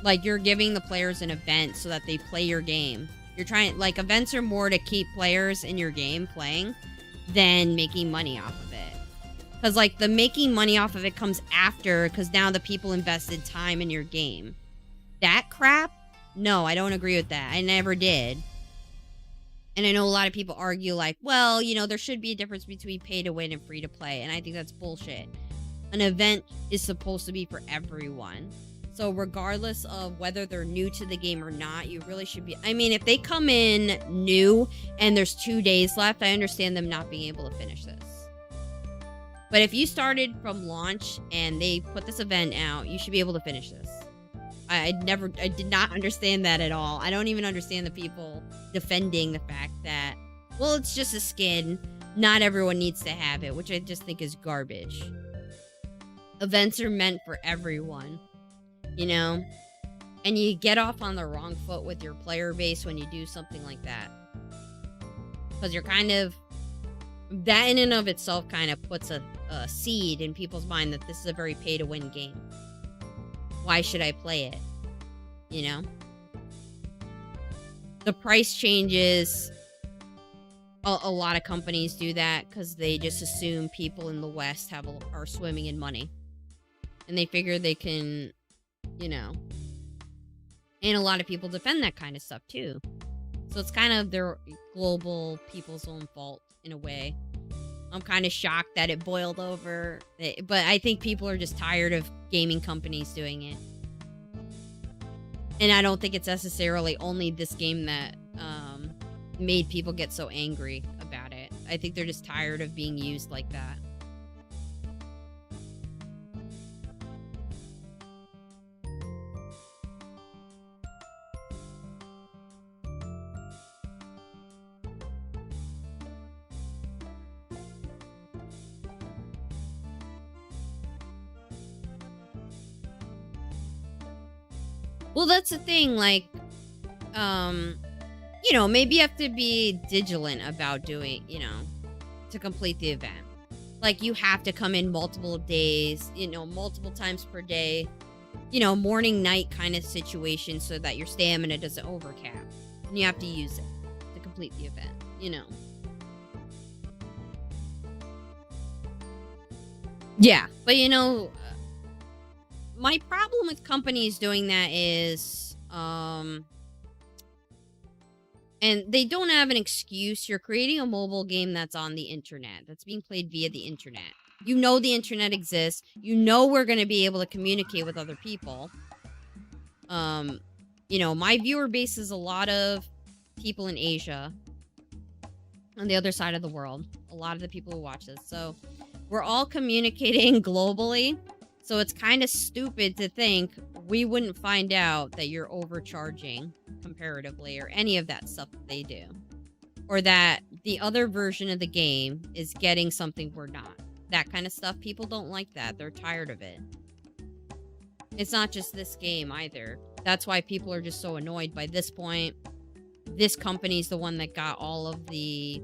Like, you're giving the players an event so that they play your game. You're trying, like, events are more to keep players in your game playing than making money off of it. Because, like, the making money off of it comes after, because now the people invested time in your game. That crap? No, I don't agree with that. I never did. And I know a lot of people argue, like, well, you know, there should be a difference between pay to win and free to play. And I think that's bullshit. An event is supposed to be for everyone. So regardless of whether they're new to the game or not, you really should be... I mean, if they come in new and there's 2 days left, I understand them not being able to finish this. But if you started from launch and they put this event out, you should be able to finish this. I did not understand that at all. I don't even understand the people defending the fact that, well, it's just a skin. Not everyone needs to have it, which I just think is garbage. Events are meant for everyone. You know, and you get off on the wrong foot with your player base when you do something like that, because you're kind of, that in and of itself kind of puts a seed in people's mind that this is a very pay to win game. Why should I play it? You know, the price changes. A lot of companies do that because they just assume people in the West are swimming in money, and they figure they can, you know, and a lot of people defend that kind of stuff too. So it's kind of their global people's own fault in a way. I'm kind of shocked that it boiled over, but I think people are just tired of gaming companies doing it. And I don't think it's necessarily only this game that made people get so angry about it. I think they're just tired of being used like that. Well, that's the thing, like, you know, maybe you have to be vigilant about doing, you know, to complete the event. Like, you have to come in multiple days, you know, multiple times per day, you know, morning, night kind of situation, so that your stamina doesn't overcap. And you have to use it to complete the event, you know. Yeah, but you know, my problem with companies doing that is, and And they don't have an excuse. You're creating a mobile game that's on the internet, that's being played via the internet. You know the internet exists. You know we're going to be able to communicate with other people. You know, my viewer base is a lot of people in Asia, on the other side of the world. A lot of the people who watch this. So we're all communicating globally. So it's kind of stupid to think we wouldn't find out that you're overcharging comparatively or any of that stuff that they do. Or that the other version of the game is getting something we're not. That kind of stuff. People don't like that. They're tired of it. It's not just this game either. That's why people are just so annoyed by this point. This company's the one that got all of the...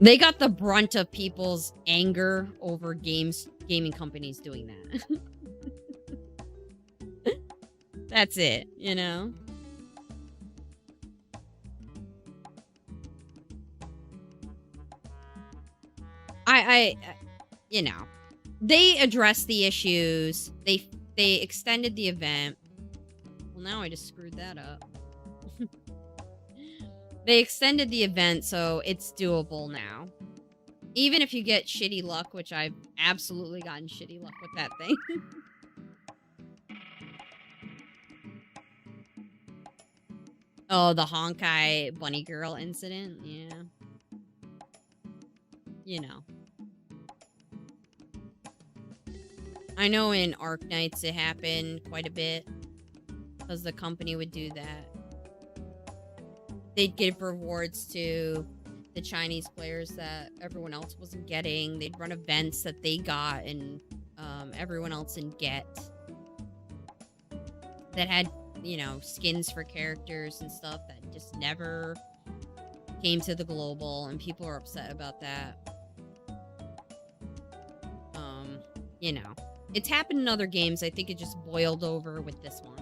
They got the brunt of people's anger over gaming companies doing that. That's it, you know? You know, they addressed the issues. They extended the event. Well, now I just screwed that up. They extended the event, so it's doable now. Even if you get shitty luck, which I've absolutely gotten shitty luck with that thing. Oh, the Honkai bunny girl incident? Yeah. You know. I know in Arknights it happened quite a bit. Because the company would do that. They'd give rewards to the Chinese players that everyone else wasn't getting. They'd run events that they got and everyone else didn't get. That had, you know, skins for characters and stuff that just never came to the global, and people are upset about that. You know, it's happened in other games. I think it just boiled over with this one.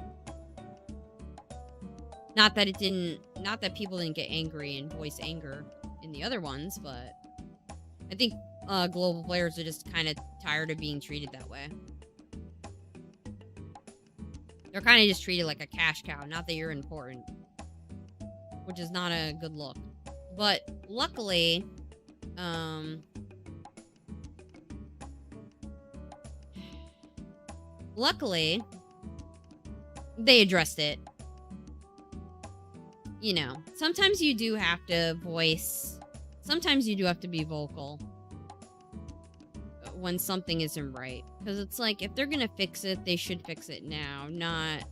Not that people didn't get angry and voice anger in the other ones, but I think global players are just kind of tired of being treated that way. They're kind of just treated like a cash cow, not that you're important, which is not a good look. But luckily, they addressed it. You know, sometimes you do have to sometimes you do have to be vocal when something isn't right. Because it's like, if they're going to fix it, they should fix it now, not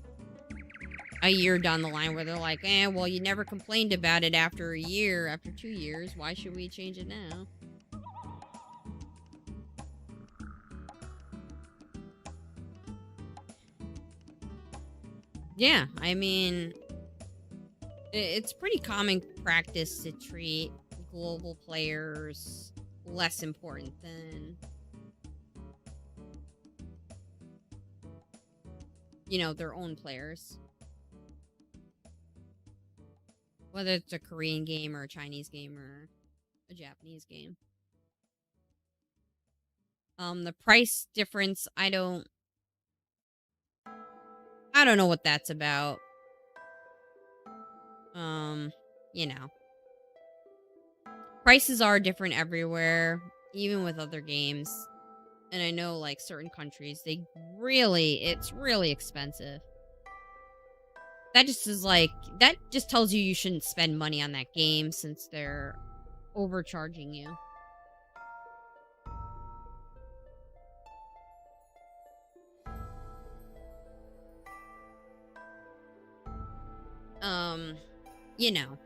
a year down the line where they're like, well, you never complained about it after a year, after 2 years. Why should we change it now? Yeah, I mean... It's pretty common practice to treat global players less important than, you know, their own players. Whether it's a Korean game or a Chinese game or a Japanese game. The price difference, I don't know what that's about. You know, prices are different everywhere, even with other games. And I know, like, certain countries, it's really expensive. That just tells you shouldn't spend money on that game since they're overcharging you. You know.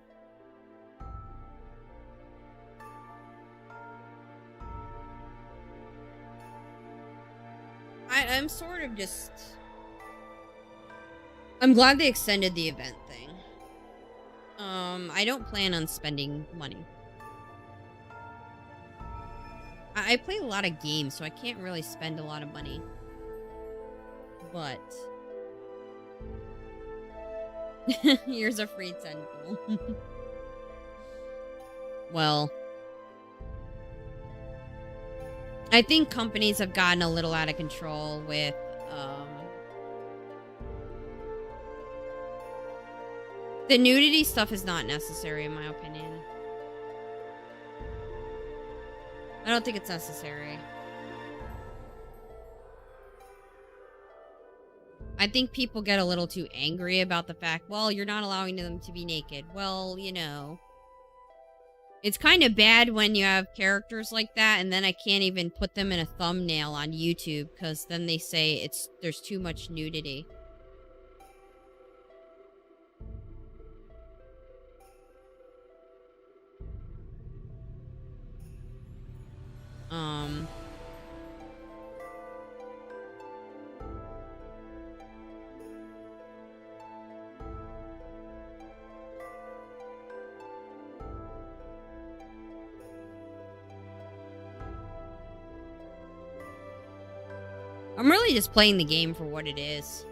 I'm sort of just... I'm glad they extended the event thing. I don't plan on spending money. I play a lot of games, so I can't really spend a lot of money. But... here's a free tentacle. Well... I think companies have gotten a little out of control with, the nudity stuff is not necessary in my opinion. I don't think it's necessary. I think people get a little too angry about the fact, well, you're not allowing them to be naked. Well, you know, it's kind of bad when you have characters like that and then I can't even put them in a thumbnail on YouTube because then they say there's too much nudity. I'm really just playing the game for what it is.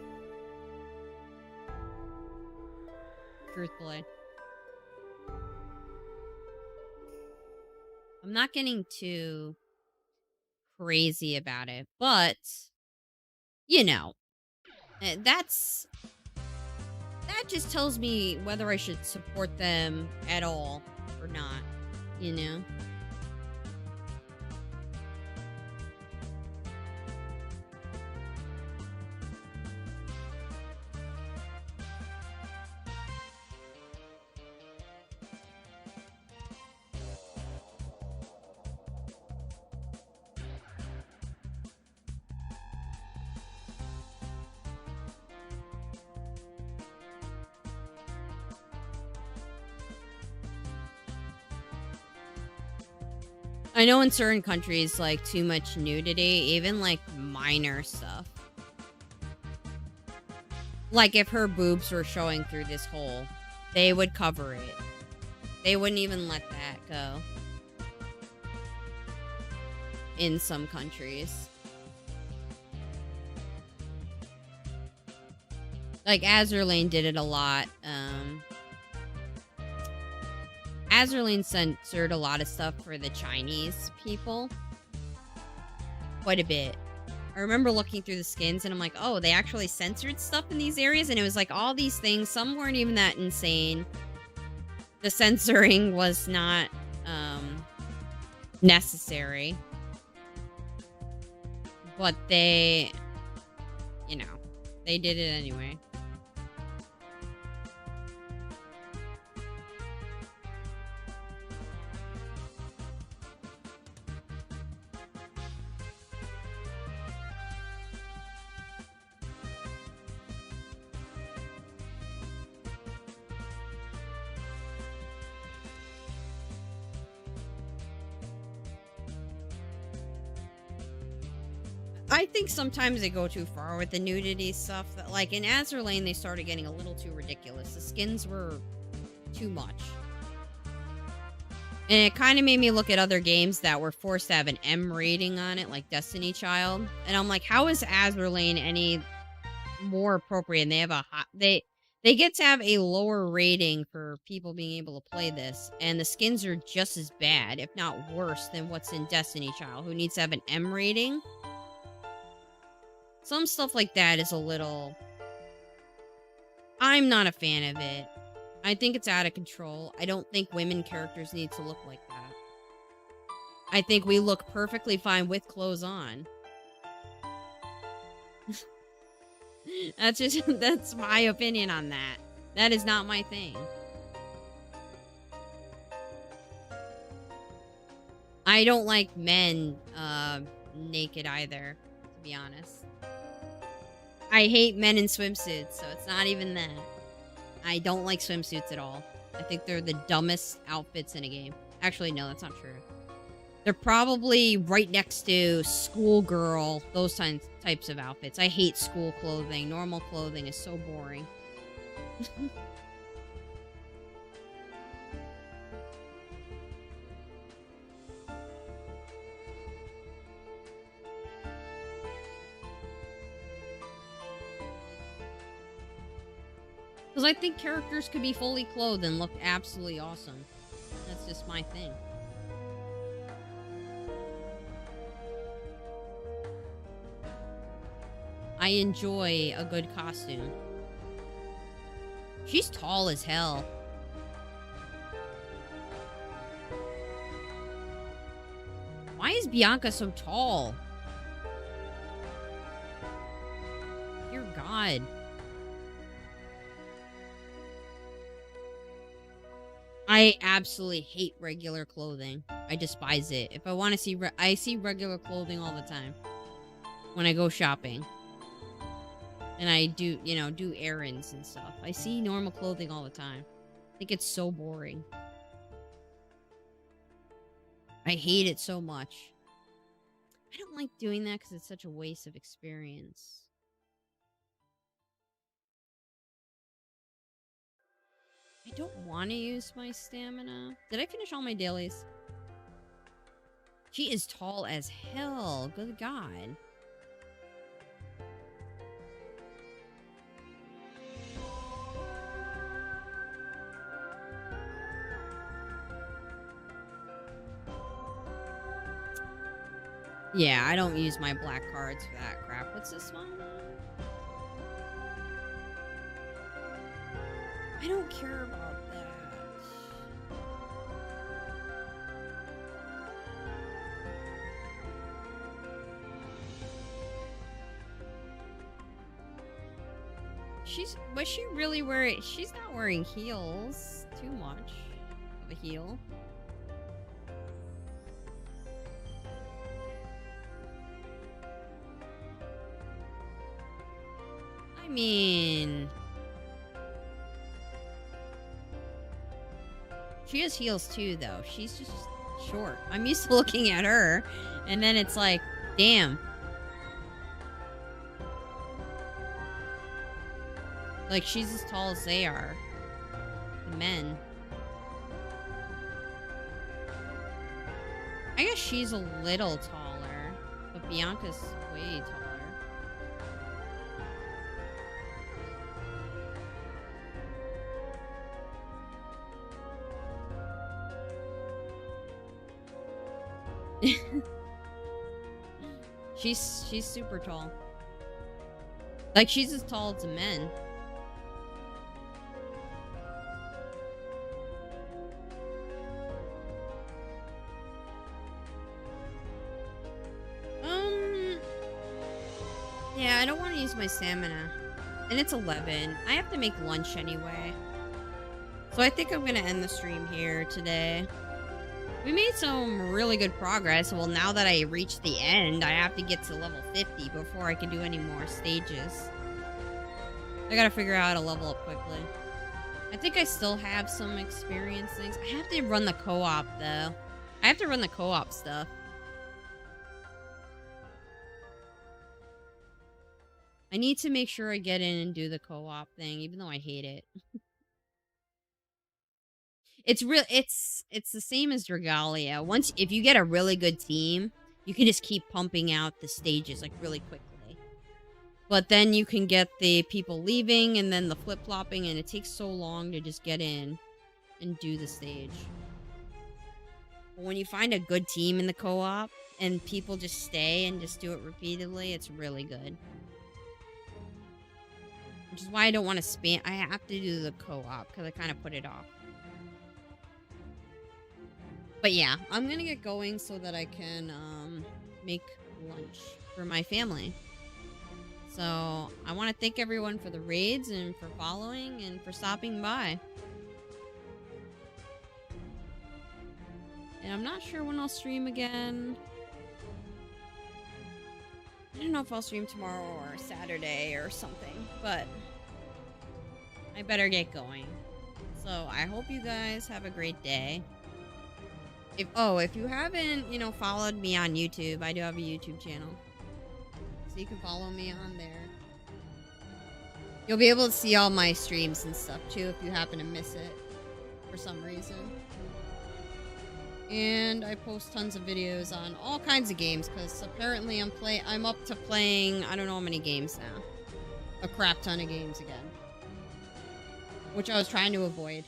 Truthfully. I'm not getting too crazy about it, but, you know, that just tells me whether I should support them at all or not, you know? I know in certain countries, like, too much nudity, even, like, minor stuff. Like, if her boobs were showing through this hole, they would cover it. They wouldn't even let that go. In some countries. Like, Azurlane did it a lot. Azurlane censored a lot of stuff for the Chinese people. Quite a bit. I remember looking through the skins and I'm like, oh, they actually censored stuff in these areas? And it was like all these things. Some weren't even that insane. The censoring was not necessary. But they, you know, they did it anyway. I think sometimes they go too far with the nudity stuff. That, like, in Azurlane, they started getting a little too ridiculous. The skins were too much. And it kind of made me look at other games that were forced to have an M rating on it, like Destiny Child. And I'm like, how is Azurlane any more appropriate? And they have they get to have a lower rating for people being able to play this. And the skins are just as bad, if not worse, than what's in Destiny Child, who needs to have an M rating. Some stuff like that is a little... I'm not a fan of it. I think it's out of control. I don't think women characters need to look like that. I think we look perfectly fine with clothes on. That's my opinion on that. That is not my thing. I don't like men naked either, to be honest. I hate men in swimsuits, so it's not even that. I don't like swimsuits at all. I think they're the dumbest outfits in a game. Actually, no, that's not true. They're probably right next to schoolgirl, those types of outfits. I hate school clothing. Normal clothing is so boring. Because I think characters could be fully clothed and look absolutely awesome. That's just my thing. I enjoy a good costume. She's tall as hell. Why is Bianca so tall? Dear God. I absolutely hate regular clothing. I despise it. If I want to see, I see regular clothing all the time when I go shopping. And I do, you know, do errands and stuff. I see normal clothing all the time. I think it's so boring. I hate it so much. I don't like doing that because it's such a waste of experience. I don't want to use my stamina. Did I finish all my dailies? She is tall as hell. Good God. Yeah, I don't use my black cards for that crap. What's this one? I don't care about that. Was she really wearing, she's not wearing heels too much of a heel. I mean, she has heels too, though. She's just short. I'm used to looking at her, and then it's like, damn. Like, she's as tall as they are. The men. I guess she's a little taller, but Bianca's way taller. She's super tall. Like, she's as tall as the men. Yeah, I don't want to use my stamina. And it's 11. I have to make lunch anyway. So I think I'm going to end the stream here today. We made some really good progress. Well, now that I reached the end, I have to get to level 50 before I can do any more stages. I gotta figure out how to level up quickly. I think I still have some experience things. I have to run the co-op, though. I have to run the co-op stuff. I need to make sure I get in and do the co-op thing, even though I hate it. It's the same as Dragalia. If you get a really good team, you can just keep pumping out the stages like really quickly. But then you can get the people leaving and then the flip-flopping, and it takes so long to just get in and do the stage. But when you find a good team in the co-op and people just stay and just do it repeatedly, it's really good. Which is why I don't want to spam. I have to do the co-op because I kind of put it off. But yeah, I'm going to get going so that I can make lunch for my family. So I want to thank everyone for the raids and for following and for stopping by. And I'm not sure when I'll stream again. I don't know if I'll stream tomorrow or Saturday or something, but I better get going. So I hope you guys have a great day. If you haven't, followed me on YouTube, I do have a YouTube channel. So you can follow me on there. You'll be able to see all my streams and stuff too if you happen to miss it for some reason. And I post tons of videos on all kinds of games because apparently I'm up to playing I don't know how many games now. A crap ton of games again. Which I was trying to avoid.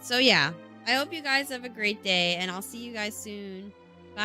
So yeah, I hope you guys have a great day, and I'll see you guys soon.